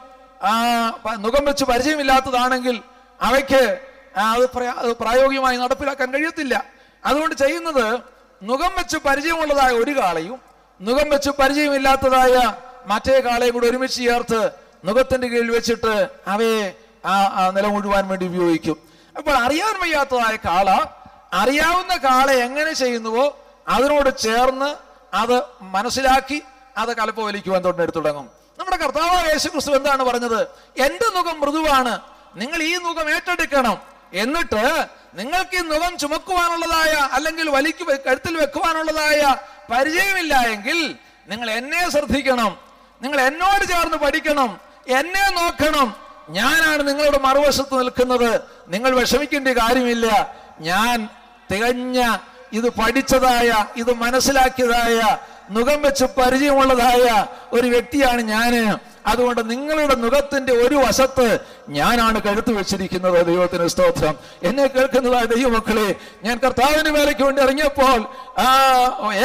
നുകം വെച്ച് പരിചയമില്ലാത്തതാണെങ്കിൽ അവയ്ക്ക് അത് പ്രായോഗികമായി നടപ്പിലാക്കാൻ കഴിയത്തില്ല. അതുകൊണ്ട് ചെയ്യുന്നത്, നുകം വെച്ച് പരിചയമുള്ളതായ ഒരു കാളയും നുകം വെച്ച് പരിചയമില്ലാത്തതായ മറ്റേ കാളയും കൂടെ ഒരുമിച്ച് ചേർത്ത് നുകത്തിന്റെ കീഴിൽ വെച്ചിട്ട് അവയെ നിലം ഉഴുവാൻ വേണ്ടി ഉപയോഗിക്കും. അപ്പോൾ അറിയാൻ വയ്യാത്തതായ കാള അറിയാവുന്ന കാള എങ്ങനെ ചെയ്യുന്നുവോ അതിനോട് ചേർന്ന് അത് മനസ്സിലാക്കി അത് കലപ്പ വലിക്കുവാൻ തുടങ്ങും. നമ്മുടെ കർത്താവായ യേശുക്രിസ്തു എന്താണ് പറഞ്ഞത്? എന്റെ നുകം മൃദുവാണ്, നിങ്ങൾ ഈ നുകം ഏറ്റെടുക്കണം. എന്നിട്ട് നിങ്ങൾക്ക് ഈ നുകം ചുമക്കുവാനുള്ളതായ അല്ലെങ്കിൽ കഴുത്തിൽ വെക്കുവാനുള്ളതായ പരിചയമില്ല എങ്കിൽ നിങ്ങൾ എന്നെ ശ്രദ്ധിക്കണം, നിങ്ങൾ എന്നോട് ചേർന്ന് പഠിക്കണം, എന്നെ നോക്കണം. ഞാനാണ് നിങ്ങളുടെ മറുവശത്ത് നിൽക്കുന്നത്. നിങ്ങൾ വിഷമിക്കേണ്ട കാര്യമില്ല. ഞാൻ തികഞ്ഞ ഇത് പഠിച്ചതായ ഇത് മനസ്സിലാക്കിയതായ നുകം വെച്ച് പരിചയമുള്ളതായ ഒരു വ്യക്തിയാണ് ഞാന്. അതുകൊണ്ട് നിങ്ങളുടെ നുകത്തിന്റെ ഒരു വശത്ത് ഞാനാണ് കഴുത്ത് വെച്ചിരിക്കുന്നത്. ദൈവത്തിന് സ്തോത്രം. എന്നെ കേൾക്കുന്നതായ ദൈവമക്കളെ, ഞാൻ കർത്താവിന് വേലയ്ക്ക് വേണ്ടി ഇറങ്ങിയപ്പോൾ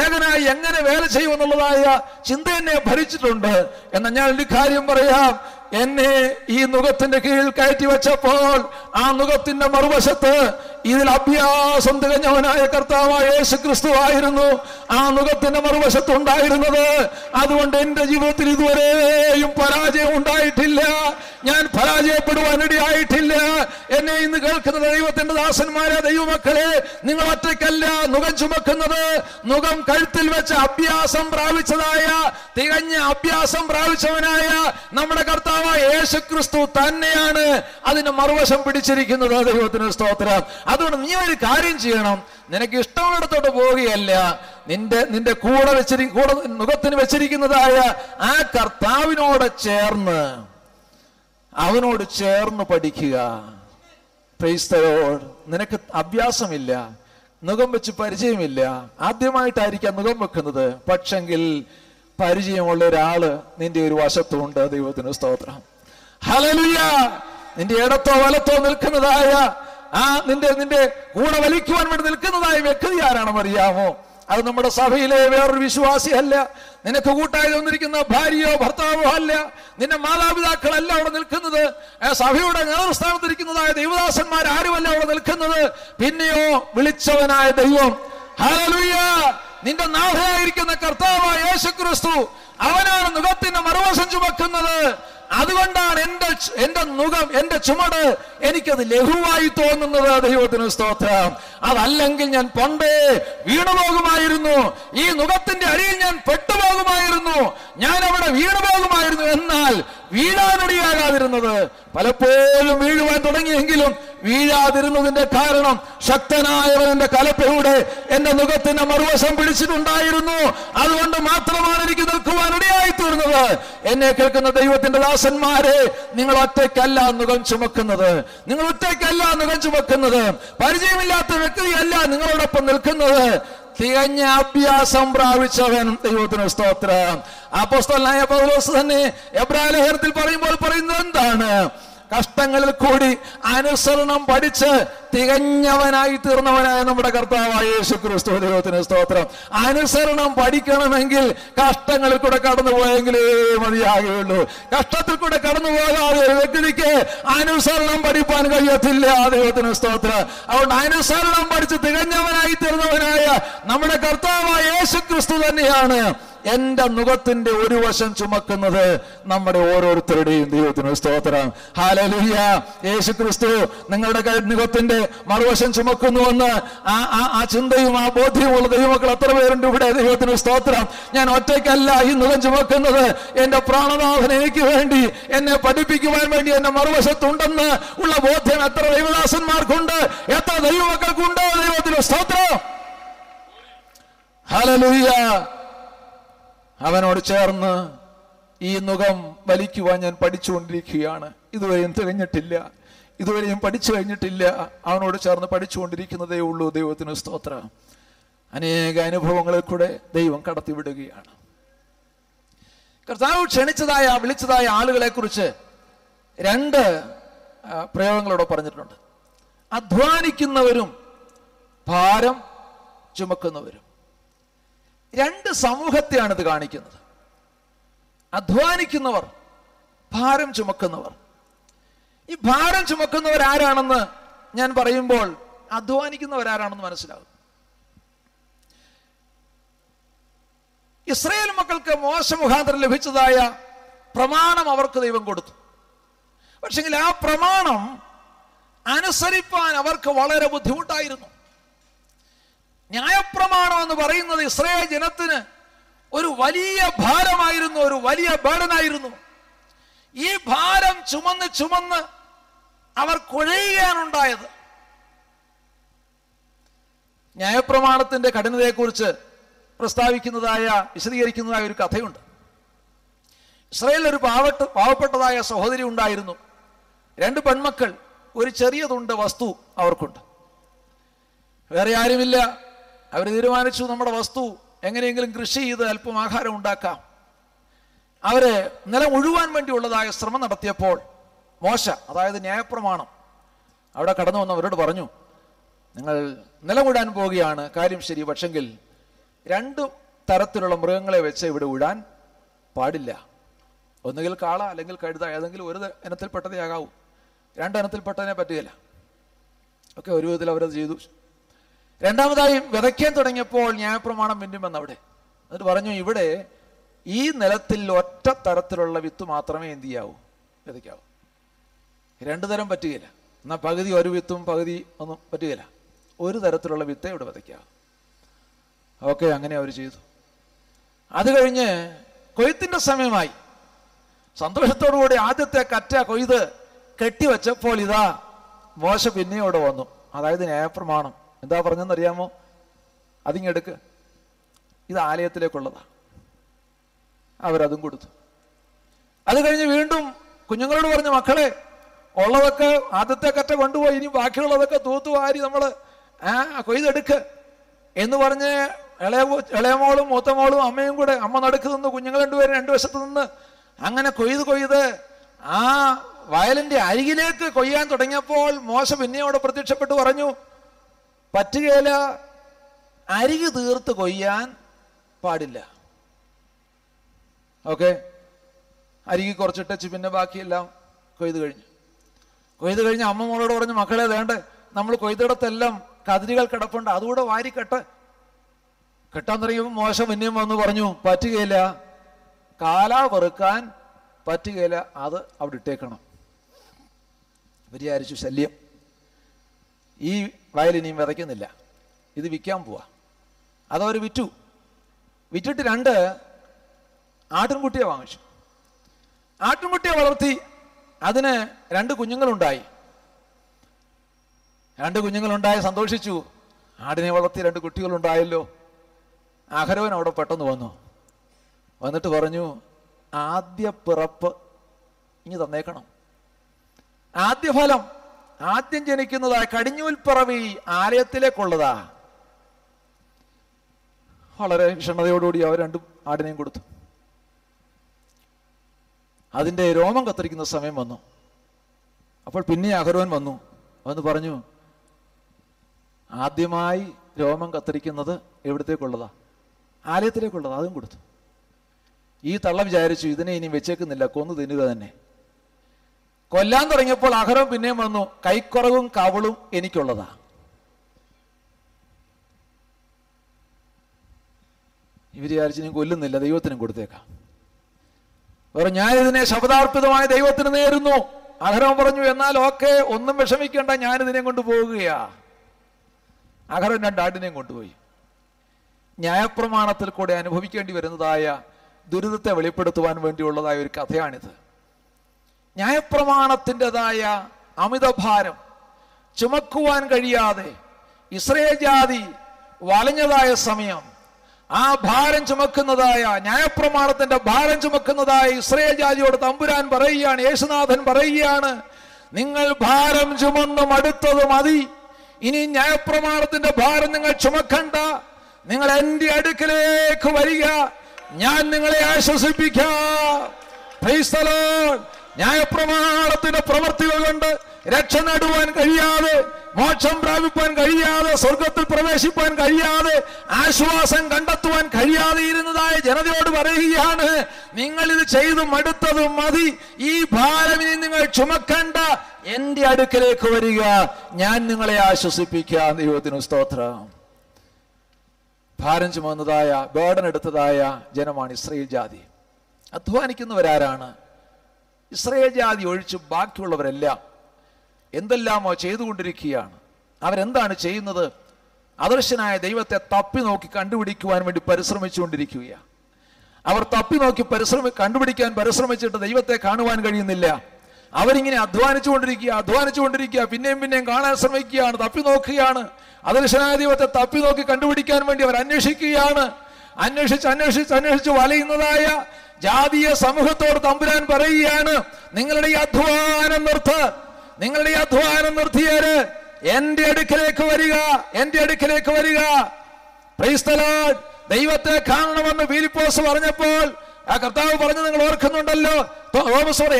ഏകനായി എങ്ങനെ വേല ചെയ്യുമെന്നുള്ളതായ ചിന്ത എന്നെ ഭരിച്ചിട്ടുണ്ട്. എന്നാൽ ഞാൻ ഒരു കാര്യം പറയാം, എന്നെ ഈ നുകത്തിന്റെ കീഴിൽ കയറ്റി വെച്ചപ്പോൾ ആ നുകത്തിന്റെ മറുവശത്ത് ഇതിൽ അഭ്യാസം തികഞ്ഞവനായ കർത്താവായ യേശുക്രിസ്തു ആയിരുന്നു ആ നുകത്തിന്റെ മറുവശത്ത് ഉണ്ടായിരുന്നത്. അതുകൊണ്ട് എന്റെ ജീവിതത്തിൽ ഇതുവരെയും പരാജയം ഉണ്ടായിട്ടില്ല. ഞാൻ പരാജയപ്പെടുവാനിടയായിട്ടില്ല. എന്നെ ഇന്ന് കേൾക്കുന്ന ദൈവത്തിന്റെ ദാസന്മാരെ, ദൈവമക്കളെ, നിങ്ങൾ ഒറ്റയ്ക്കല്ല നുകം ചുമക്കുന്നത്. നുകം കഴുത്തിൽ വെച്ച് അഭ്യാസം പ്രാപിച്ചതായ തികഞ്ഞ അഭ്യാസം പ്രാപിച്ചവനായ നമ്മുടെ കർത്താവായ യേശുക്രിസ്തു തന്നെയാണ് അതിന്റെ മറുവശം പിടിച്ചിരിക്കുന്നത്. ദൈവത്തിന് സ്തോത്രം. അതുകൊണ്ട് നീ ഒരു കാര്യം ചെയ്യണം, നിനക്ക് ഇഷ്ടമുള്ളിടത്തോട്ട് പോവുകയല്ല, നിന്റെ കൂടെ നുകത്തിന് വെച്ചിരിക്കുന്നതായ ആ കർത്താവിനോട് ചേർന്ന് അവനോട് ചേർന്ന് പഠിക്കുക. Price the Lord. നിനക്ക് അഭ്യാസമില്ല, നുകം വെച്ച് പരിചയമില്ല, ആദ്യമായിട്ടായിരിക്കാം നുകം വെക്കുന്നത്. പക്ഷെങ്കിൽ പരിചയമുള്ള ഒരാള് നിന്റെ ഒരു വശത്തുണ്ട്. ദൈവത്തിന് സ്തോത്രം. ഹല്ലേലൂയ. നിന്റെ ഇടത്തോ വലത്തോ നിൽക്കുന്നതായ നിന്റെ കൂടെ വലിക്കുവാൻ വേണ്ടി നിൽക്കുന്നതായ വ്യക്തി ആരാണെന്ന് അറിയാമോ? അത് നമ്മുടെ സഭയിലെ വേറൊരു വിശ്വാസിയല്ല, നിനക്ക് കൂട്ടായി വന്നിരിക്കുന്ന ഭാര്യയോ ഭർത്താവോ അല്ല, നിന്റെ മാതാപിതാക്കളല്ല അവിടെ നിൽക്കുന്നത്, സഭയുടെ നേതൃസ്ഥാനത്തിരിക്കുന്നതായ ദൈവദാസന്മാർ ആരുമല്ല അവിടെ നിൽക്കുന്നത്. പിന്നെയോ വിളിച്ചവനായ ദൈവം. ഹല്ലേലൂയ. നിന്റെ നാഥനായിരിക്കുന്ന കർത്താവായ യേശുക്രിസ്തു, അവനാണ് നുകത്തിന്റെ മറുവശം ചുമക്കുന്നത്. അതുകൊണ്ടാണ് എന്റെ നുകം, എന്റെ ചുമട് എനിക്കത് ലഘുവായി തോന്നുന്നത്. ദൈവത്തിന് സ്തോത്രം. അതല്ലെങ്കിൽ ഞാൻ പണ്ടേ വീണുപോകുമായിരുന്നു. ഈ നുകത്തിന്റെ അടിയിൽ ഞാൻ പെട്ടുപോകുമായിരുന്നു, ഞാൻ അവിടെ വീണുപോകുമായിരുന്നു. എന്നാൽ വീഴാനിടയാകാതിരുന്നത്, പലപ്പോഴും വീഴുവാൻ തുടങ്ങിയെങ്കിലും വീഴാതിരുന്നതിന്റെ കാരണം ശക്തനായവൻ എന്റെ കലപ്പയുടെ എന്റെ നുകത്തിന്റെ മറുവശം പിടിച്ചിട്ടുണ്ടായിരുന്നു. അതുകൊണ്ട് മാത്രമാണ് എനിക്ക് നിൽക്കുവാൻ ഇടയായി തീർന്നത്. എന്നെ കേൾക്കുന്ന ദൈവത്തിന്റെ ദാസന്മാരെ, നിങ്ങൾ ഒറ്റയ്ക്കല്ല നുകം ചുമക്കുന്നത്. നിങ്ങൾ ഒറ്റയ്ക്കല്ല നുകം ചുമക്കുന്നത്. പരിചയമില്ലാത്ത വ്യക്തിയല്ല നിങ്ങളോടൊപ്പം നിൽക്കുന്നത്. തികഞ്ഞ അഭ്യാസം പ്രാപിച്ചവൻ. ദൈവത്തിന് സ്തോത്രം. അപ്പോസ്തലനായ പൗലോസ് തന്നെ എബ്രായ ലേഖനത്തിൽ പറയുന്നത് എന്താണ്? കഷ്ടങ്ങളിൽ കൂടി അനുസരണം പഠിച്ച് തികഞ്ഞവനായി തീർന്നവനായ നമ്മുടെ കർത്താവായ യേശുക്രിസ്തു. ദൈവത്തിന് സ്തോത്രം. അനുസരണം പഠിക്കണമെങ്കിൽ കഷ്ടങ്ങളിൽ കൂടെ കടന്നു പോയെങ്കിലേ മതിയാകുകയുള്ളൂ. കഷ്ടത്തിൽ കൂടെ കടന്നു പോകാതെ ഒരു വ്യക്തിക്ക് അനുസരണം പഠിപ്പാൻ കഴിയത്തില്ല. ദൈവത്തിന് സ്തോത്രം. അതുകൊണ്ട് അനുസരണം പഠിച്ച് തികഞ്ഞവനായി തീർന്നവനായ നമ്മുടെ കർത്താവായ യേശുക്രിസ്തു തന്നെയാണ് എന്റെ നുകത്തിന്റെ ഒരു വശം ചുമക്കുന്നത് നമ്മുടെ ഓരോരുത്തരുടെയും. ദൈവത്തിന് സ്തോത്രം. ഹല്ലേലൂയ. യേശുക്രിസ്തു നിങ്ങളുടെ നുകത്തിന്റെ മറുവശം ചുമക്കുന്നുവെന്ന് ആ ചിന്തയും ആ ബോധ്യമുള്ള ദൈവമക്കൾ എത്ര പേരുണ്ട് ഇവിടെ? ദൈവത്തിന് സ്തോത്രം. ഞാൻ ഒറ്റയ്ക്കല്ല ഈ നുകം ചുമക്കുന്നത്. എന്റെ പ്രാണനാഥൻ എനിക്ക് വേണ്ടി എന്നെ പഠിപ്പിക്കുവാൻ വേണ്ടി എന്റെ മറുവശത്തുണ്ടെന്ന് ഉള്ള ബോധ്യം എത്ര ദൈവദാസന്മാർക്കുണ്ട്, എത്ര ദൈവമക്കൾക്കുണ്ട്? ദൈവത്തിന് സ്തോത്രം. ഹല്ലേലൂയ. അവനോട് ചേർന്ന് ഈ നുകം വലിക്കുവാൻ ഞാൻ പഠിച്ചുകൊണ്ടിരിക്കുകയാണ്. ഇതുവരെയും തികഞ്ഞിട്ടില്ല, ഇതുവരെയും പഠിച്ചു കഴിഞ്ഞിട്ടില്ല. അവനോട് ചേർന്ന് പഠിച്ചുകൊണ്ടിരിക്കുന്നതേ ഉള്ളൂ. ദൈവത്തിന് സ്തോത്രം. അനേക അനുഭവങ്ങളിൽ കൂടെ ദൈവം കടത്തിവിടുകയാണ്. കർത്താവ് വിളിച്ചതായ ആളുകളെ കുറിച്ച് രണ്ട് പ്രയോഗങ്ങളോടെ പറഞ്ഞിട്ടുണ്ട്. അധ്വാനിക്കുന്നവരും ഭാരം ചുമക്കുന്നവരും. രണ്ട് സമൂഹത്തെയാണ് ഇത് കാണിക്കുന്നത്. അധ്വാനിക്കുന്നവർ, ഭാരം ചുമക്കുന്നവർ. ഈ ഭാരം ചുമക്കുന്നവർ ആരാണെന്ന് ഞാൻ പറയുമ്പോൾ അധ്വാനിക്കുന്നവരാരാണെന്ന് മനസ്സിലാകും. ഇസ്രായേൽ മക്കൾക്ക് മോശ മുഖാന്തരം ലഭിച്ചതായ പ്രമാണം അവർക്ക് ദൈവം കൊടുത്തു. പക്ഷെങ്കിൽ ആ പ്രമാണം അനുസരിപ്പാൻ അവർക്ക് വളരെ ബുദ്ധിമുട്ടായിരുന്നു. ന്യായപ്രമാണം എന്ന് പറയുന്നത് ഇസ്രായേൽ ജനത്തിന് ഒരു വലിയ ഭാരമായിരുന്നു, ഒരു വലിയ ബർഡനായിരുന്നു. ഈ ഭാരം ചുമന്ന് ചുമന്ന് അവർ കുഴയുകയാണുണ്ടായത്. ന്യായപ്രമാണത്തിന്റെ കഠിനതയെക്കുറിച്ച് പ്രസ്താവിക്കുന്നതായ, വിശദീകരിക്കുന്നതായ ഒരു കഥയുണ്ട്. ഇസ്രായേലിൽ ഒരു പാവപ്പെട്ടതായ സഹോദരി ഉണ്ടായിരുന്നു. 2 പെൺമക്കൾ, ഒരു ചെറിയ തുണ്ട് വസ്തു അവർക്കുണ്ട്. വേറെ ആരുമില്ല. അവർ തീരുമാനിച്ചു, നമ്മുടെ വസ്തു എങ്ങനെയെങ്കിലും കൃഷി ചെയ്ത് അല്പം ആഹാരം ഉണ്ടാക്കാം. അവര് നിലം ഉഴുവാൻ വേണ്ടിയുള്ളതായ ശ്രമം നടത്തിയപ്പോൾ മോശ, അതായത് ന്യായപ്രമാണം, അവിടെ കടന്നു വന്നവരോട് പറഞ്ഞു, നിങ്ങൾ നിലം ഉഴാൻ പോവുകയാണ്, കാര്യം ശരി, പക്ഷെങ്കിൽ 2 തരത്തിലുള്ള മൃഗങ്ങളെ വെച്ച് ഇവിടെ ഉഴാൻ പാടില്ല. ഒന്നുകിൽ കാള അല്ലെങ്കിൽ കഴുത, ഏതെങ്കിലും ഒരു ഇനത്തിൽപ്പെട്ടതേ ആകാവൂ. 2 ഇനത്തിൽപ്പെട്ടതിനെ പറ്റുകയില്ല. ഒക്കെ ഒരു വിധത്തിൽ അവരത് ചെയ്തു. രണ്ടാമതായി വിതയ്ക്കാൻ തുടങ്ങിയപ്പോൾ ന്യായപ്രമാണം വീണ്ടും വന്നവിടെ. എന്നിട്ട് പറഞ്ഞു, ഇവിടെ ഈ നിലത്തിൽ ഒറ്റ തരത്തിലുള്ള വിത്ത് മാത്രമേ എന്ത് ചെയ്യാവൂ, വിതയ്ക്കാവൂ. 2 തരം പറ്റുകയില്ല. എന്നാൽ പകുതി ഒരു വിത്തും പകുതി ഒന്നും പറ്റുകയില്ല. ഒരു തരത്തിലുള്ള വിത്തേ ഇവിടെ വിതയ്ക്കാവൂ. ഓക്കെ, അങ്ങനെ അവർ ചെയ്തു. അത് കഴിഞ്ഞ് കൊയ്ത്തിന്റെ സമയമായി. സന്തോഷത്തോടുകൂടി ആദ്യത്തെ കറ്റ കൊയ്ത് കെട്ടിവെച്ചപ്പോൾ ഇതാ മോശ പിന്നെ ഇവിടെ വന്നു. അതായത് ന്യായപ്രമാണം എന്താ പറഞ്ഞെന്നറിയാമോ? അതിങ്ങെടുക്ക്, ഇത് ആലയത്തിലേക്കുള്ളതാ. അവരതും കൊടുത്തു. അത് കഴിഞ്ഞ് വീണ്ടും കുഞ്ഞുങ്ങളോട് പറഞ്ഞു, മക്കളെ, ഉള്ളതൊക്കെ ആദ്യത്തെ കറ്റ കൊണ്ടുപോയി, ഇനി ബാക്കിയുള്ളതൊക്കെ തൂത്തുവാരി നമ്മൾ കൊയ്തെടുക്ക് എന്ന് പറഞ്ഞ് ഇളയമോളും മൂത്തമോളും അമ്മയും കൂടെ, അമ്മ നടുക്ക് നിന്ന്, കുഞ്ഞുങ്ങൾ 2 പേരും 2 വശത്ത് നിന്ന് അങ്ങനെ കൊയ്ത് ആ വയലിന്റെ അരികിലേക്ക് കൊയ്യാൻ തുടങ്ങിയപ്പോൾ മോശ പിന്നെ അവിടെ പ്രത്യക്ഷപ്പെട്ടു പറഞ്ഞു, പറ്റുകയില്ല, അരികു തീർത്ത് കൊയ്യാൻ പാടില്ല. ഓക്കെ, അരികി കുറച്ചിട്ടച്ച് പിന്നെ ബാക്കിയെല്ലാം കൊയ്ത് കഴിഞ്ഞ് അമ്മ മോളോട് പറഞ്ഞു, മക്കളെ, വേണ്ട, നമ്മൾ കൊയ്തിടത്തെല്ലാം കതിരുകൾ കിടപ്പുണ്ട്, അതുകൂടെ വാരിക്കെട്ട്. കെട്ടാൻ തുടങ്ങിയപ്പോൾ മോശം പിന്നെയും വന്നു പറഞ്ഞു, പറ്റുകയില്ല, കാല വെറുക്കാൻ പറ്റുകയില്ല, അത് അവിടെ ഇട്ടേക്കണം. വിചാരിച്ചു, ശല്യം, ഈ വയലിനിയും വിതയ്ക്കുന്നില്ല, ഇത് വിൽക്കാൻ പോവാ. അതവർ വിറ്റിട്ട് 2 ആട്ടിൻകുട്ടിയെ വാങ്ങിച്ചു. ആട്ടിൻകുട്ടിയെ വളർത്തി. അതിന് 2 കുഞ്ഞുങ്ങളുണ്ടായി. 2 കുഞ്ഞുങ്ങളുണ്ടായി, സന്തോഷിച്ചു. ആടിനെ വളർത്തി 2 കുട്ടികളുണ്ടായല്ലോ. അഹരോൻ അവിടെ പെട്ടെന്ന് വന്നിട്ട് പറഞ്ഞു, ആദ്യ പിറപ്പ് ഇനി തന്നേക്കണം. ആദ്യ ഫലം, ആദ്യം ജനിക്കുന്നതാ, കടിഞ്ഞൂൽപ്പിറവി ആലയത്തിലേക്കുള്ളതാ. വളരെ വിഷണ്ണതയോടുകൂടി അവർ 2 ആടിനെയും കൊടുത്തു. അതിൻ്റെ രോമം കത്തിരിക്കുന്ന സമയം വന്നു. അപ്പോൾ പിന്നെ അഹരോൻ വന്ന് പറഞ്ഞു, ആദ്യമായി രോമം കത്തിരിക്കുന്നത് എവിടത്തേക്കുള്ളതാ? ആലയത്തിലേക്കുള്ളതാ. അതും കൊടുത്തു. ഈ തള്ള വിചാരിച്ചു, ഇതിനെ ഇനി വെച്ചേക്കുന്നില്ല, കൊന്നു തിന്നുക തന്നെ. കൊല്ലാൻ തുടങ്ങിയപ്പോൾ അഹരോൻ പിന്നെയും വന്നു, കൈക്കുറവും കവളും എനിക്കുള്ളതാ. ഇവർ വിചാരിച്ചു, ഞാൻ കൊല്ലുന്നില്ല, ദൈവത്തിനും കൊടുത്തേക്കാം. ഞാനിതിനെ ശബ്ദാർപ്പിതമായ ദൈവത്തിന് നേരുന്നു. അഹരോൻ പറഞ്ഞു, എന്നാൽ ഓക്കെ, ഒന്നും വിഷമിക്കേണ്ട, ഞാനിതിനെ കൊണ്ട് പോകുകയാ. അഹരോൻ 2 ആടിനെയും കൊണ്ടുപോയി. ന്യായപ്രമാണത്തിൽ കൂടെ അനുഭവിക്കേണ്ടി വരുന്നതായ ദുരിതത്തെ വെളിപ്പെടുത്തുവാൻ വേണ്ടിയുള്ളതായ ഒരു കഥയാണിത്. ന്യായപ്രമാണത്തിൻ്റെതായ അമിതഭാരം ചുമക്കുവാൻ കഴിയാതെ ഇസ്രായേൽ ജാതി വലഞ്ഞതായ സമയം, ആ ഭാരം ചുമക്കുന്നതായ, ന്യായപ്രമാണത്തിന്റെ ഭാരം ചുമക്കുന്നതായ ഇസ്രായേൽ ജാതിയോട് തമ്പുരാൻ പറയുകയാണ്, യേശുനാഥൻ പറയുകയാണ്, നിങ്ങൾ ഭാരം ചുമന്ന് മടുത്തത് മതി, ഇനി ന്യായപ്രമാണത്തിന്റെ ഭാരം നിങ്ങൾ ചുമക്കണ്ട, നിങ്ങൾ എൻ്റെ അടുക്കലേക്ക് വരിക, ഞാൻ നിങ്ങളെ ആശ്വസിപ്പിക്കാം. Price the Lord. ന്യായപ്രമാണത്തിന്റെ പ്രവൃത്തികൾ കൊണ്ട് രക്ഷ നേടുവാൻ കഴിയാതെ, മോക്ഷം പ്രാപിപ്പാൻ കഴിയാതെ, സ്വർഗത്തിൽ പ്രവേശിപ്പാൻ കഴിയാതെ, ആശ്വാസം കണ്ടെത്തുവാൻ കഴിയാതെ ഇരുന്നതായ ജനതയോട് പറയുകയാണ്, നിങ്ങൾ ഇത് ചെയ്തു മടുത്തത് മതി, ഈ ഭാരം ഇനി നിങ്ങൾ ചുമക്കണ്ട, എന്റെ അടുക്കലേക്ക് വരിക, ഞാൻ നിങ്ങളെ ആശ്വസിപ്പിക്കാം. ദൈവത്തിന് സ്തോത്രം. ഭാരം ചുമന്നതായ, ബേർഡൻ എടുത്തതായ ജനമാണ് ഇസ്രായേൽ ജാതി. അധ്വാനിക്കുന്നവരാരാണ്? ഇസ്രായേൽ ജാതി ഒഴിച്ച് ബാക്കിയുള്ളവരെല്ലാം എന്തെല്ലാമോ ചെയ്തുകൊണ്ടിരിക്കുകയാണ്. അവരെന്താണ് ചെയ്യുന്നത്? അദൃശ്യനായ ദൈവത്തെ തപ്പി നോക്കി കണ്ടുപിടിക്കുവാൻ വേണ്ടി പരിശ്രമിച്ചുകൊണ്ടിരിക്കുകയാണ്. അവർ തപ്പി നോക്കി കണ്ടുപിടിക്കാൻ പരിശ്രമിച്ചിട്ട് ദൈവത്തെ കാണുവാൻ കഴിയുന്നില്ല. അവരിങ്ങനെ അധ്വാനിച്ചുകൊണ്ടിരിക്കുക, പിന്നെയും കാണാൻ ശ്രമിക്കുകയാണ്, തപ്പി നോക്കുകയാണ്. അദൃശ്യനായ ദൈവത്തെ തപ്പി നോക്കി കണ്ടുപിടിക്കാൻ വേണ്ടി അവർ അന്വേഷിക്കുകയാണ്. അന്വേഷിച്ച് വലയുന്നതായ ജാതീയ സമൂഹത്തോട് തമ്പുരാൻ പറയുകയാണ്, നിങ്ങളുടെ ഈ അധ്വാനം നിർത്തിയാല് എന്റെ അടുക്കലേക്ക് വരിക. Price the Lord. ദൈവത്തെ കാണണമെന്ന് ഫിലിപ്പോസ് പറഞ്ഞപ്പോൾ ആ കർത്താവ് പറഞ്ഞു, നിങ്ങൾ ഓർക്കുന്നുണ്ടല്ലോ,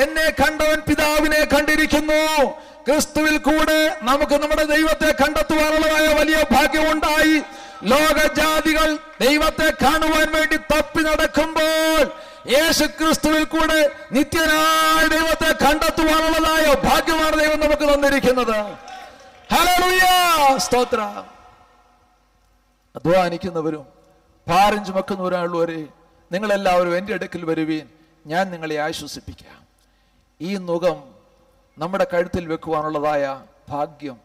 എന്നെ കണ്ടവൻ പിതാവിനെ കണ്ടിരിക്കുന്നു. ക്രിസ്തുവിൽ കൂടെ നമുക്ക് നമ്മുടെ ദൈവത്തെ കണ്ടെത്തുവാനുള്ളതായ വലിയ ഭാഗ്യമുണ്ടായി. ലോകജാതികൾ ദൈവത്തെ കാണുവാൻ വേണ്ടി തപ്പി നടക്കുമ്പോൾ യേശു ക്രിസ്തുവിൽ കൂടെ നിത്യനായ ദൈവത്തെ കണ്ടെത്തുവാനുള്ളതായ ഭാഗ്യമാണ് ദൈവം നമുക്ക് തന്നിരിക്കുന്നത്. ഹല്ലേലൂയ, സ്തോത്രം. അധ്വാനിക്കുന്നവരും ഭാരം ചുമക്കുന്നവരാളുവരെ നിങ്ങളെല്ലാവരും എൻ്റെ അടുക്കൽ വരുവീൻ, ഞാൻ നിങ്ങളെ ആശ്വസിപ്പിക്കാം. ഈ നുകം നമ്മുടെ കഴുത്തിൽ വെക്കുവാനുള്ളതായ ഭാഗ്യം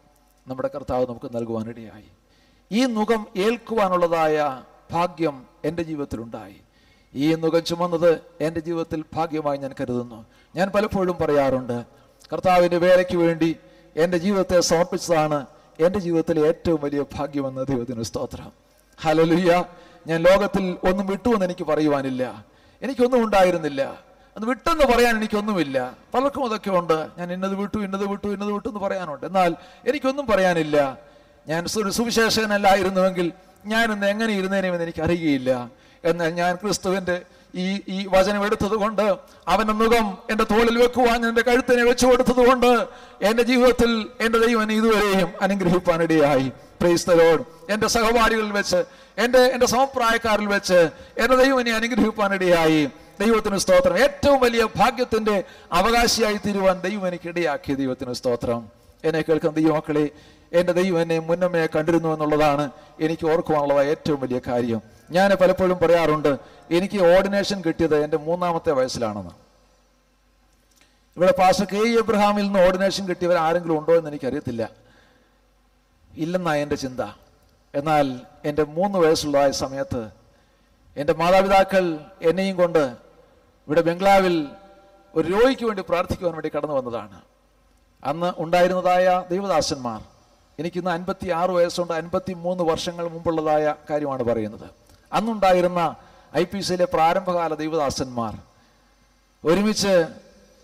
നമ്മുടെ കർത്താവ് നമുക്ക് നൽകുവാനിടയായി. ഈ നുകം ഏൽക്കുവാനുള്ളതായ ഭാഗ്യം എൻ്റെ ജീവിതത്തിലുണ്ടായി. ഈ നുകം ചുമന്നത് എൻ്റെ ജീവിതത്തിൽ ഭാഗ്യമായി ഞാൻ കരുതുന്നു. ഞാൻ പലപ്പോഴും പറയാറുണ്ട്, കർത്താവിൻ്റെ വേലയ്ക്ക് വേണ്ടി എൻ്റെ ജീവിതത്തെ സമർപ്പിച്ചതാണ് എൻ്റെ ജീവിതത്തിലെ ഏറ്റവും വലിയ ഭാഗ്യമെന്ന്. ദൈവത്തിന് സ്തോത്രം. ഹല്ലേലൂയ. ഞാൻ ലോകത്തിൽ ഒന്നും വിട്ടുവെന്ന് എനിക്ക് പറയുവാനില്ല. എനിക്കൊന്നും ഉണ്ടായിരുന്നില്ല, അത് വിട്ടെന്ന് പറയാൻ എനിക്കൊന്നുമില്ല. പലർക്കും അതൊക്കെ ഉണ്ട്, ഞാൻ ഇന്നത് വിട്ടു എന്ന് പറയാനുണ്ട്. എന്നാൽ എനിക്കൊന്നും പറയാനില്ല. ഞാൻ ഒരു സുവിശേഷകനല്ലായിരുന്നുവെങ്കിൽ ഞാൻ ഇന്ന് എങ്ങനെ ഇരുന്നേനെന്ന് എനിക്ക് അറിയുകയില്ല. എന്നാൽ ഞാൻ ക്രിസ്തുവിൻ്റെ ഈ വചനം എടുത്തത് കൊണ്ട്, അവന്റെ മുഖം എൻ്റെ തോളിൽ വെക്കുവാൻ എൻ്റെ കഴുത്തിനെ വെച്ചു കൊടുത്തത് കൊണ്ട് എൻ്റെ ജീവിതത്തിൽ എൻ്റെ ദൈവം ഇതുവരെയും അനുഗ്രഹിപ്പാനിടയായി. Price the Lord. എൻ്റെ സഹപാഠികളിൽ വെച്ച്, എൻ്റെ സമപ്രായക്കാരിൽ വെച്ച് എൻ്റെ ദൈവം എന്നെ അനുഗ്രഹിപ്പാനിടയായി. ദൈവത്തിന് സ്തോത്രം. ഏറ്റവും വലിയ ഭാഗ്യത്തിന്റെ അവകാശിയായി തീരുവാൻ ദൈവം എനിക്ക് ഇടയാക്കിയ ദൈവത്തിന് സ്തോത്രം. എന്നെ കേൾക്കുന്ന ദൈവമക്കളെ, എൻ്റെ ദൈവം എന്നെ മുന്നമേ കണ്ടിരുന്നു എന്നുള്ളതാണ് എനിക്ക് ഓർക്കുവാനുള്ളതായ ഏറ്റവും വലിയ കാര്യം. ഞാൻ പലപ്പോഴും പറയാറുണ്ട്, എനിക്ക് ഓർഡിനേഷൻ കിട്ടിയത് എൻ്റെ 3-ാമത്തെ വയസ്സിലാണെന്ന്. ഇവിടെ പാസ്റ്റർ കെ എബ്രഹാമിൽ നിന്ന് ഓർഡിനേഷൻ കിട്ടിയവർ ആരെങ്കിലും ഉണ്ടോ എന്ന് എനിക്കറിയത്തില്ല. ഇല്ലെന്നാണ് എൻ്റെ ചിന്ത. എന്നാൽ എൻ്റെ 3 വയസ്സുള്ളതായ സമയത്ത് എൻ്റെ മാതാപിതാക്കൾ എന്നെയും കൊണ്ട് ഇവിടെ ബംഗ്ലാവിൽ ഒരു രോഗിക്ക് വേണ്ടി പ്രാർത്ഥിക്കുവാൻ വേണ്ടി കടന്നു വന്നതാണ്. അന്ന് ഉണ്ടായിരുന്നതായ ദൈവദാസന്മാർ, എനിക്കിന്ന് 56 വയസ്സുണ്ട്, 53 വർഷങ്ങൾ മുമ്പുള്ളതായ കാര്യമാണ് പറയുന്നത്. അന്നുണ്ടായിരുന്ന IPCയിലെ പ്രാരംഭകാല ദൈവദാസന്മാർ ഒരുമിച്ച്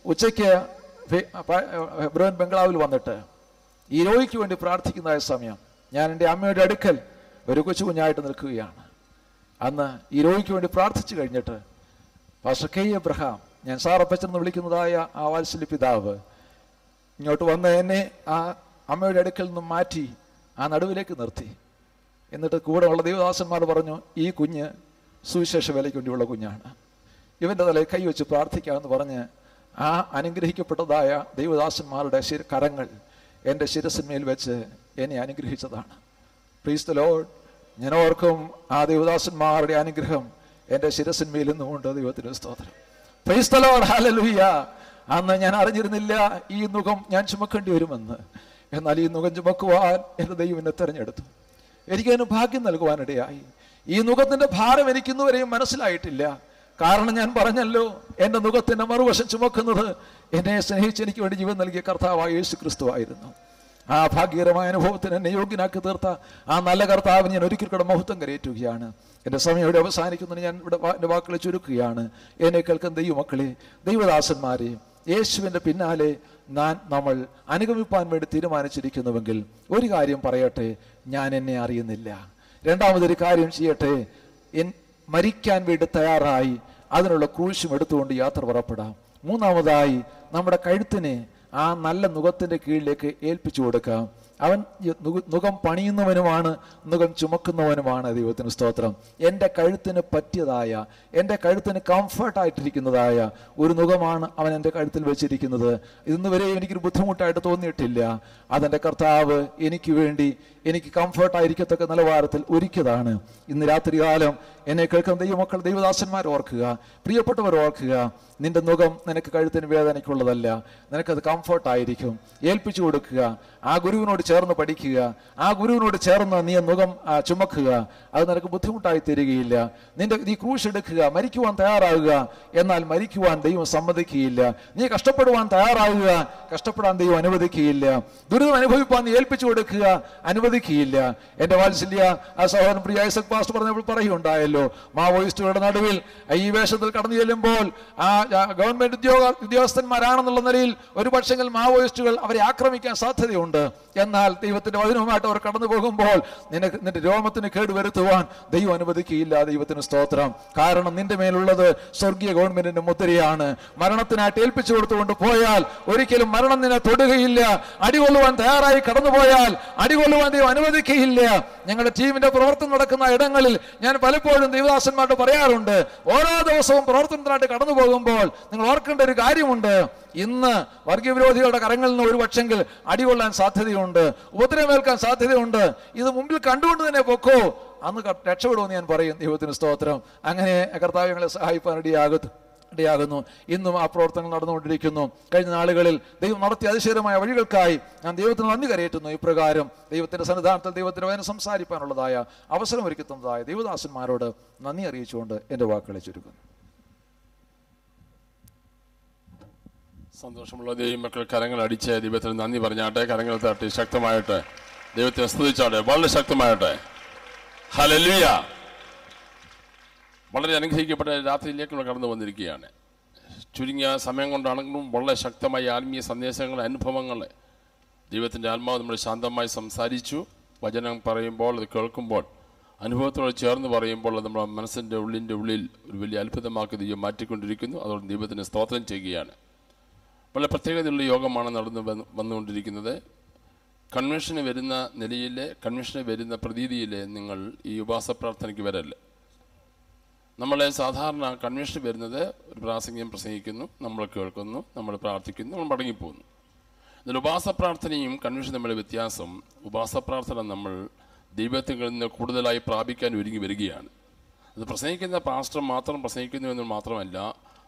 ഉച്ചയ്ക്ക് ഹെബ്രോൻ ബംഗ്ലാവിൽ വന്നിട്ട് ഈ രോഗിക്ക് വേണ്ടി പ്രാർത്ഥിക്കുന്നതായ സമയം ഞാൻ എൻ്റെ അമ്മയുടെ അടുക്കൽ ഒരു കൊച്ചു കുഞ്ഞായിട്ട് നിൽക്കുകയാണ്. അന്ന് ഈ രോഗിക്ക് വേണ്ടി പ്രാർത്ഥിച്ചു കഴിഞ്ഞിട്ട് പാസ്റ്റർ കെ എബ്രഹാം, ഞാൻ സാറപ്പച്ചെന്ന് വിളിക്കുന്നതായ ആ വാത്സല്യ പിതാവ്, ഇങ്ങോട്ട് വന്ന് എന്നെ ആ അമ്മയുടെ അടുക്കൽ നിന്നും മാറ്റി ആ നടുവിലേക്ക് നിർത്തി. എന്നിട്ട് കൂടെ ഉള്ള ദൈവദാസന്മാർ പറഞ്ഞു, ഈ കുഞ്ഞ് സുവിശേഷ വേലയ്ക്ക് വേണ്ടിയുള്ള കുഞ്ഞാണ്, ഇവൻ്റെ തലയിൽ കൈവച്ച് പ്രാർത്ഥിക്കാമെന്ന് പറഞ്ഞ് ആ അനുഗ്രഹിക്കപ്പെട്ടതായ ദൈവദാസന്മാരുടെ കരങ്ങൾ എൻ്റെ ശിരസിന്മേൽ വെച്ച് എന്നെ അനുഗ്രഹിച്ചതാണ്. Price the Lord. ഞാൻ ഓർക്കും ആ ദൈവദാസന്മാരുടെ അനുഗ്രഹം എൻ്റെ ശിരസിന്മേൽ നിന്നുകൊണ്ട്. ദൈവത്തിന് സ്തോത്രം. Price the Lord. ഹല്ലേലൂയ. അന്ന് ഞാൻ അറിഞ്ഞിരുന്നില്ല ഈ നുകം ഞാൻ ചുമക്കേണ്ടി വരുമെന്ന്. എന്നാൽ ഈ നുകം ചുമക്കുവാൻ എൻ്റെ ദൈവം എന്നെ തിരഞ്ഞെടുത്തു. എനിക്കതിന് ഭാഗ്യം നൽകുവാനിടയായി. ഈ നുകത്തിന്റെ ഭാരം എനിക്കിന്നുവരെയും മനസ്സിലായിട്ടില്ല. കാരണം ഞാൻ പറഞ്ഞല്ലോ, എൻ്റെ നുകത്തിന്റെ മറുവശം ചുമക്കുന്നത് എന്നെ സ്നേഹിച്ച് എനിക്ക് വേണ്ടി ജീവൻ നൽകിയ കർത്താവായ യേശു ക്രിസ്തു ആയിരുന്നു. ആ ഭാഗ്യകരമായ അനുഭവത്തിന് എന്നെ യോഗ്യനാക്കി തീർത്ത ആ നല്ല കർത്താവിന് ഞാൻ ഒരിക്കൽ കൂടെ മഹത്വം കരയേറ്റുകയാണ്. എൻ്റെ സമയം ഇവിടെ അവസാനിക്കുന്നതിന് ഞാൻ ഇവിടെ എൻ്റെ വാക്കുകളെ ചുരുക്കുകയാണ്. എന്നെ കേൾക്കുന്ന ദൈവമക്കളെ, ദൈവദാസന്മാരെ, യേശുവിൻ്റെ പിന്നാലെ നമ്മൾ അനുഗമിപ്പാൻ വേണ്ടി തീരുമാനിച്ചിരിക്കുന്നുവെങ്കിൽ ഒരു കാര്യം പറയട്ടെ, ഞാൻ എന്നെ അറിയുന്നില്ല. രണ്ടാമതൊരു കാര്യം ചെയ്യട്ടെ, മരിക്കാൻ വേണ്ടി തയ്യാറായി അതിനുള്ള ക്രൂശും എടുത്തുകൊണ്ട് യാത്ര പുറപ്പെടാം. മൂന്നാമതായി നമ്മുടെ കഴുത്തിനെ ആ നല്ല നുകത്തിൻ്റെ കീഴിലേക്ക് ഏൽപ്പിച്ചു കൊടുക്കാം. അവൻ നുകം പണിയുന്നവനുമാണ്, നുകം ചുമക്കുന്നവനുമാണ്. ദൈവത്തിന് സ്തോത്രം. എൻ്റെ കഴുത്തിന് പറ്റിയതായ, എൻ്റെ കഴുത്തിന് കംഫർട്ടായിട്ടിരിക്കുന്നതായ ഒരു നുകമാണ് അവൻ എൻ്റെ കഴുത്തിൽ വെച്ചിരിക്കുന്നത്. ഇന്ന് വരെ എനിക്കൊരു ബുദ്ധിമുട്ടായിട്ട് തോന്നിയിട്ടില്ല. അതെൻ്റെ കർത്താവ് എനിക്ക് വേണ്ടി, എനിക്ക് കംഫർട്ടായിരിക്കത്തക്ക നിലവാരത്തിൽ ഒരുക്കിയതാണ്. ഇന്ന് രാത്രികാലം എന്നെ കേൾക്കുന്ന ദൈവമക്കൾ, ദൈവദാസന്മാർ ഓർക്കുക, പ്രിയപ്പെട്ടവർ ഓർക്കുക, നിന്റെ നുകം നിനക്ക് കഴുത്തിന് വേദനയ്ക്കുള്ളതല്ല, നിനക്കത് കംഫർട്ടായിരിക്കും. ഏൽപ്പിച്ചു കൊടുക്കുക. ആ ഗുരുവിനോട് ചേർന്ന് പഠിക്കുക. ആ ഗുരുവിനോട് ചേർന്ന് നീ നുകം ചുമക്കുക. അത് നിനക്ക് ബുദ്ധിമുട്ടായി തീരുകയില്ല. നീ ക്രൂശ് എടുക്കുക, മരിക്കുവാൻ തയ്യാറാകുക. എന്നാൽ മരിക്കുവാൻ ദൈവം സമ്മതിക്കുകയില്ല. നീ കഷ്ടപ്പെടുവാൻ തയ്യാറാകുക, കഷ്ടപ്പെടാൻ ദൈവം അനുവദിക്കുകയില്ല. ദുരിതം അനുഭവിപ്പാൻ നീ ഏൽപ്പിച്ചു കൊടുക്കുക, അനുവദിക്കുകയില്ല. എൻ്റെ വാത്സല്യ സഹോദരൻ പ്രിയ ഐസക് പാസ്റ്റർ പറഞ്ഞപ്പോൾ പറയുണ്ടായല്ലോ, മാവോയിസ്റ്റുകളുടെ നടുവിൽ ഈ വേഷത്തിൽ കടന്നു ചെല്ലുമ്പോൾ ആ ഗവൺമെന്റ് ഉദ്യോഗസ്ഥന്മാരാണെന്നുള്ള നിലയിൽ ഒരു പക്ഷെങ്കിൽ മാവോയിസ്റ്റുകൾ അവരെ ആക്രമിക്കാൻ സാധ്യതയുണ്ട്. എന്നാൽ ദൈവത്തിന്റെ വചനവുമായിട്ട് അവർ കടന്നു പോകുമ്പോൾ നിന്റെ രോമത്തിന് കേടുവരുത്തുവാൻ ദൈവം അനുവദിക്കുകയില്ല. ദൈവത്തിന് സ്തോത്രം. കാരണം നിന്റെ മേലുള്ളത് സ്വർഗീയ ഗവൺമെന്റിന്റെ മുദ്രയാണ്. മരണത്തിനായിട്ട് ഏൽപ്പിച്ചു കൊടുത്തുകൊണ്ട് പോയാൽ ഒരിക്കലും മരണം നിന്നെ തൊടുകയില്ല. അടികൊള്ളുവാൻ തയ്യാറായി കടന്നുപോയാൽ അടികൊള്ളുവാൻ ദൈവം അനുവദിക്കുകയില്ല. ഞങ്ങളുടെ ടീമിന്റെ പ്രവർത്തനം നടക്കുന്ന ഇടങ്ങളിൽ ഞാൻ പലപ്പോഴും ദൈവദാസന്മാരോട് പറയാറുണ്ട്, ഓരോ ദിവസവും പ്രവർത്തനത്തിനായിട്ട് കടന്നു പോകുമ്പോൾ നിങ്ങൾ ഓർക്കേണ്ട ഒരു കാര്യമുണ്ട്. ഇന്ന് വർഗീയ വിരോധികളുടെ കരങ്ങളിൽ നിന്ന് ഒരു പക്ഷെങ്കിൽ അടികൊള്ളാൻ സാധ്യതയുണ്ട്, ഉപദ്രവമേൽക്കാൻ സാധ്യതയുണ്ട്. ഇത് മുമ്പിൽ കണ്ടുകൊണ്ട് തന്നെ പൊക്കോ, അന്ന് രക്ഷപ്പെടുമെന്ന് ഞാൻ പറയും. ദൈവത്തിന് സ്തോത്രം. അങ്ങനെ കർത്താവ് ഞങ്ങളെ സഹായിപ്പാൻ ഇടയാകുന്നു. ഇന്നും ആ പ്രവർത്തനങ്ങൾ നടന്നുകൊണ്ടിരിക്കുന്നു. കഴിഞ്ഞ നാളുകളിൽ ദൈവം നടത്തിയ അതിശയമായ വഴികൾക്കായി ഞാൻ ദൈവത്തിന് നന്ദി കരയേറ്റുന്നു. ഇപ്രകാരം ദൈവത്തിന്റെ സന്നിധാനത്തിൽ ദൈവത്തിന്റെ വചനം സംസാരിക്കാനുള്ളതായ അവസരം ഒരുക്കുന്നതായ ദൈവദാസന്മാരോട് നന്ദി അറിയിച്ചുകൊണ്ട് എൻ്റെ വാക്കുകളെ ചുരുക്കുന്നു. സന്തോഷമുള്ള ദൈവമക്കൾ കരങ്ങൾ അടിച്ച് ദൈവത്തിന് നന്ദി പറഞ്ഞാട്ടെ. കരങ്ങൾ തട്ടി ശക്തമായിട്ട് ദൈവത്തെ സ്തുതിച്ചാട്ടെ, വളരെ ശക്തമായിട്ട്. ഹല്ലേലൂയ. വളരെ അനുഗ്രഹിക്കപ്പെട്ട രാത്രിയിലേക്ക് നമ്മൾ കടന്നു വന്നിരിക്കുകയാണ്. ചുരുങ്ങിയ സമയം കൊണ്ടാണെങ്കിലും വളരെ ശക്തമായ ആത്മീയ സന്ദേശങ്ങൾ, അനുഭവങ്ങൾ ദൈവത്തിൻ്റെ ആത്മാവ് നമ്മൾ ശാന്തമായി സംസാരിച്ചു. വചനം പറയുമ്പോൾ, അത് കേൾക്കുമ്പോൾ, അനുഭവത്തോട് ചേർന്ന് പറയുമ്പോൾ അത് നമ്മുടെ മനസ്സിൻ്റെ ഉള്ളിൻ്റെ ഉള്ളിൽ ഒരു വലിയ അത്ഭുതമാക്കി ദൈവം മാറ്റിക്കൊണ്ടിരിക്കുന്നു. അതുകൊണ്ട് ദൈവത്തിന് സ്തോത്രം ചെയ്യുകയാണ്. വളരെ പ്രത്യേകതയുള്ള യോഗമാണ് വന്നുകൊണ്ടിരിക്കുന്നത്. കൺവെൻഷന് വരുന്ന നിലയിൽ, കൺവെൻഷന് വരുന്ന പ്രതീതിയിൽ നിങ്ങൾ ഈ ഉപവാസ പ്രാർത്ഥനയ്ക്ക് വരല്ലേ. നമ്മളെ സാധാരണ കൺവെൻഷന് വരുന്നത് ഒരു പ്രാസംഗികം പ്രസംഗിക്കുന്നു, നമ്മൾ കേൾക്കുന്നു, നമ്മൾ പ്രാർത്ഥിക്കുന്നു, നമ്മൾ മടങ്ങിപ്പോകുന്നു. എന്നാൽ ഉപവാസ പ്രാർത്ഥനയും കൺവെൻഷൻ തമ്മിലെ വ്യത്യാസം, ഉപവാസ പ്രാർത്ഥന നമ്മൾ ദൈവത്തിൽ നിന്ന് കൂടുതലായി പ്രാപിക്കാൻ ഒരുങ്ങി വരികയാണ്. അത് പ്രസംഗിക്കുന്ന പാസ്റ്റർ മാത്രം പ്രസംഗിക്കുന്നു എന്ന് മാത്രമല്ല,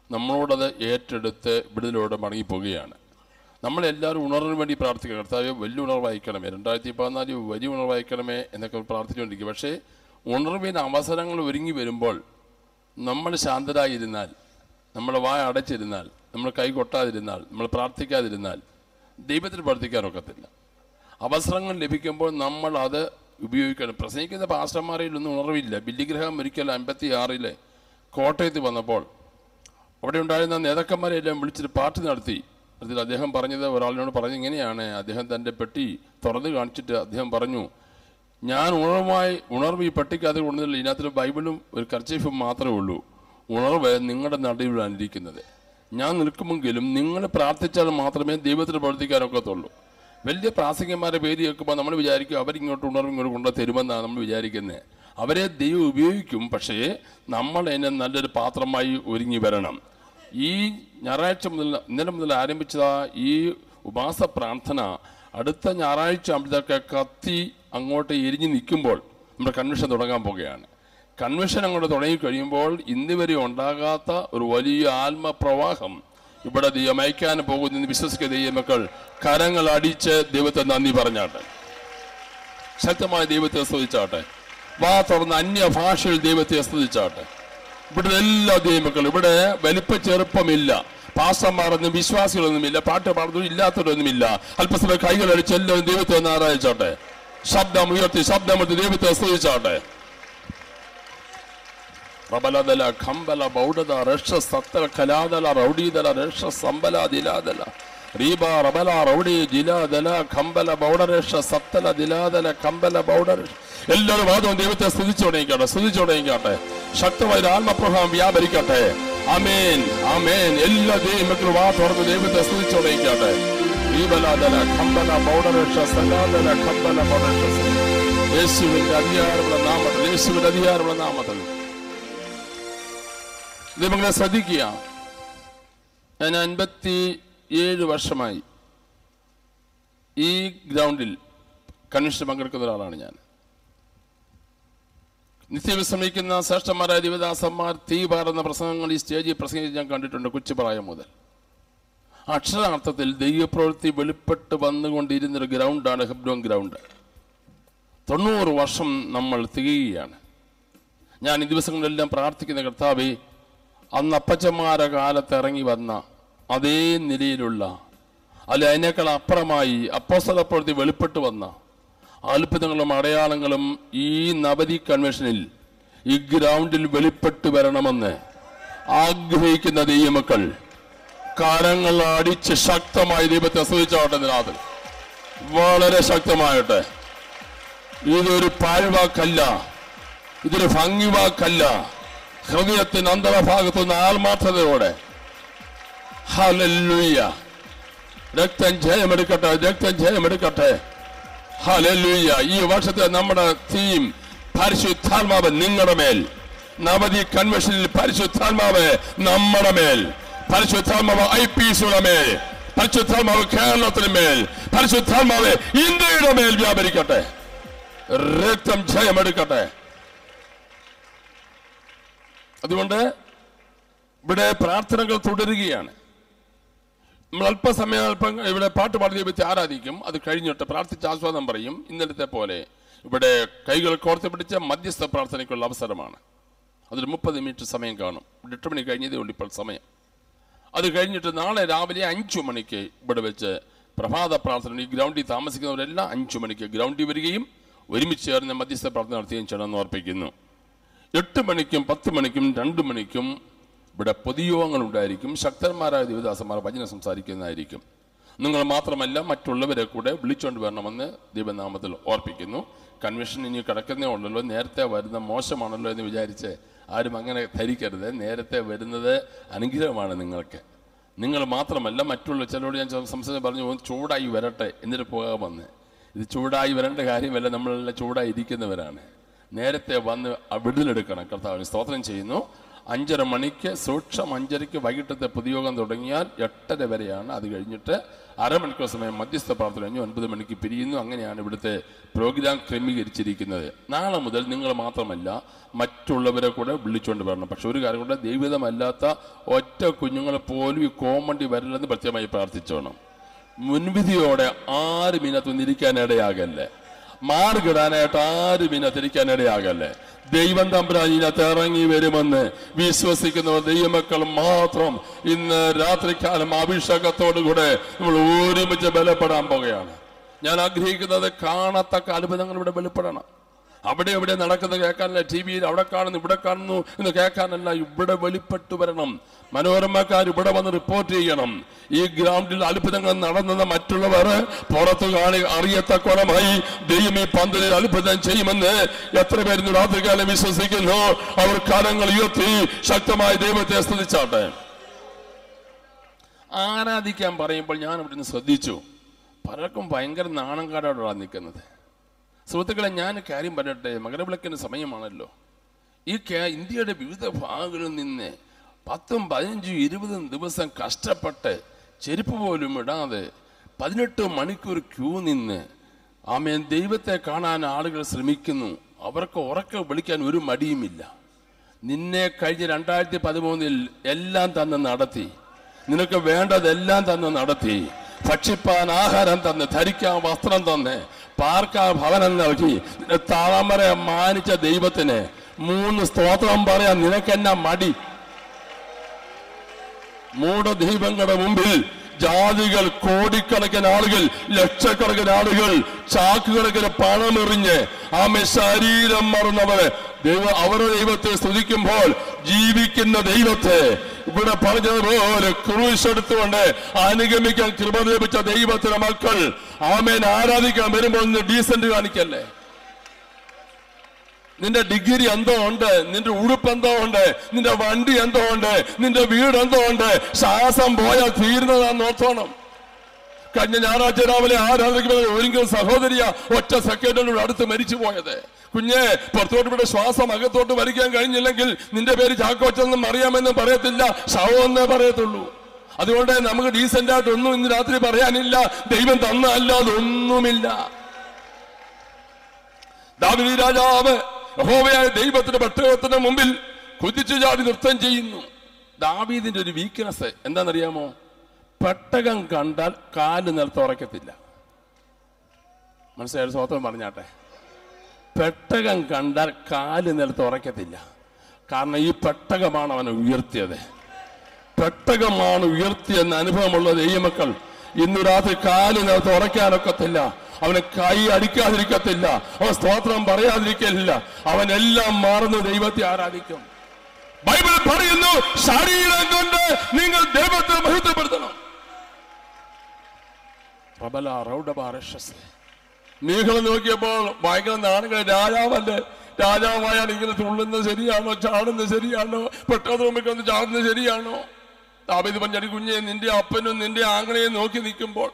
നമ്മളോടത് ഏറ്റെടുത്ത് വിടുതലോടെ മടങ്ങിപ്പോവുകയാണ്. നമ്മളെല്ലാവരും ഉണർവിന് വേണ്ടി പ്രാർത്ഥിക്കുക. കർത്താവേ വലിയ ഉണർവായിക്കണമേ, 2014 വലിയ ഉണർവായിക്കണമേ എന്നൊക്കെ പ്രാർത്ഥിച്ചുകൊണ്ടിരിക്കുക. പക്ഷേ ഉണർവിന് അവസരങ്ങൾ ഒരുങ്ങി വരുമ്പോൾ നമ്മൾ ശാന്തരായിരുന്നാൽ, നമ്മൾ വായ അടച്ചിരുന്നാൽ, നമ്മൾ കൈകൊട്ടാതിരുന്നാൽ, നമ്മൾ പ്രാർത്ഥിക്കാതിരുന്നാൽ ദൈവത്തിന് പ്രവർത്തിക്കാനൊക്കത്തില്ല. അവസരങ്ങൾ ലഭിക്കുമ്പോൾ നമ്മൾ അത് ഉപയോഗിക്കണം. പ്രസംഗിക്കുന്ന പാസ്റ്റർമാരിലൊന്നും ഉണർവില്ല. ബില്ലിഗ്രഹം ഒരിക്കൽ 56 കോട്ടയത്ത് വന്നപ്പോൾ അവിടെ ഉണ്ടായിരുന്ന നേതാക്കന്മാരെ എല്ലാം വിളിച്ചിട്ട് പാർട്ടി നടത്തി. അതിൽ അദ്ദേഹം പറഞ്ഞത്, ഒരാളിനോട് പറഞ്ഞ് ഇങ്ങനെയാണ്. അദ്ദേഹം തൻ്റെ പെട്ടി തുറന്ന് കാണിച്ചിട്ട് അദ്ദേഹം പറഞ്ഞു, ഞാൻ ഉണർവ് ഈ പെട്ടിക്കകത്ത് കൊണ്ടുവന്നില്ല, ഇതിനകത്ത് ബൈബിളും ഒരു കർച്ചീഫും മാത്രമേ ഉള്ളൂ. ഉണർവ് നിങ്ങളുടെ നടുവിലാണ് ഇരിക്കുന്നത്. ഞാൻ നിൽക്കുമെങ്കിലും നിങ്ങൾ പ്രാർത്ഥിച്ചാൽ മാത്രമേ ദൈവത്തിന് പ്രവർത്തിക്കാനൊക്കത്തുള്ളൂ. വലിയ പ്രാസംഗികന്മാരെ പേര് കേൾക്കുമ്പോൾ നമ്മൾ വിചാരിക്കും അവരിങ്ങോട്ട് ഉണർവ് ഇങ്ങോട്ട് കൊണ്ടു തരുമെന്നാണ് നമ്മൾ വിചാരിക്കുന്നത്. അവരെ ദൈവം ഉപയോഗിക്കും. പക്ഷേ നമ്മൾ അതിനെ നല്ലൊരു പാത്രമായി ഒരുങ്ങി വരണം. ഈ ഞായറാഴ്ച മുതൽ, ഇന്നലെ മുതൽ ആരംഭിച്ചതാ ഈ ഉപവാസ പ്രാർത്ഥന അടുത്ത ഞായറാഴ്ച ആകുമ്പോഴത്തേക്ക് കത്തി അങ്ങോട്ട് എരിഞ്ഞ് നിൽക്കുമ്പോൾ നമ്മുടെ കൺവെൻഷൻ തുടങ്ങാൻ പോകുകയാണ്. കൺവെൻഷൻ അങ്ങോട്ട് തുടങ്ങിക്കഴിയുമ്പോൾ ഇന്ന് വരെ ഉണ്ടാകാത്ത ഒരു വലിയ ആത്മപ്രവാഹം ഇവിടെ ദൈവം അയക്കാൻ പോകുന്നെന്ന് വിശ്വസിക്കുന്ന ദൈവമക്കൾ കരങ്ങൾ അടിച്ച് ദൈവത്തെ നന്ദി പറഞ്ഞാട്ടെ, ശക്തമായ ദൈവത്തെ സ്തുതിച്ചാട്ടെ, വാ തുറന്ന് അന്യഭാഷയിൽ ദൈവത്തെ സ്തുതിച്ചാട്ടെ. ഇവിടെ എല്ലാ ദൈവമക്കളും, ഇവിടെ വലിപ്പ ചെറുപ്പമില്ല, പാസ്റ്റർമാരൊന്നും വിശ്വാസികളൊന്നുമില്ല, പാട്ട് പാടുന്നതും ഇല്ലാത്തവരൊന്നുമില്ല. അല്പസമയം കൈകളടിച്ച് എല്ലാവരും ദൈവത്തെ ഒന്ന് ആരാധിച്ചാട്ടെ, ശബ്ദം ഉയർത്തി ദൈവത്തെ സ്തുതിച്ചാട്ടെ. റബലദല ഖംബല ബൗഡദ രക്ഷ സത്തല കലാദല റൗഡീദല രക്ഷ സമ്പല ദിലാദല റീബ റബല റൗഡി ജിലാദല ഖംബല ബൗഡരക്ഷ സത്തല ദിലാദല ഖംബല ബൗഡരക്ഷ. എല്ലാവരും വാദവും ദൈവത്തെ സ്തുതിച്ചോടങ്ങിക്കാട്ടെ. ശക്തമായ ആത്മപ്രഭാവം വ്യാപരിക്കട്ടെ. ആമേൻ, ആമേൻ. എല്ലാ ദൈവമക്കളും വാ തുറന്ന് ദൈവത്തെ സ്തുതിച്ചോടങ്ങിക്കാട്ടെ. ഈബലാദല കമ്പല ബൗഡരക്ഷ സലാദല കമ്പല ബൗഡരക്ഷ. യേശുവിന്റെ അധികാരമുള്ള നാമത്തിൽ, യേശുവിന്റെ അധികാരമുള്ള നാമത്തിൽ നിങ്ങളെ ശ്രദ്ധിക്കുക. ഞാൻ 57 വർഷമായി ഈ ഗ്രൗണ്ടിൽ കൺവെൻഷൻ പങ്കെടുക്കുന്ന ഒരാളാണ്. ഞാൻ നിത്യവിശ്രമിക്കുന്ന ശ്രേഷ്ഠന്മാരായ ദിവദാസന്മാർ തീ പാറുന്ന പ്രസംഗങ്ങൾ ഈ സ്റ്റേജിൽ പ്രസംഗിച്ച് ഞാൻ കണ്ടിട്ടുണ്ട് കൊച്ചുപ്രായം മുതൽ. അക്ഷരാർത്ഥത്തിൽ ദൈവപ്രവൃത്തി വെളിപ്പെട്ട് വന്നുകൊണ്ടിരുന്നൊരു ഗ്രൗണ്ടാണ് ഹെബ്രോൻ ഗ്രൗണ്ട്. 90 വർഷം നമ്മൾ തികയുകയാണ്. ഞാൻ ഈ ദിവസങ്ങളിലെല്ലാം പ്രാർത്ഥിക്കുന്ന കർത്താവേ, അന്ന് അപ്പച്ചന്മാരുടെ കാലത്ത് ഇറങ്ങി വന്ന അതേ നിലയിലുള്ള അല്ല അതിനേക്കാൾ അപ്പുറമായി അപ്പോസ്തല പ്രവൃത്തി വെളിപ്പെട്ട് വന്ന അത്ഭുതങ്ങളും അടയാളങ്ങളും ഈ നവതി കൺവെൻഷനിൽ ഈ ഗ്രൗണ്ടിൽ വെളിപ്പെട്ട് വരണമെന്ന് ആഗ്രഹിക്കുന്ന ദൈവമക്കൾ കരങ്ങൾ അടിച്ച് ശക്തമായി ദൈവത്തെ ആസ്വദിച്ചോട്ടെ. ഇതിനകത്ത് വളരെ ശക്തമായിട്ട്. ഇതൊരു പാഴ്വാക്കല്ല, ഇതൊരു ഭംഗിവാക്കല്ല. ഹൃദയത്തിന് അന്തരഭാഗത്തുനിന്ന് ആത്മാർത്ഥതയോടെ ഹല്ലേലൂയ, രക്തം ജയമെടുക്കട്ടെ, രക്തം ജയമെടുക്കട്ടെ. ഹല്ലേലൂയ. ഈ വർഷത്തെ നമ്മുടെ തീം പരിശുദ്ധാത്മാവ് നിങ്ങളുടെ മേൽ. നവതി കൺവെൻഷനിൽ പരിശുദ്ധാത്മാവ് നമ്മുടെ മേൽ, പരിശുദ്ധാത്മാവ് IPCയുടെ മേൽ, പരിശുദ്ധാത്മാവ് കേരളത്തിന് മേൽ, പരിശുദ്ധാത്മാവ് ഇന്ത്യയുടെ മേൽ വ്യാപരിക്കട്ടെ. രക്തം ജയമെടുക്കട്ടെ. അതുകൊണ്ട് ഇവിടെ പ്രാർത്ഥനകൾ തുടരുകയാണ്. നമ്മൾ അല്പസമയം ഇവിടെ പാട്ട് പാടി ദൈവത്തെ ആരാധിക്കും. അത് കഴിഞ്ഞിട്ട് പ്രാർത്ഥിച്ച് ആസ്വാദം പറയും. ഇന്നലത്തെ പോലെ ഇവിടെ കൈകൾ കോർത്ത് പിടിച്ച മധ്യസ്ഥ പ്രാർത്ഥനയ്ക്കുള്ള അവസരമാണ്. അതൊരു 30 മിനിറ്റ് സമയം കാണും. 8 മണി കഴിഞ്ഞതേ ഉള്ളൂ ഇപ്പോൾ സമയം. അത് കഴിഞ്ഞിട്ട് നാളെ രാവിലെ 5 മണിക്ക് ഇവിടെ വെച്ച് പ്രഭാത പ്രാർത്ഥന. ഈ ഗ്രൗണ്ടിൽ താമസിക്കുന്നവരെല്ലാം 5 മണിക്ക് ഗ്രൗണ്ടിൽ വരികയും ഒരുമിച്ച് ചേർന്ന് മധ്യസ്ഥ പ്രാർത്ഥന നടത്തുകയും ചെയ്യണമെന്ന് ഓർപ്പിക്കുന്നു. 8 മണിക്കും 10 മണിക്കും 2 മണിക്കും ഇവിടെ പൊതുയോഗങ്ങൾ ഉണ്ടായിരിക്കും. ശക്തന്മാരായ ദേവദാസന്മാർ വചനം സംസാരിക്കുന്നതായിരിക്കും. നിങ്ങൾ മാത്രമല്ല മറ്റുള്ളവരെ കൂടെ വിളിച്ചുകൊണ്ട് വരണമെന്ന് ദൈവനാമത്തിൽ ഓർപ്പിക്കുന്നു. കൺവെൻഷൻ ഇനി കിടക്കുന്നേ ഉള്ളല്ലോ, നേരത്തെ വരുന്ന മോശമാണല്ലോ എന്ന് വിചാരിച്ച് ആരും അങ്ങനെ ധരിക്കരുത്. നേരത്തെ വരുന്നത് അനുഗ്രഹമാണ് നിങ്ങൾക്ക്. നിങ്ങൾ മാത്രമല്ല മറ്റുള്ള ചിലരോട് ഞാൻ സംസാരിച്ച് പറഞ്ഞു ചൂടായി വരട്ടെ എന്നിട്ട് പോകാമെന്ന്. ഇത് ചൂടായി വരേണ്ട കാര്യമല്ല, നമ്മളെല്ലാം ചൂടായി ഇരിക്കുന്നവരാണ്. നേരത്തെ വന്ന് വിടുതലെടുക്കണം. കർത്താവിന് സ്തോത്രം ചെയ്യുന്നു. 5:30 മണിക്ക് സൂക്ഷം 5:30 വൈകിട്ടത്തെ പൊതുയോഗം തുടങ്ങിയാൽ 8:30 വരെയാണ്. അത് കഴിഞ്ഞിട്ട് അരമണിക്കൂർ സമയം മധ്യസ്ഥ പ്രാർത്ഥന കഴിഞ്ഞു 9 മണിക്ക് പിരിയുന്നു. അങ്ങനെയാണ് ഇവിടുത്തെ പ്രോഗ്രാം ക്രമീകരിച്ചിരിക്കുന്നത്. നാളെ മുതൽ നിങ്ങൾ മാത്രമല്ല മറ്റുള്ളവരെ കൂടെ വിളിച്ചുകൊണ്ട് വരണം. പക്ഷെ ഒരു കാര്യം കൂടെ, ദൈവികമല്ലാത്ത ഒറ്റ കുഞ്ഞുങ്ങളെ പോലും ഈ കോമണ്ടി വരില്ലെന്ന് പ്രത്യേകമായി പ്രാർത്ഥിച്ചോണം. മുൻവിധിയോടെ ആരും ഇതിനകത്തൊന്നിരിക്കാൻ ഇടയാകല്ലേ, മാർഗിടാനായിട്ട് ആരും ഇതിനകത്തിരിക്കാൻ ഇടയാകല്ലേ. ദൈവം തമ്പുരാൻ ഇതിനകത്ത് ഇറങ്ങി വരുമെന്ന് വിശ്വസിക്കുന്നവർ ദൈവമക്കൾ മാത്രം ഇന്ന് രാത്രികാലം അഭിഷേകത്തോടുകൂടെ നമ്മൾ ഒരുമിച്ച് ബലപ്പെടാൻ പോകുകയാണ്. ഞാൻ ആഗ്രഹിക്കുന്നത് കാണത്തക്ക അത്ഭുതങ്ങൾ ഇവിടെ വെളിപ്പെടണം. അവിടെ ഇവിടെ നടക്കുന്നത് കേൾക്കാനല്ല, TV-യിൽ അവിടെ കാണുന്നു ഇവിടെ കാണുന്നു എന്ന് കേൾക്കാനല്ല, ഇവിടെ വെളിപ്പെട്ടു വരണം. മനോരമക്കാർ ഇവിടെ വന്ന് റിപ്പോർട്ട് ചെയ്യണം. ഈ ഗ്രൗണ്ടിൽ അത്ഭുതങ്ങൾ നടന്നത് മറ്റുള്ളവർ പുറത്തു അറിയത്തക്കോണമായി ദൈവം ഈ പന്തലിൽ അത്ഭുതം ചെയ്യുമെന്ന് എത്ര പേര് രാത്രികാലം വിശ്വസിക്കുന്നു? അവർ കരങ്ങൾ ഉയർത്തി ശക്തമായി ദൈവത്തെ സ്തുതിച്ചാട്ടെ. ആരാധിക്കാൻ പറയുമ്പോൾ ഞാൻ ഇവിടുന്ന് ശ്രദ്ധിച്ചു, പലർക്കും ഭയങ്കര നാണം കാടോടാണ് നിൽക്കുന്നത്. സുഹൃത്തുക്കളെ, ഞാൻ കാര്യം പറയട്ടെ, മകരവിളക്കിന്റെ സമയമാണല്ലോ. ഈ ഇന്ത്യയുടെ വിവിധ ഭാഗങ്ങളിൽ നിന്ന് 10, 15, 20 ദിവസം കഷ്ടപ്പെട്ട് ചെരുപ്പ് പോലും ഇടാതെ 18 മണിക്കൂർ ക്യൂ നിന്ന് ആമേൻ ദൈവത്തെ കാണാൻ ആളുകൾ ശ്രമിക്കുന്നു. അവർക്ക് ഉറക്കെ വിളിക്കാൻ ഒരു മടിയുമില്ല. നിന്നെ കഴിഞ്ഞ 2013 എല്ലാം തന്ന് നടത്തി, നിനക്ക് വേണ്ടതെല്ലാം തന്ന് നടത്തി, ഭക്ഷിപ്പാൻ ആഹാരം തന്ന്, ധരിക്കാൻ വസ്ത്രം തന്ന്, പാർക്കാൻ ഭവനം നൽകി, താമര മാനിച്ച ദൈവത്തിന് 3 സ്തോത്രം പറയാൻ നിനക്കെന്നാ മടി? മൂഢദൈവങ്ങളുടെ മുമ്പിൽ ജാതികൾ, കോടിക്കണക്കിന് ആളുകൾ, ലക്ഷക്കണക്കിന് ആളുകൾ ചാക്കുകണക്കിന് പണമെറിഞ്ഞ് ആമേ ശരീരം മറന്നവര് അവരുടെ ദൈവത്തെ സ്തുതിക്കുമ്പോൾ ജീവിക്കുന്ന ദൈവത്തെ ഇവിടെ പറഞ്ഞതുപോലെ ക്രൂശ് എടുത്തുകൊണ്ട് അനുഗമിക്കാൻ കൃപ ലഭിച്ച ദൈവത്തിന്റെ മക്കൾ ആമേൻ ആരാധിക്കാൻ വരുമ്പോൾ ഡീസന്റ് കാണിക്കല്ലേ. നിന്റെ ഡിഗ്രി എന്തോ ഉണ്ട്, നിന്റെ ഉടുപ്പ് എന്തോ ഉണ്ട്, നിന്റെ വണ്ടി എന്തോ ഉണ്ട്, നിന്റെ വീട് എന്തോ ഉണ്ട്, ശ്വാസം പോയാൽ തീരുന്നതാന്ന് ഓർത്തോണം. കഴിഞ്ഞ ഞായറാഴ്ച രാവിലെ ആരാധനയ്ക്ക് ഒരിക്കലും സഹോദരിയ ഒറ്റ സെക്കൻഡിനോട് അടുത്ത് മരിച്ചു പോയത്. കുഞ്ഞെ, പുറത്തോട്ട് ഇവിടെ ശ്വാസം അകത്തോട്ട് വലിക്കാൻ കഴിഞ്ഞില്ലെങ്കിൽ നിന്റെ പേര് ചാക്കോച്ചെന്നും അറിയാമെന്നും പറയത്തില്ല, ശവമെന്നേ പറയത്തുള്ളൂ. അതുകൊണ്ട് നമുക്ക് ഡീസന്റ് ആയിട്ട് ഒന്നും ഇന്ന് രാത്രി പറയാനില്ല. ദൈവം തന്ന അല്ലാതെ ഒന്നുമില്ല. ദാവീദ് രാജാവ് യഹോവയായ ദൈവത്തിന്റെ പെട്ടകത്തിന് മുമ്പിൽ കുതിച്ചു ചാടി നൃത്തം ചെയ്യുന്നു. ദാവീദിന്റെ ഒരു വീക്ക്നെസ് എന്താണെന്നറിയാമോ? പെട്ടകം കണ്ടാൽ കാല് നിലത്ത് ഉറക്കത്തില്ല. മനസ്സിലായ സ്വതന്ത്രം പറഞ്ഞാട്ടെ, പെട്ടകം കണ്ടാൽ കാല് നിലത്ത് ഉറക്കത്തില്ല. കാരണം ഈ പെട്ടകമാണ് അവനെ ഉയർത്തിയത്. പെട്ടകമാണ് ഉയർത്തിയെന്ന അനുഭവമുള്ള ദൈവമക്കൾ ഇന്ന് രാത്രി കാല് നിലത്ത് ഉറക്കാനൊക്കത്തില്ല. അവനെ കൈ അടിക്കാതിരിക്കത്തില്ല, അവൻ സ്തോത്രം പറയാതിരിക്കില്ല. അവൻ എല്ലാം മറന്ന് ദൈവത്തെ ആരാധിക്കും. ബൈബിൾ പറയുന്നു, ശരീരം കൊണ്ട് നിങ്ങൾ ദൈവത്തെ മഹത്വപ്പെടുത്തണം. മീഖള നോക്കിയപ്പോൾ ഭയങ്കര നാണങ്ങൾ. രാജാവല്ലേ, രാജാവായാൽ ഇങ്ങനെ തുള്ളുന്നത് ശരിയാണോ, ചാടുന്നത് ശരിയാണോ, പെട്ടെന്ന് മുമ്പിൽ ചാടുന്നത് ശരിയാണോ? ദാവീദ് പഞ്ചടി, കുഞ്ഞെ, നിന്റെ അപ്പനും നിന്റെ ആങ്ങളെയും നോക്കി നിൽക്കുമ്പോൾ,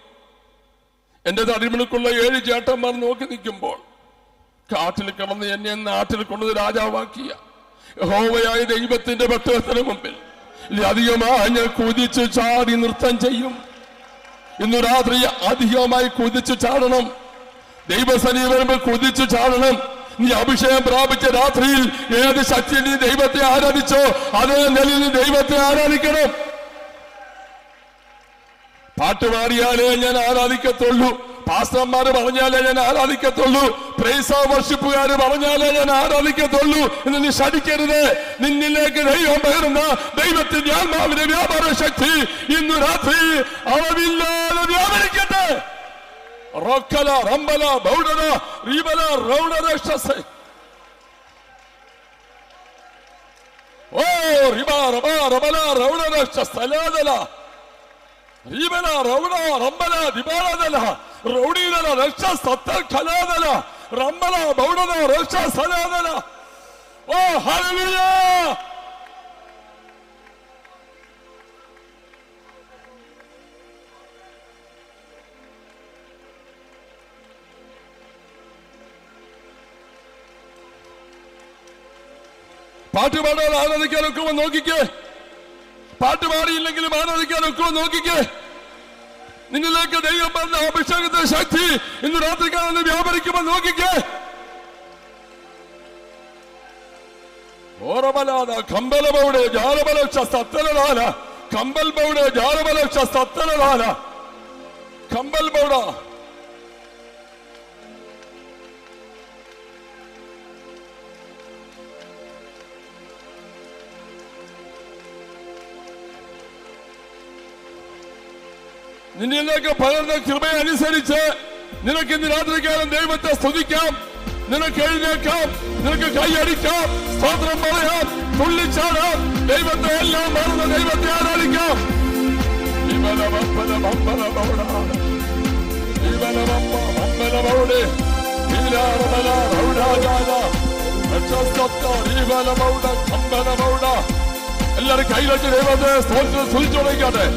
എന്റെ തടിമിണക്കുള്ള 7 ചേട്ടന്മാർ നോക്കി നിൽക്കുമ്പോൾ, കാട്ടിൽ കിടന്ന് എന്നെ നാട്ടിൽ കൊണ്ടത് രാജാവാക്കിയ യഹോവയായ ദൈവത്തിന്റെ പെട്ടകത്തിന് മുമ്പിൽ അധികമായി ഞാൻ കുതിച്ചു ചാടി നൃത്തം ചെയ്യും. ഇന്നു രാത്രി അധികമായി കുതിച്ചു ചാടണം. ദൈവസന്നിധി വരുമ്പോൾ കുതിച്ചു ചാടണം. നീ അഭിഷേകം പ്രാപിച്ച രാത്രിയിൽ ഏത് ശക്തി നീ ദൈവത്തെ ആരാധിച്ചോ അതേ നിലയിൽ ദൈവത്തെ ആരാധിക്കണം. പാട്ട് പാടിയാലേ ഞാൻ ആരാധിക്കത്തുള്ളൂ, പാസ്റ്റർമാര് പറഞ്ഞാലേ ഞാൻ ആരാധിക്കത്തുള്ളൂ, പ്രൈസ് വർഷിപ്പുകാര് പറഞ്ഞാലേ ഞാൻ ആരാധിക്കത്തുള്ളൂ എന്ന് നീ ശഠിക്കരുത്. നിന്നിലേക്ക് ദൈവം പകരുന്ന ദൈവത്തിന്റെ ആത്മാവിന്റെ വ്യാപാര ശക്തി ഇന്നു രാത്രി അളവില്ലാതെ വ്യാപരിക്കട്ടെ. റോക്കല റംബല ബൗഡന റീബല റൗണരക്ഷസേ ഓ റിബാ റബാ റബല റൗണരക്ഷസലാദല റീബല റൗണ റംബല ദിബാലദല റൗണീദല രക്ഷസത്തൽ ഖലാദല റംബല ബൗഡന രക്ഷസലാദല. ഓ ഹല്ലേലൂയ. പാട്ട് പാടാൻ ആരാധിക്കാൻ ഒക്കുമോ നോക്കിക്കേ. പാട്ട് പാടിയില്ലെങ്കിലും ആരാധിക്കാൻ ഒക്കുമോ നോക്കിക്കേ. നിന്നിലേക്ക് ദൈവം പറഞ്ഞ അഭിഷേകത്തിന്റെ ശക്തി ഇന്ന് രാത്രിക്കാലം വ്യാപരിക്കുമ്പോൾ നോക്കിക്കേ. ഓരബലാല കമ്പലബൗടെ ജാലബലക്ഷ സത്തലലാല കമ്പൽബൗടെ ജാലബലക്ഷ സത്തലലാല കമ്പൽബൗട. നിന്നിലേക്ക് പകർന്ന കൃപയനുസരിച്ച് നിനക്ക് ഇന്ന് രാത്രികാലം ദൈവത്തെ സ്തുതിക്കാം, നിനക്ക് എഴുന്നേക്കാം, നിനക്ക് കൈയടിക്കാം, സ്തോത്രം പറയാം, തുള്ളിച്ചാടാം, ദൈവത്തെ എല്ലാം മറന്ന് ദൈവത്തെ ആരാധിക്കാം. എല്ലാരും കൈവച്ച് ദൈവത്തെ സ്തോത്രം സ്തുതിച്ചു തുടങ്ങിക്കാട്ടെ.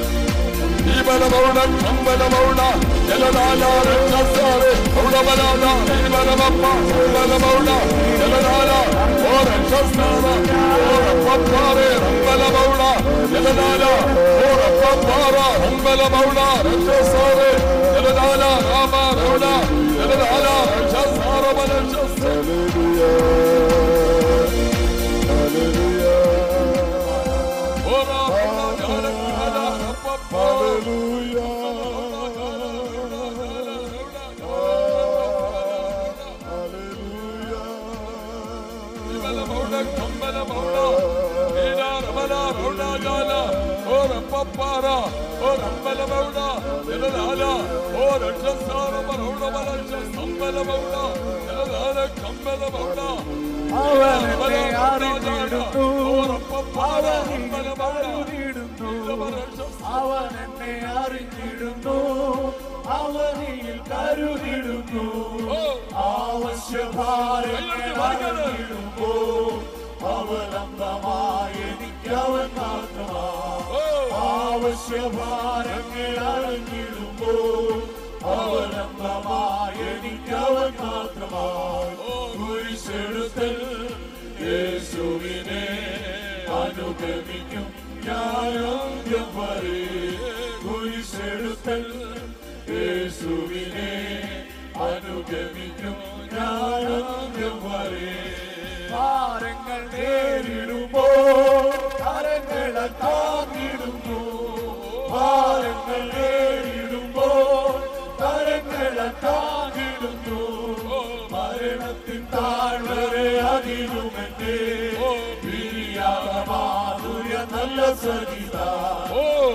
അവനിൽ കരുതിടുന്നു ആവശ്യഭാരോ അവലംബമായി എനിക്കവൻ മാത്രമാ. ആവശ്യഭാരങ്ങൾ അറിഞ്ഞിടുമ്പോ അവലംബമായി എനിക്കവൻ മാത്രമായി കുരിശെടുത്തൽ യേശുവിനെ അനുഗമിക്കും ഞാനും വരെ കുരിശെടുത്തൽ യേശുവിനെ അനുഗമിക്കും ഞാനും വരെ ഭാരങ്ങൾ നേരിടുമ്പോ കരങ്ങളെ താങ്ങിടുന്നു ഭാരങ്ങൾ നേരിടുമ്പോ കരങ്ങളെ താങ്ങിടുന്നു മരണത്തിൻ താഴ്വരെ അതിരുമെന്നേ മാധുര്യ നല്ല സരിത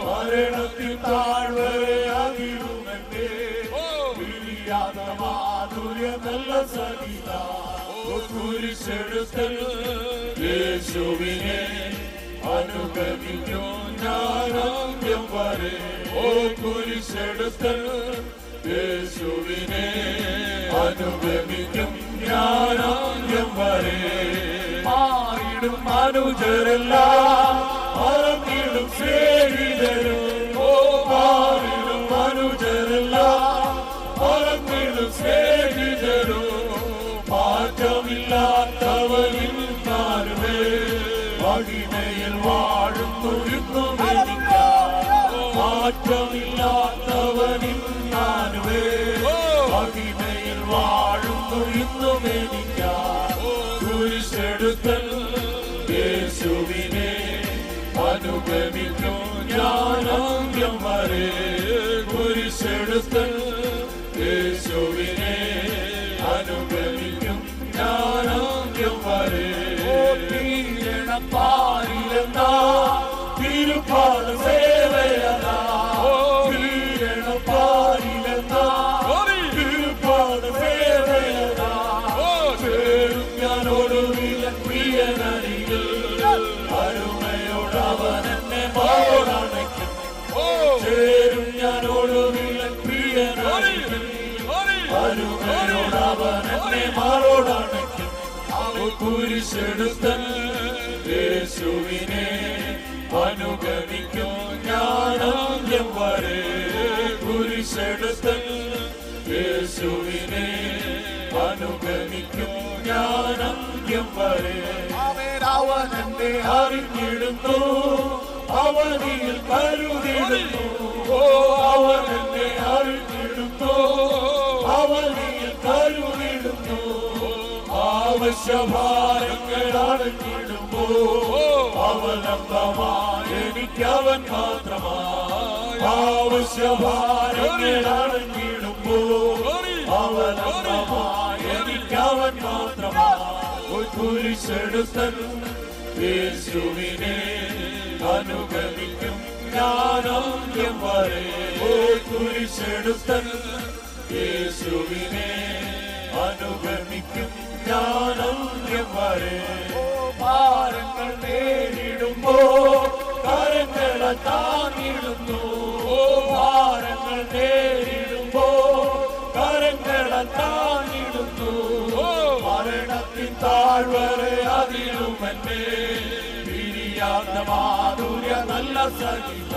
മരണത്തിൻ താഴ്വരെ അതിരുമെന്നേ മാധുര്യ നല്ല സരിത കുരിശെടുത്തൽ യേശുവിനെ അനുഗമിക്കും ഞാനും വരെ ഓ കുരിശെടുത്തൽ യേശുവിനെ അനുഗമിക്കും ഞാനും വരെ മാറിടും മനുജരെല്ലാം മറന്നിടും സ്നേഹിതരും ഓ മാറിടും മനുജരെല്ലാം മറന്നിടും സ്നേഹിതരും മാറ്റമില്ലാത്തവരിൽ നാലുവേ മഹിമയിൽ വാഴുന്നു ഇന്നും മാറ്റമില്ലാത്തവരിൽ നാലുവേ മഹിമയിൽ വാഴുന്നു ഇന്നും കുരിശെടുത്തൽ യേശുവിനെ അനുഗമിക്കും ഞാനും വരെ കുരിശെടുത്തൽ യേശുവിനെ അനുഗമിക്കും ഞാനും വരെ പാരിലെന്ന തിരുപ്പാല സേവയതാ പാരിലെന്ന തിരുപ്പാല സേവയതാ ചേരും ഞാനോടുവില പ്രിയനരികൾ അരുമയോടവൻ എന്നെ മാറോടണയ്ക്കും ചേരും ഞാനോടുവില പ്രിയനരികൾ അരുമയോടവൻ എന്നെ മാറോടണയ്ക്കും കുരിശെടുത്തൽ യേശുവിനെ അനുഗമിക്കും ഞാനും വരെ കുരിശെടുത്തൽ യേശുവിനെ അനുഗമിക്കും ഞാനും വരെ അവൻ എന്നെ അറിഞ്ഞിടുന്നു അവനിൽ കരുതിടുന്നു ഓ അവൻ എന്നെ അറിഞ്ഞിടുന്നു അവനിൽ കരുതിടുന്നു ആവശ്യഭാരങ്ങൾ അറിഞ്ഞിടുമ്പോ അവലംബമായി എനിക്കവൻ മാത്രമായി ആവശ്യഭാരങ്ങൾ അറിഞ്ഞിടുമ്പോ അവലംബമായി എനിക്കവൻ മാത്രമായി കുരിശെടുത്തൽ യേശുവിനെ അനുഗമിക്കും ഞാനും വരെ കുരിശെടുത്തൽ യേശുവിനെ അനുഗമിക്കും ഞാനും വരെ ഭാരങ്ങൾ നേരിടുമ്പോ കരങ്ങളെ താങ്ങിടുന്നു ഭാരങ്ങൾ നേരിടുമ്പോ കരങ്ങളെ താങ്ങിടുന്നു മരണത്തിൻ താഴ്വരെ അതിലുമെന്നെ പിരിയാത്ത മാധുര്യ നല്ല സരിത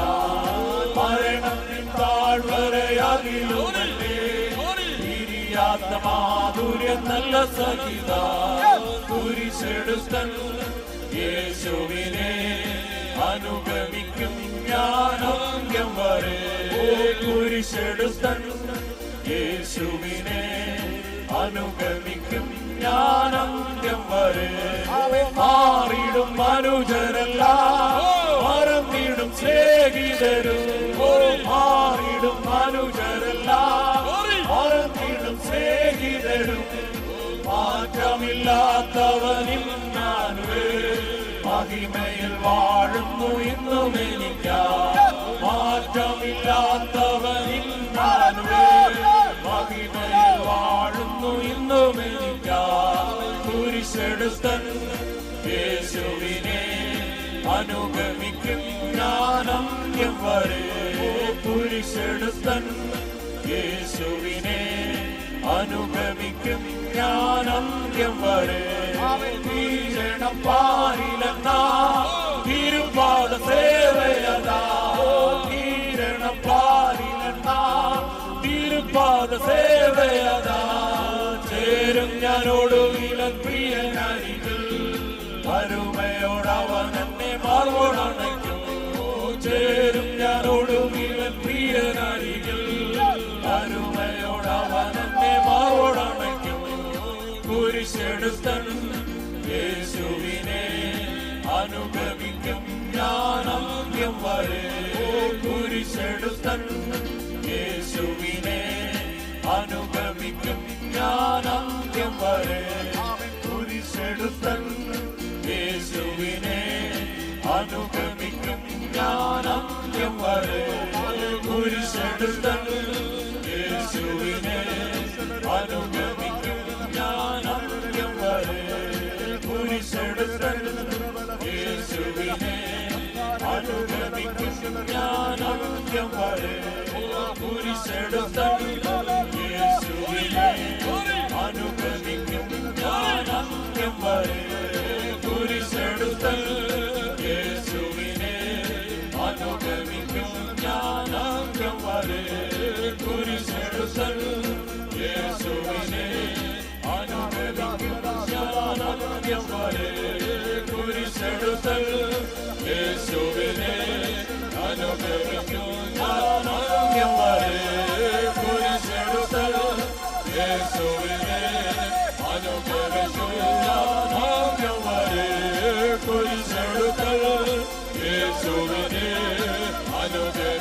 മരണത്തിൻ താഴ്വരെ അതിലുമെന്നെ മാധുര്യ നല്ല സഹിത കുരിശെടുത്തൽ യേശുവിനെ അനുഗമിക്കും ഞാനും വരെ കുരിശെടുത്തൽ യേശുവിനെ അനുഗമിക്കും ഞാനും വരെ മാറിടും മനുജരെല്ലാം മറന്നിടും സ്നേഹിതരും മാറിടും മനുജരെല്ലാം മറന്നിടും സ്നേഹിതരും മാറ്റമില്ലാത്തവനിൽ ഞാനുവേ മഹിമയിൽ വാഴുന്നു ഇന്നും മാറ്റമില്ലാത്തവനിൽ ഞാനുവേ മഹിമയിൽ വാഴുന്നു ഇന്നും കുരിശെടുത്തൽ യേശുവിനെ അനുഗമിക്കും ഞാനും വരെ കുരിശെടുത്തൽ യേശുവിനെ അനുഗമിക്കും ഞാനും വരെ വീഴണം പാരിലെന്ന തിരുപാദ സേവയതാ പാദസേവയതാ ചേരും ഞാനോടുവിലൻ പ്രിയനരികിൽ അരുമയോടവൻ എന്നെ മാർവോടണയ്ക്കും ചേരും ഞാനോടുവിലൻ പ്രിയനരികിൽ അരുമയോടവൻ എന്നെ മാർവോടണയ്ക്കും കുരിശെടുത്തൻ യേശുവിനെ അനുഗമിക്കും ഞാൻ അന്ത്യം വരെ കുരിശെടുത്തൻ യേശുവിനെ അനുഗമിക്കും ഞാൻ അന്ത്യം വരെ കുരിശെടുത്തൻ യേശുവിനെ അനുഗമിക്കും ഞാൻ അന്ത്യം വരെ കുരിശെടുത്തൻ യേശുവിനെ അനുഗമിക്കും ഞാൻ അന്ത്യം വരെ കുരിശെടുത്തൻ യേശുവിനെ അനുഗമിക്കും ഞാൻ അന്ത്യം വരെ കുരിശെടുത്തൻ യേശുവിനെ അനുഗമിക്കും ഞാൻ അന്ത്യം വരെ കുരിശെടുത്തൻ യേശുവിനെ അനുഗമിക്കും ഞാൻ അന്ത്യം വരെ കുരിശെടുത്തൻ യേശുവിനെ അനുഗമിക്കും ഞാൻ അന്ത്യം വരെ കുരിശെടുത്തൻ യേശുവിനെ അനുഗമിക്കും ഞാൻ അന്ത്യം വരെ കുരിശെടുത്തൻ യേശുവിനെ അനുഗമിക്കും ഞാൻ അന്ത്യം വരെ കുരിശെടുത്തൻ യേശുവിനെ അനുഗമിക്കും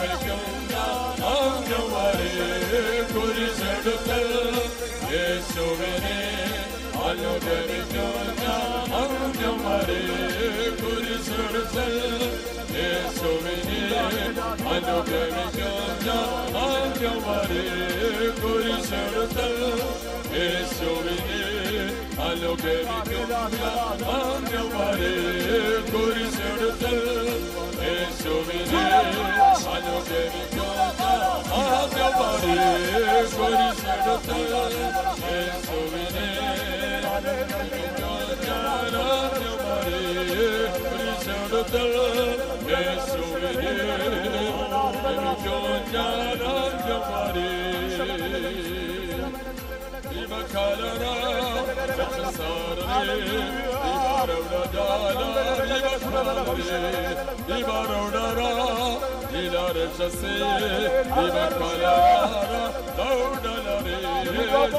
ഞാൻ അന്ത്യം വരെ കുരിശെടുത്തൻ യേശുവിനെ അനുഗമിക്കും ഞാൻ അന്ത്യം വരെ കുരിശെടുത്തൻ യേശുവിനെ അനുഗമിക്കും ഞാൻ അന്ത്യം വരെ കുരിശെടുത്തൻ യേശുവിനെ അനുഗമിക്കും ഞാൻ അന്ത്യം വരെ കുരിശെടുത്തൻ യേശുവിനെ അനുഗമിക്കും ഞാൻ അന്ത്യം വരെ കുരിശെടുത്തൻ യേശുവിനെ അനുഗമിക്കും ഞാൻ അന്ത്യം വരെ കുരിശെടുത്തൻ യേശുവിനെ അനുഗമിക്കും ഞാൻ അന്ത്യം വരെ Ibakarara, Chachasarare, Ibarodara, Ibakarare, Ibarodara, Ilarachase, Ibakarara, Laudalare,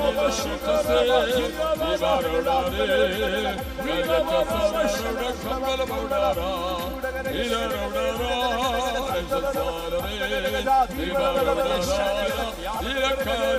Ilashikase, Ibarodare, Ilachasara, Kamalabodara, Ilarodara, Chachasarare, Ibarodara, Ilakarare,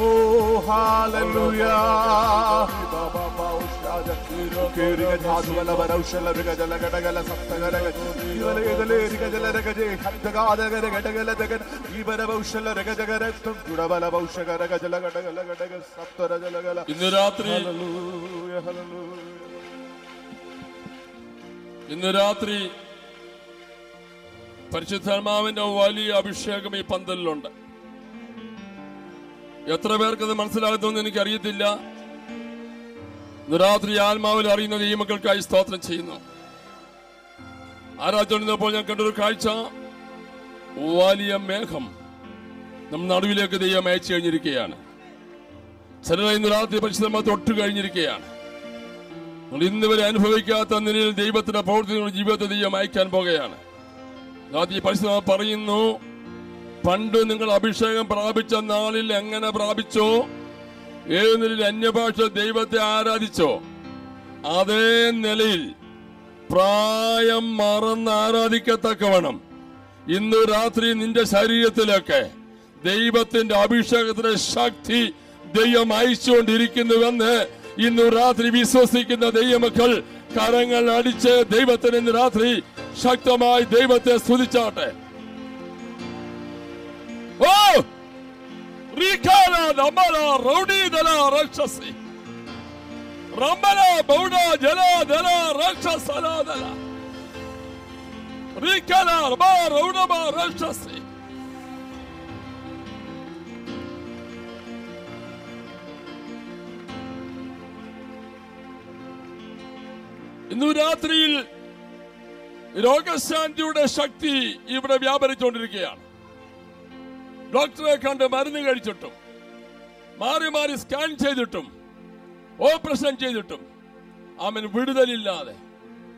Oh, hallelujah. ഇന്ന് രാത്രി പരിശുദ്ധാത്മാവിന്റെ വലിയ അഭിഷേകം ഈ പന്തലിലുണ്ട്. എത്ര പേർക്കത് മനസ്സിലാകുമെന്ന് എനിക്കറിയത്തില്ല. ഇന്ന് രാത്രി ആത്മാവിൽ അറിയുന്നത് ഈ മക്കൾക്കായി സ്തോത്രം ചെയ്യുന്നു. ആരാധനപ്പോൾ ഞാൻ കണ്ടൊരു കാഴ്ച, വലിയ മേഘം നമ്മുടെ നടുവിലേക്ക് ദൈവം അയച്ചു കഴിഞ്ഞിരിക്കുകയാണ്. ചിലരെ ഇന്ന് രാത്രി പരിശുദ്ധമായി തൊട്ട് കഴിഞ്ഞിരിക്കുകയാണ്. നമ്മൾ ഇന്ന് വരെ അനുഭവിക്കാത്ത നിലയിൽ ദൈവത്തിന്റെ പ്രവൃത്തികളുടെ ജീവിതത്തെ ദൈവം അയക്കാൻ പോകുകയാണ്. പരിശുദ്ധ പറയുന്നു, പണ്ട് നിങ്ങൾ അഭിഷേകം പ്രാപിച്ച നാളിൽ എങ്ങനെ പ്രാപിച്ചോ, ഏത് നിലയിൽ അന്യഭാഷ ദൈവത്തെ ആരാധിച്ചോ, അതേ നിലയിൽ പ്രായം മറന്ന് ആരാധിക്കത്തക്കവണ്ണം ഇന്ന് രാത്രി നിന്റെ ശരീരത്തിലൊക്കെ ദൈവത്തിന്റെ അഭിഷേകത്തിന്റെ ശക്തി ദൈവം അയച്ചുകൊണ്ടിരിക്കുന്നുവെന്ന് ഇന്ന് രാത്രി വിശ്വസിക്കുന്ന ദൈവമക്കൾ കരങ്ങൾ അടിച്ച് ദൈവത്തിന് ഇന്ന് രാത്രി ശക്തമായി ദൈവത്തെ സ്തുതിച്ചാട്ടെ. ഓ ഇന്നു രാത്രിയിൽ രോഗശാന്തിയുടെ ശക്തി ഇവിടെ വ്യാപരിച്ചുകൊണ്ടിരിക്കുകയാണ്. ഡോക്ടറെ കണ്ട് മരുന്ന് കഴിച്ചിട്ടും മാറി മാറി സ്കാൻ ചെയ്തിട്ടും ഓപ്പറേഷൻ ചെയ്തിട്ടും അവൻ വിടുതലില്ലാതെ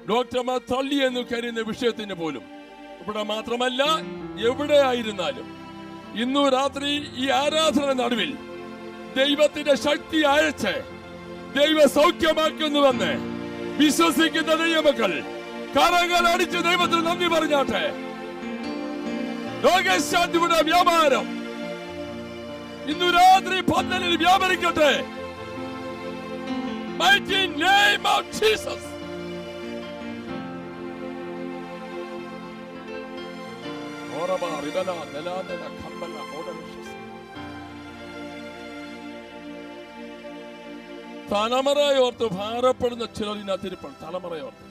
ഡോക്ടർമാർ തള്ളിയെന്ന് കരുതുന്ന വിഷയത്തിന് പോലും ഇവിടെ മാത്രമല്ല എവിടെ ആയിരുന്നാലും ഇന്നു രാത്രി ഈ ആരാധന നടുവിൽ ദൈവത്തിന്റെ ശക്തി അയച്ച് ദൈവ സൗഖ്യമാക്കുന്നുവെന്ന് വിശ്വസിക്കുന്ന ദൈവമക്കൾ കരങ്ങൾ അടിച്ച് ദൈവത്തിന് നന്ദി പറഞ്ഞാട്ടെ. രോഗശാന്തിയുടെ വ്യാപാരം ഇന്നു രാത്രി പന്തലിൽ വ്യാപരിക്കട്ടെ. Mighty name of Jesus. തലമുറയോർത്ത് ഭാരപ്പെടുന്ന ചിലർ ഇതിനകത്തിരിപ്പുണ്ട്. തലമുറയോർത്ത്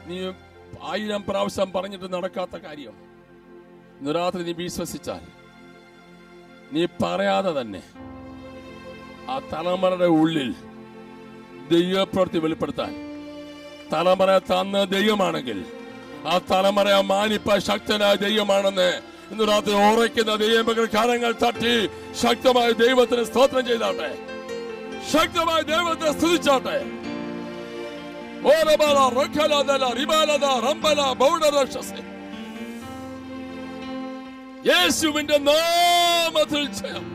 നീ 1000 പ്രാവശ്യം പറഞ്ഞിട്ട് നടക്കാത്ത കാര്യം ഇന്ന് രാത്രി നീ വിശ്വസിച്ചാൽ, നീ പറയാതെ തന്നെ ആ തലമുറയുടെ ഉള്ളിൽ ദൈവപ്രവൃത്തി വെളിപ്പെടുത്താൻ തലമുറ തന്ന ദൈവമാണെങ്കിൽ ആ തലമുറയെ മാനിപ്പ ശക്തനായ ദൈവമാണെന്ന് ഇന്ന് രാത്രി ഉറയ്ക്കുന്ന ദൈവമക്കൾ കരങ്ങൾ തട്ടി ശക്തമായ ദൈവത്തിന് സ്തോത്രം ചെയ്താട്ടെ, ശക്തമായ ദൈവത്തെ സ്തുതിച്ചാട്ടെ. യേശുവിന്റെ നാമത്തിൽ ജയം.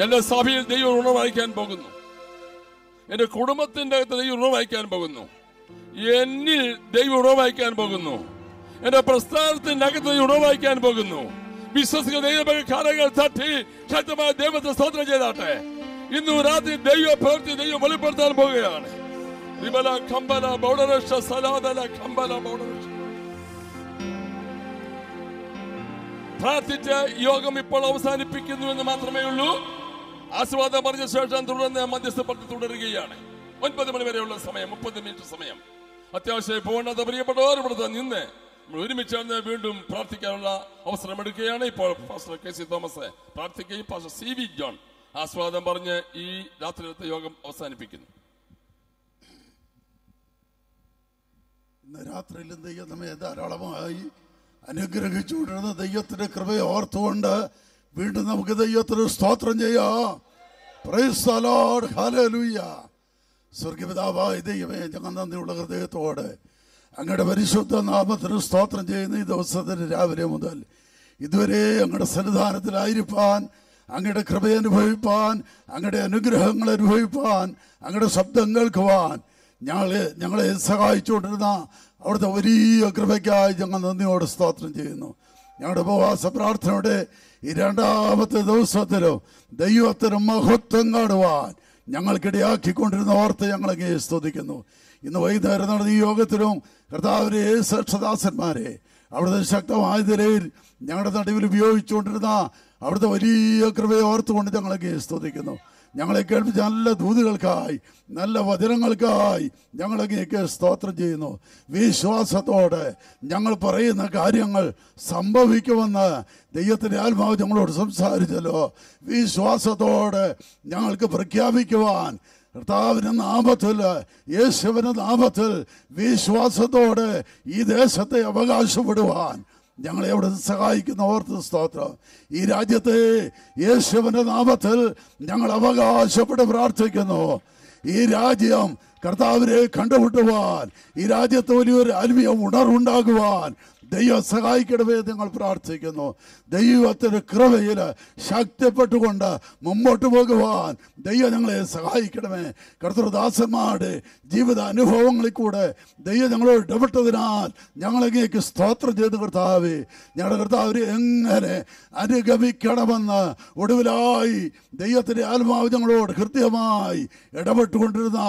എന്റെ സഭയിൽ ദൈവം ഉണർവഹിക്കാൻ പോകുന്നു. എന്റെ കുടുംബത്തിന്റെ അകത്ത് ദൈവം ഉണർവഹിക്കാൻ പോകുന്നു. എന്നിൽ ദൈവം ഉണർവഹിക്കാൻ പോകുന്നു. എന്റെ പ്രസ്ഥാനത്തിന്റെ അകത്ത് ദൈവം ഉണർവഹിക്കാൻ പോകുന്നു. വിശ്വസിക്കുന്ന ദൈവമക്കൾ കരങ്ങൾ തട്ടി ശക്തമായ ദൈവത്തെ സ്തോത്രം ചെയ്താട്ടെ. ഇന്ന് രാത്രി ദൈവ പ്രവൃത്തി ദൈവം വെളിപ്പെടുത്താൻ പോവുകയാണ്. വിമല കമ്പല ബൗഡരക്ഷ സലാദല കമ്പല ബൗഡരക്ഷ. പ്രാർത്ഥിച്ച യോഗം ഇപ്പോൾ അവസാനിപ്പിക്കുന്നു എന്ന് മാത്രമേ ഉള്ളൂ. ആശീർവാദം പറഞ്ഞ ശേഷം തുടർന്ന് മധ്യസ്ഥപ്പെട്ട് തുടരുകയാണ്. 9 മണി വരെയുള്ള സമയം, 30 മിനിറ്റ് സമയം. അത്യാവശ്യമായി പോകേണ്ടത് പ്രിയപ്പെട്ടവർ ഇവിടുത്തെ നിന്ന് നമ്മൾ ഒരുമിച്ചാണ് വീണ്ടും പ്രാർത്ഥിക്കാനുള്ള അവസരം എടുക്കുകയാണ്. ഇപ്പോൾ പാസ്റ്റർ കെ സി തോമസ് പ്രാർത്ഥിക്കുകയും പാസ്റ്റർ സി വി ജോൺ ആസ്വാദം പറഞ്ഞ് ഈ രാത്രിയിലത്തെ യോഗം അവസാനിപ്പിക്കുന്നു. ഇന്ന് രാത്രിയിലും ദൈവം നമ്മെ ധാരാളമായി അനുഗ്രഹിച്ചുകൊണ്ടിരുന്ന ദൈവത്തിന്റെ കൃപയെ ഓർത്തുകൊണ്ട് വീണ്ടും നമുക്ക് ദൈവത്തിന് സ്തോത്രം ചെയ്യാം. Praise the Lord, hallelujah. സ്വർഗ്ഗപിതാവായ ദൈവമേ, ഞങ്ങൾ നന്ദിയുള്ള ഹൃദയത്തോടെ അങ്ങയുടെ പരിശുദ്ധ നാമത്തിന് സ്തോത്രം ചെയ്യുന്ന ഈ ദിവസത്തിന് രാവിലെ മുതൽ ഇതുവരെ അങ്ങയുടെ സന്നിധാനത്തിലായിരിക്കാൻ, അങ്ങയുടെ കൃപയെ അനുഭവിപ്പാൻ, അങ്ങയുടെ അനുഗ്രഹങ്ങൾ അനുഭവിപ്പാൻ, അങ്ങയുടെ ശബ്ദം കേൾക്കുവാൻ ഞങ്ങളെ സഹായിച്ചുകൊണ്ടിരുന്ന അവിടുത്തെ വലിയ കൃപയ്ക്കായി ഞങ്ങൾ നന്ദിയോടെ സ്തോത്രം ചെയ്യുന്നു. ഞങ്ങളുടെ ഉപവാസ പ്രാർത്ഥനയുടെ ഈ 2ാമത്തെ ദിവസത്തിലും ദൈവത്തിന് മഹത്വം കാണുവാൻ ഞങ്ങൾക്കിടയാക്കിക്കൊണ്ടിരുന്ന ഓർത്ത് ഞങ്ങളങ്ങേ സ്തുതിക്കുന്നു. ഇന്ന് വൈകുന്നേരം നടന്ന ഈ യോഗത്തിലും കർത്താവിനെ ശ്രേഷ്ഠദാസന്മാരെ അവിടുത്തെ ശക്തമായ നിലയിൽ ഞങ്ങളുടെ നടുവിൽ ഉപയോഗിച്ചുകൊണ്ടിരുന്ന അവിടുത്തെ വലിയ കൃപയെ ഓർത്തുകൊണ്ട് ഞങ്ങളങ്ങേ സ്തുതിക്കുന്നു. ഞങ്ങളെ കേൾപ്പിച്ച നല്ല ദൂതുകൾക്കായി, നല്ല വചനങ്ങൾക്കായി ഞങ്ങളങ്ങേക്ക് സ്തോത്രം ചെയ്യുന്നു. വിശ്വാസത്തോടെ ഞങ്ങൾ പറയുന്ന കാര്യങ്ങൾ സംഭവിക്കുമെന്ന് ദൈവത്തിൻ്റെ ആത്മാവ് ഞങ്ങളോട് സംസാരിച്ചല്ലോ. വിശ്വാസത്തോടെ ഞങ്ങൾക്ക് പ്രഖ്യാപിക്കുവാൻ കർത്താവിൻ്റെ നാമത്തിൽ, യേശുവിൻ്റെ നാമത്തിൽ വിശ്വാസത്തോടെ ഈ ദേശത്തെ അവകാശപ്പെടുവാൻ ഞങ്ങളെ അവിടെ സഹായിക്കുന്ന ഓർത്ത് സ്തോത്രം. ഈ രാജ്യത്തെ യേശുവിൻ്റെ നാമത്തിൽ ഞങ്ങൾ അവകാശപ്പെട്ട് പ്രാർത്ഥിക്കുന്നു. ഈ രാജ്യം കർത്താവിനെ കണ്ടുമുട്ടുവാൻ, ഈ രാജ്യത്ത് വലിയൊരു ആത്മീയ ഉണർവുണ്ടാകുവാൻ ദൈവം സഹായിക്കണമേ ഞങ്ങൾ പ്രാർത്ഥിക്കുന്നു. ദൈവത്തിൻ്റെ കൃപയിൽ ശക്തിപ്പെട്ടുകൊണ്ട് മുമ്പോട്ട് പോകുവാൻ ദൈവം ഞങ്ങളെ സഹായിക്കണമേ. കർത്തൃദാസന്മാരുടെ ജീവിത അനുഭവങ്ങളിൽ കൂടെ ദൈവം ഞങ്ങളോട് ഇടപെട്ടതിനാൽ ഞങ്ങളങ്ങേക്ക് സ്തോത്രം ചെയ്ത് കർത്താവേ, ഞങ്ങളുടെ കർത്താവിനെ എങ്ങനെ അനുഗമിക്കണമെന്ന് ഒടുവിലായി ദൈവത്തിൻ്റെ ആത്മാവ് ഞങ്ങളോട് കൃത്യമായി ഇടപെട്ടുകൊണ്ടിരുന്ന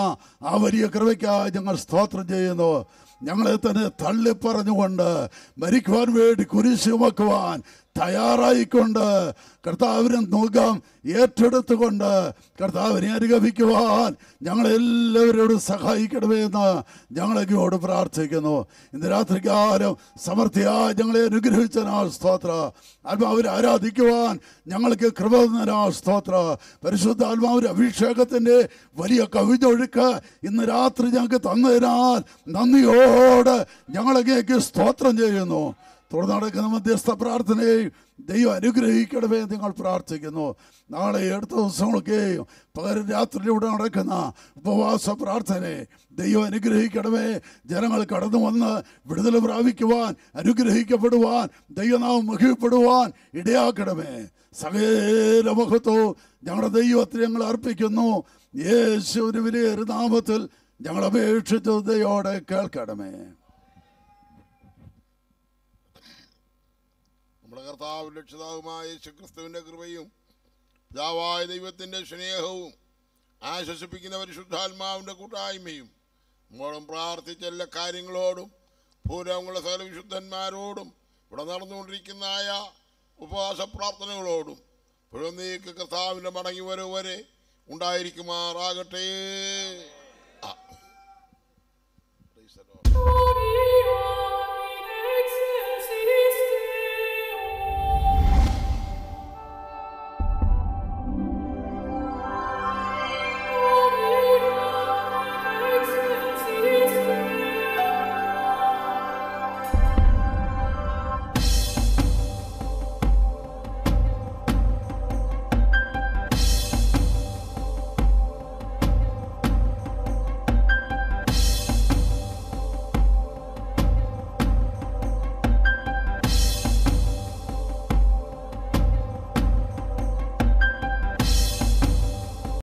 ആ വലിയ കൃപയ്ക്കായി ഞങ്ങൾ സ്തോത്രം ചെയ്യുന്നു. ഞങ്ങളെ തന്നെ തള്ളിപ്പറഞ്ഞുകൊണ്ട് മരിക്കുവാൻ വേണ്ടി കുരിശ് ചുമക്കുവാൻ തയ്യാറായിക്കൊണ്ട് കർത്താവിനെ മുഖം ഏറ്റെടുത്തുകൊണ്ട് കർത്താവിനെ അനുഗമിക്കുവാൻ ഞങ്ങളെല്ലാവരോടും സഹായിക്കണമേ എന്ന് ഞങ്ങളങ്ങോട് പ്രാർത്ഥിക്കുന്നു. ഇന്ന് രാത്രികാലം സമൃദ്ധിയായി ഞങ്ങളെ അനുഗ്രഹിച്ചതിനാൽ സ്തോത്ര. ആത്മാവിനെ ആരാധിക്കുവാൻ ഞങ്ങൾക്ക് കൃപ തന്നതിനാൽ സ്തോത്ര. പരിശുദ്ധ ആത്മാവിന്റെ അഭിഷേകത്തിന്റെ വലിയ കവിഞ്ഞൊഴുക്ക് ഇന്ന് രാത്രി ഞങ്ങൾക്ക് തന്നതിനാൽ നന്ദിയോടെ ഞങ്ങളങ്ങേക്ക് സ്തോത്രം ചെയ്യുന്നു. തുടർന്ന് നടക്കുന്ന മധ്യസ്ഥ പ്രാർത്ഥനയെ ദൈവം അനുഗ്രഹിക്കണമേ നിങ്ങൾ പ്രാർത്ഥിക്കുന്നു. നാളെ അടുത്ത ദിവസങ്ങളൊക്കെയും പകരം രാത്രിയിലൂടെ നടക്കുന്ന ഉപവാസ പ്രാർത്ഥനയെ ദൈവം അനുഗ്രഹിക്കണമേ. ജനങ്ങൾ കടന്നു വന്ന് വിടുതൽ പ്രാപിക്കുവാൻ, അനുഗ്രഹിക്കപ്പെടുവാൻ, ദൈവനാമം മഹിമപ്പെടുവാൻ ഇടയാക്കണമേ. സകല മഹത്വവും ഞങ്ങളുടെ ദൈവത്തിന് ഞങ്ങൾ അർപ്പിക്കുന്നു. യേശുവിന്റെ വിലയേറിയ നാമത്തിൽ ഞങ്ങൾ അപേക്ഷിച്ചു ദയോടെ കേൾക്കണമേ. നമ്മുടെ കർത്താവ് രക്ഷിതാവുമായ യേശുക്രിസ്തുവിന്റെ കൃപയും പിതാവായ ദൈവത്തിന്റെ സ്നേഹവും ആശ്വസിപ്പിക്കുന്ന പരിശുദ്ധാത്മാവിന്റെ കൂട്ടായ്മയും നമ്മോടും പ്രാർത്ഥിച്ച എല്ലാ കാര്യങ്ങളോടും ഭൂലോകങ്ങളുടെ സകല വിശുദ്ധന്മാരോടും ഇവിടെ നടന്നുകൊണ്ടിരിക്കുന്ന ഉപവാസ പ്രാർത്ഥനകളോടും പുഴന്നേക്ക് കർത്താവിന്റെ മടങ്ങി വരവ് വരെ ഉണ്ടായിരിക്കുമാറാകട്ടെ.